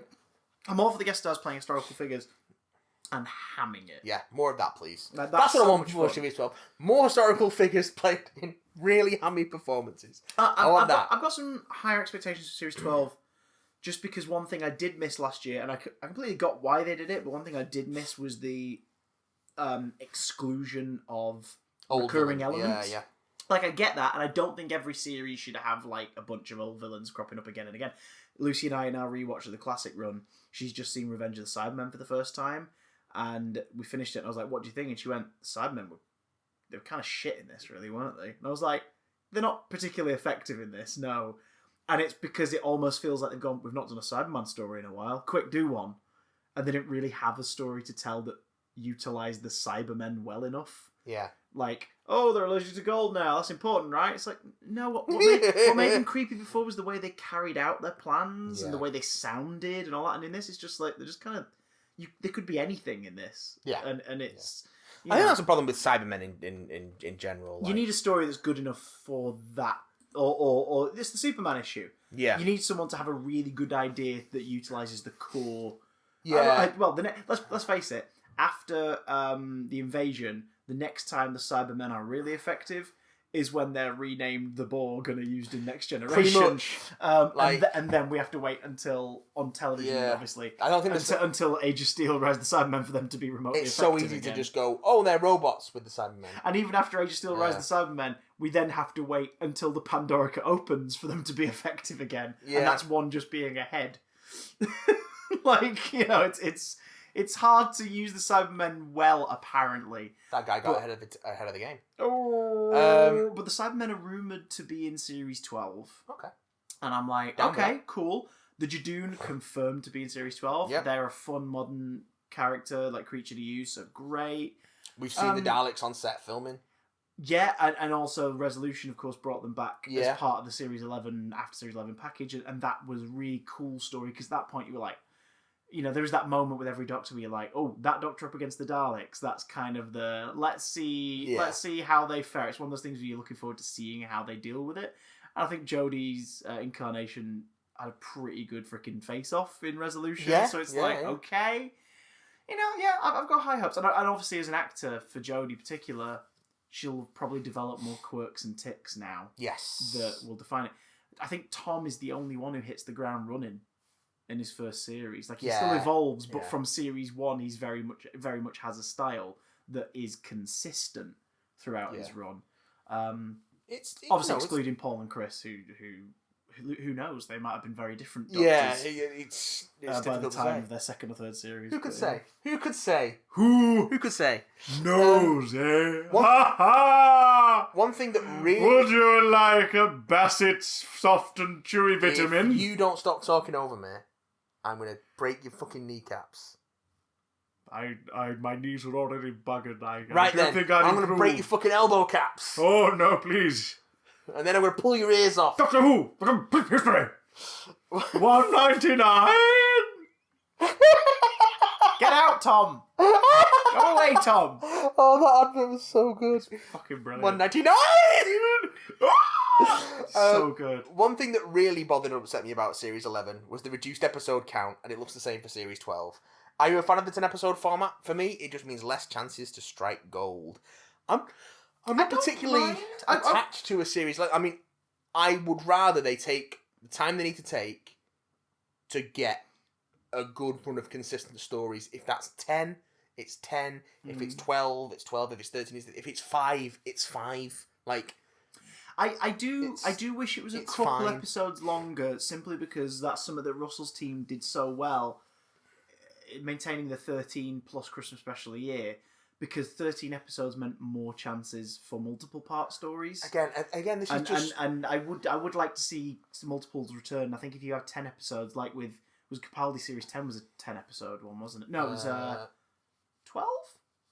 I'm all for the guest stars playing historical figures and hamming it. Yeah, more of that, please. That's what so I want for Series 12. More historical figures played in really hammy performances. I want that. I've got some higher expectations for Series 12. Just because one thing I did miss last year, and I completely got why they did it, but one thing I did miss was the exclusion of recurring elements. Yeah. Like, I get that, and I don't think every series should have, like, a bunch of old villains cropping up again and again. Lucy and I are now rewatching the classic run. She's just seen Revenge of the Cybermen for the first time, and we finished it, and I was like, what do you think? And she went, Cybermen they were kind of shit in this, really, weren't they? And I was like, they're not particularly effective in this, no. And it's because it almost feels like we've not done a Cyberman story in a while. Quick, do one. And they didn't really have a story to tell that utilised the Cybermen well enough. Yeah. Like, oh, they're allergic to gold now. That's important, right? It's like, no, what made them creepy before was the way they carried out their plans and the way they sounded and all that. And in this, it's just like, they're just kind of... they could be anything in this. Yeah. And it's... I think that's a problem with Cybermen in general. Like... You need a story that's good enough for that. Or it's the Superman issue. Yeah. You need someone to have a really good idea that utilises the core... Yeah. Let's face it. After the invasion, the next time the Cybermen are really effective is when they're renamed the Borg and are used in Next Generation. Pretty much. And then we have to wait until on television, obviously. I don't think until Age of Steel Rise of the Cybermen for them to be remotely effective. It's so easy to just go, oh, they're robots with the Cybermen. And even after Age of Steel Rise of the Cybermen, we then have to wait until the Pandorica opens for them to be effective again. Yeah. And that's one just being ahead. Like, you know, it's hard to use the Cybermen well, apparently. That guy got ahead of the game. Oh, but the Cybermen are rumoured to be in Series 12. Okay. And I'm like, okay, cool. The Jadoon confirmed to be in Series 12. Yep. They're a fun, modern character, like creature to use, so great. We've seen the Daleks on set filming. Yeah, and also Resolution, of course, brought them back as part of the Series 11, after Series 11 package, and that was a really cool story, because at that point you were like, you know, there was that moment with every Doctor where you're like, oh, that Doctor up against the Daleks, that's kind of the, let's see how they fare. It's one of those things where you're looking forward to seeing how they deal with it. And I think Jodie's incarnation had a pretty good freaking face-off in Resolution, so it's okay. You know, I've got high hopes. And obviously as an actor, for Jodie in particular, she'll probably develop more quirks and tics now. Yes. That will define it. I think Tom is the only one who hits the ground running in his first series. Like, he still evolves, but from series 1, he's very much has a style that is consistent throughout his run. It's obviously excluding Paul and Chris, who knows, they might have been very different Doctors. Yeah, it's by the time of their second or third series. Who could say? Who could say? Who could say? Knows, eh? Ha ha! One thing that really... Would you like a Bassett soft and chewy vitamin? If you don't stop talking over me, I'm going to break your fucking kneecaps. My knees are already buggered. I'm going to break your fucking elbow caps. Oh, no, please. And then I'm going to pull your ears off. Doctor Who! History! $1.99! Get out, Tom! Go away, Tom! Oh, that advert was so good. Fucking brilliant. $1.99! So good. One thing that really bothered and upset me about Series 11 was the reduced episode count, and it looks the same for Series 12. Are you a fan of the 10-episode format? For me, it just means less chances to strike gold. I'm not particularly attached to a series. Like, I mean, I would rather they take the time they need to take to get a good run of consistent stories. If that's 10, it's 10. If it's 12, it's 12. If it's 13, if it's 5, it's 5. Like, I do wish it was a couple episodes longer, simply because that's something that Russell's team did so well, maintaining the 13 plus Christmas special a year, because 13 episodes meant more chances for multiple part stories. Again, this is just... And I would like to see some multiples return. I think if you have 10 episodes, like was Capaldi Series 10 was a 10 episode one, wasn't it? No, it was 12?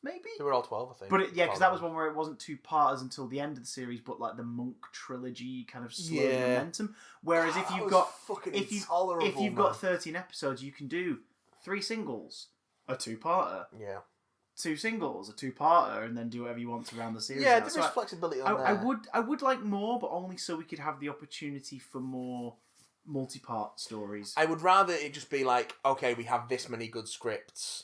Maybe? They were all 12, I think. But because that was one where it wasn't two parters until the end of the series, but like the Monk trilogy kind of slowed momentum. Whereas if you've got 13 episodes, you can do 3 singles, a 2-parter. Yeah. 2 singles, a 2-parter, and then do whatever you want to round the series. Yeah, there is flexibility on that. I would like more, but only so we could have the opportunity for more multi-part stories. I would rather it just be like, okay, we have this many good scripts.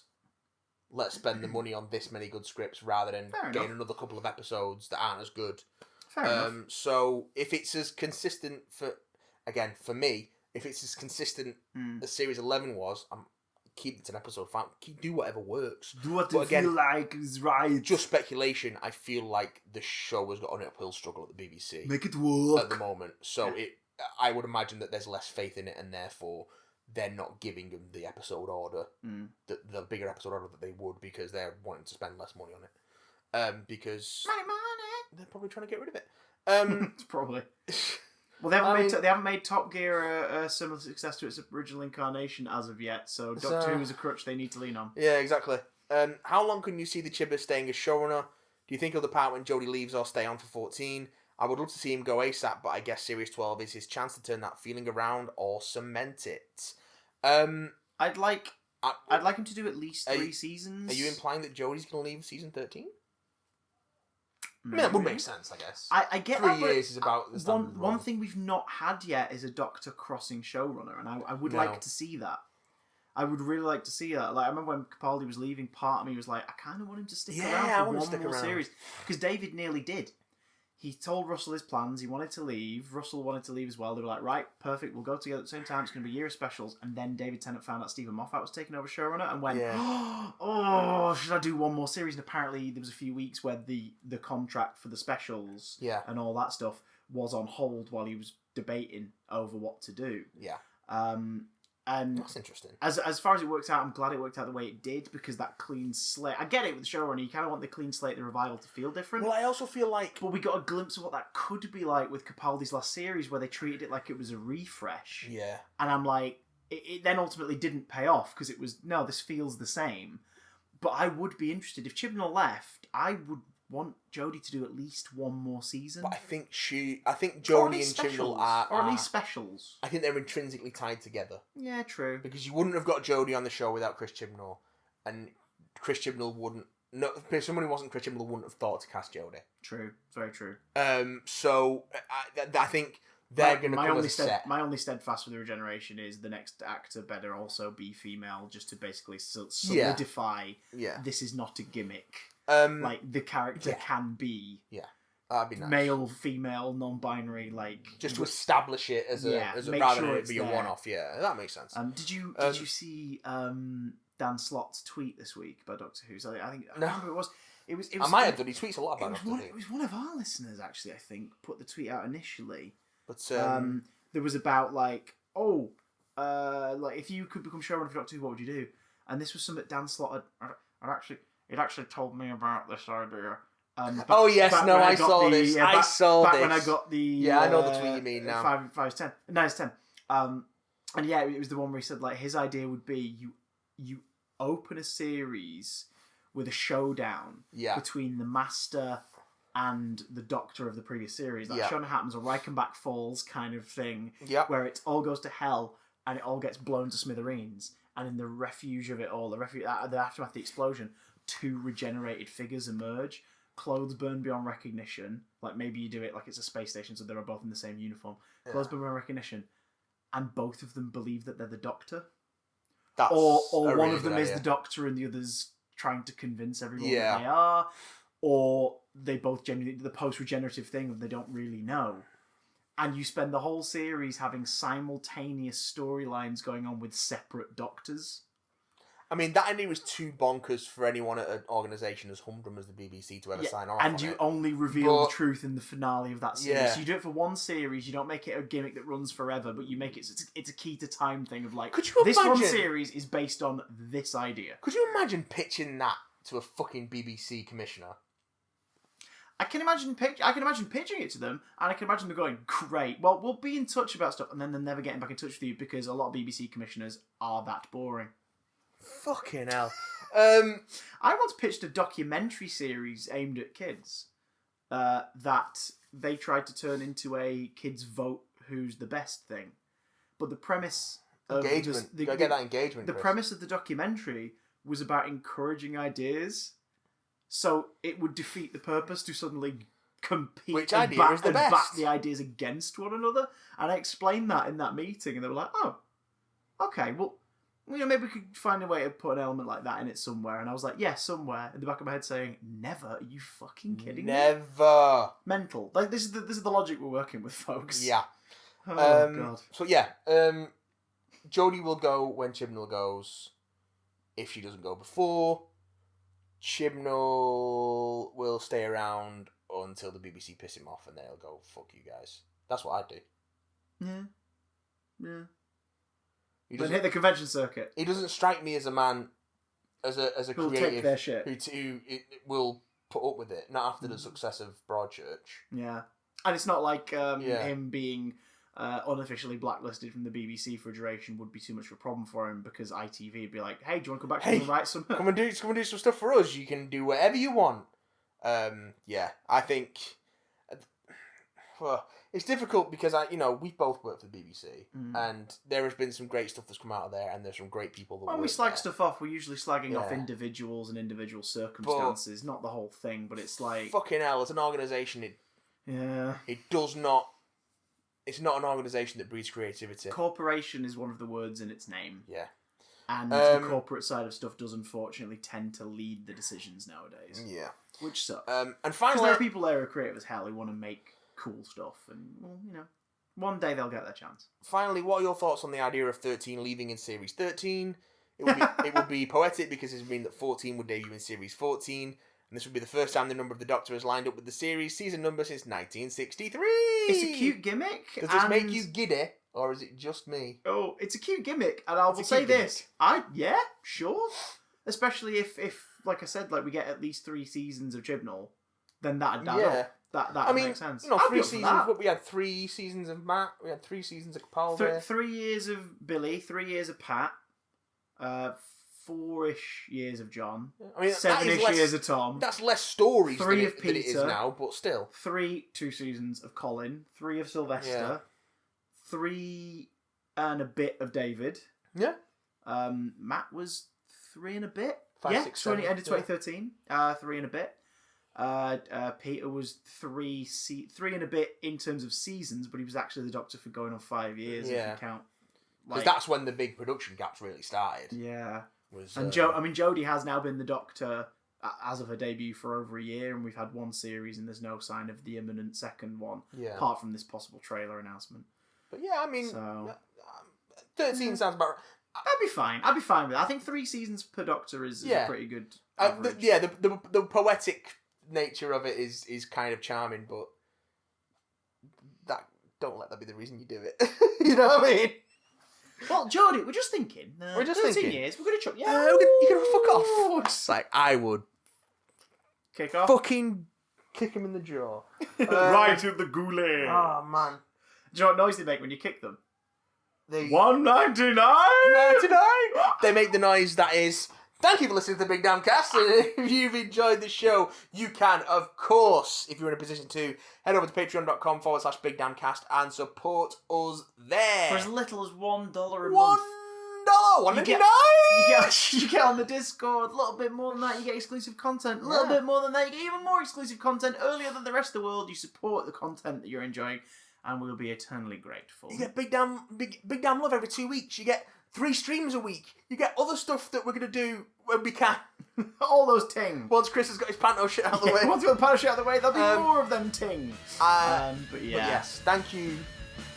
Let's spend the money on this many good scripts rather than getting another couple of episodes that aren't as good. Fair enough. So if it's as consistent for me, if it's as consistent as Series 11 was, keep it an episode. Do whatever works. Do what you feel like is right. Just speculation. I feel like the show has got an uphill struggle at the BBC. Make it work at the moment. So I would imagine that there's less faith in it, and therefore they're not giving them the episode order, the bigger episode order that they would, because they're wanting to spend less money on it. Because money. They're probably trying to get rid of it. It's probably. Well, they haven't made Top Gear a similar success to its original incarnation as of yet. So Doctor Who is a crutch they need to lean on. Yeah, exactly. How long can you see the Chibber staying as showrunner? Do you think he'll depart when Jodie leaves or stay on for 14? I would love to see him go ASAP, but I guess Series 12 is his chance to turn that feeling around or cement it. I'd like him to do at least 3 seasons. Are you implying that Jodie's going to leave season 13? I mean, that would make sense, I guess. I get 3 years is about the one thing we've not had yet is a Doctor crossing showrunner, and I would like to see that. I would really like to see that. Like, I remember when Capaldi was leaving, part of me was like, I kind of want him to stick around for one more series. Because David nearly did. He told Russell his plans. He wanted to leave. Russell wanted to leave as well. They were like, right, perfect. We'll go together at the same time. It's going to be a year of specials. And then David Tennant found out Stephen Moffat was taking over showrunner and went, oh, should I do one more series? And apparently there was a few weeks where the contract for the specials and all that stuff was on hold while he was debating over what to do. Yeah. And that's interesting. As far as it worked out, I'm glad it worked out the way it did, because that clean slate... I get it with the showrunner, you kind of want the clean slate, the revival to feel different. Well, I also feel like... But we got a glimpse of what that could be like with Capaldi's last series, where they treated it like it was a refresh. Yeah. And I'm like... It then ultimately didn't pay off, because it was, no, this feels the same. But I would be interested. If Chibnall left, I would want Jodie to do at least one more season. But I think Jodie and Chibnall are... Or at least specials. I think they're intrinsically tied together. Yeah, true. Because you wouldn't have got Jodie on the show without Chris Chibnall. And Chris Chibnall wouldn't... No, if somebody wasn't Chris Chibnall, wouldn't have thought to cast Jodie. True. Very true. So, I think they're going to come as a set. My only steadfast with the regeneration is the next actor better also be female, just to basically solidify this is not a gimmick. Like, the character can be that'd be nice. Male, female, non-binary, like... Just to establish it as rather than it be a one-off, that makes sense. Did you see Dan Slott's tweet this week about Doctor Who? So I think... No. I remember it was... I might have done. He tweets a lot about Doctor Who. It was one of our listeners, actually, I think, put the tweet out initially. But there was about, like, like, if you could become showrunner for Doctor Who, what would you do? And this was something that Dan Slott had actually told me about this idea. I saw this. I saw this. Back when I got the... I know the tweet you mean now. 5 is 10. 9 is 10. And it was the one where he said, like, his idea would be you open a series with a showdown between the Master and the Doctor of the previous series. Like, showdown happens, a Reichenbach Falls kind of thing, where it all goes to hell and it all gets blown to smithereens. And in the refuge of it all, the aftermath of the explosion, 2 regenerated figures emerge. Clothes burned beyond recognition. Like, maybe you do it like it's a space station, so they're both in the same uniform. Clothes burned beyond recognition. And both of them believe that they're the Doctor. Or one of them is the Doctor and the other's trying to convince everyone that they are. Or they both genuinely... The post-regenerative thing of they don't really know. And you spend the whole series having simultaneous storylines going on with separate Doctors. I mean, that idea was too bonkers for anyone at an organisation as humdrum as the BBC to ever sign off and on you it. only reveal the truth in the finale of that series. Yeah. So you do it for one series, you don't make it a gimmick that runs forever, but you make it, it's a key to time thing of like, Could you this imagine, one series is based on this idea. Could you imagine pitching that to a fucking BBC commissioner? I can imagine pitching it to them, and I can imagine them going, great, well, we'll be in touch about stuff, and then they're never getting back in touch with you because a lot of BBC commissioners are that boring. Fucking hell. I once pitched a documentary series aimed at kids that they tried to turn into a kids vote who's the best thing. But the premise of engagement. You gotta get that engagement. The premise of the documentary was about encouraging ideas, so it would defeat the purpose to suddenly compete. Which and idea is the best? back the ideas against one another. And I explained that in that meeting, and they were like, "Oh, okay, well, maybe we could find a way to put an element like that in it somewhere." And I was like, "Yeah, somewhere." In the back of my head, saying, "Never? Are you fucking kidding me?" Never. Mental. Like this is the logic we're working with, folks. Yeah. Oh god. So yeah, Jodie will go when Chibnall goes. If she doesn't go before, Chibnall will stay around until the BBC piss him off, and then he'll go, "Fuck you guys." That's what I'd do. Yeah. He Then hit the convention circuit. He doesn't strike me as a man, as a Who'll creative take their shit. who will put up with it. Not after the success of Broadchurch. Yeah, and it's not like him being unofficially blacklisted from the BBC for a duration would be too much of a problem for him, because ITV would be like, "Hey, do you want to come back and write some? come and do some stuff for us. You can do whatever you want." Yeah, I think. Well, it's difficult because we've both worked for the BBC, and there has been some great stuff that's come out of there, and there's some great people that. When we slag stuff off, we're usually slagging off individuals and individual circumstances, not the whole thing. But it's like fucking hell, as an organisation, it does not. It's not an organisation that breeds creativity. Corporation is one of the words in its name. Yeah. And the corporate side of stuff does unfortunately tend to lead the decisions nowadays. Yeah. Which sucks. And finally, there are people there who are creative as hell who want to make cool stuff, and one day they'll get their chance. Finally, what are your thoughts on the idea of 13 leaving in Series 13? It would be poetic because it would mean that 14 would debut in Series 14, and this would be the first time the number of the Doctor has lined up with the series season number since 1963. It's a cute gimmick. Does this make you giddy, or is it just me? Oh, it's a cute gimmick, and I will say this: yeah, sure. Especially if, like I said, we get at least 3 seasons of Chibnall, then that'd add up. That makes sense. 3 seasons. We had 3 seasons of Matt. We had 3 seasons of Capaldi. 3 years of Billy. 3 years of Pat. 4-ish years of John. 7-ish years of Tom. That's less stories 3 of Peter. Than it is now, but still. 2 seasons of Colin. 3 of Sylvester. 3 and a bit of David. Yeah. Matt was 3 and a bit. 5, 6, 7. End of 2013. 3 and a bit. Peter was 3 and a bit in terms of seasons, but he was actually the Doctor for going on 5 years if you count. Because that's when the big production gaps really started. Yeah. Jodie has now been the Doctor as of her debut for over a year, and we've had 1 series, and there's no sign of the imminent second one, apart from this possible trailer announcement. But 13 sounds about right. I'd be fine with it. I think 3 seasons per Doctor is a pretty good average. The poetic nature of it is kind of charming, but don't let that be the reason you do it. You know what I mean? Well, Jodie, we're just thinking. We're just 13 thinking. Years. We're going to chuck. Yeah, you can fuck off. Just I would kick off. Fucking kick him in the jaw. Right in the goulet. Oh man! Do you know what noise they make when you kick them? They $1.99. They make the noise that is. Thank you for listening to the Big Damn Cast. If you've enjoyed the show, you can, of course, if you're in a position to, head over to patreon.com/BigDamnCast and support us there. For as little as $1 a month. $1.99. You get on the Discord. A little bit more than that, you get exclusive content. A little bit more than that, you get even more exclusive content earlier than the rest of the world. You support the content that you're enjoying, and we'll be eternally grateful. You get big damn love every 2 weeks. You get 3 streams a week. You get other stuff that we're going to do when we can. All those ting. Once Chris has got his panto shit out of the way. Once we've got the panto shit out of the way, there'll be more of them ting. But yes, thank you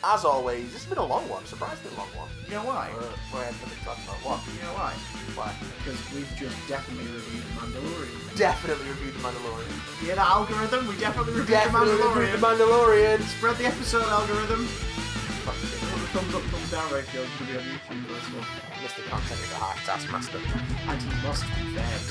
As always, this has been a long one, surprisingly long one. You know why? We had nothing to talk about. What? You know why? Why? Because we've just definitely reviewed The Mandalorian. Definitely reviewed The Mandalorian. Yeah, the algorithm, we definitely reviewed The Mandalorian. Spread the episode, algorithm. What the thumbs up, thumbs down ratio is going to be on YouTube for this one. Mr. Content is a hard taskmaster. And he must be fed.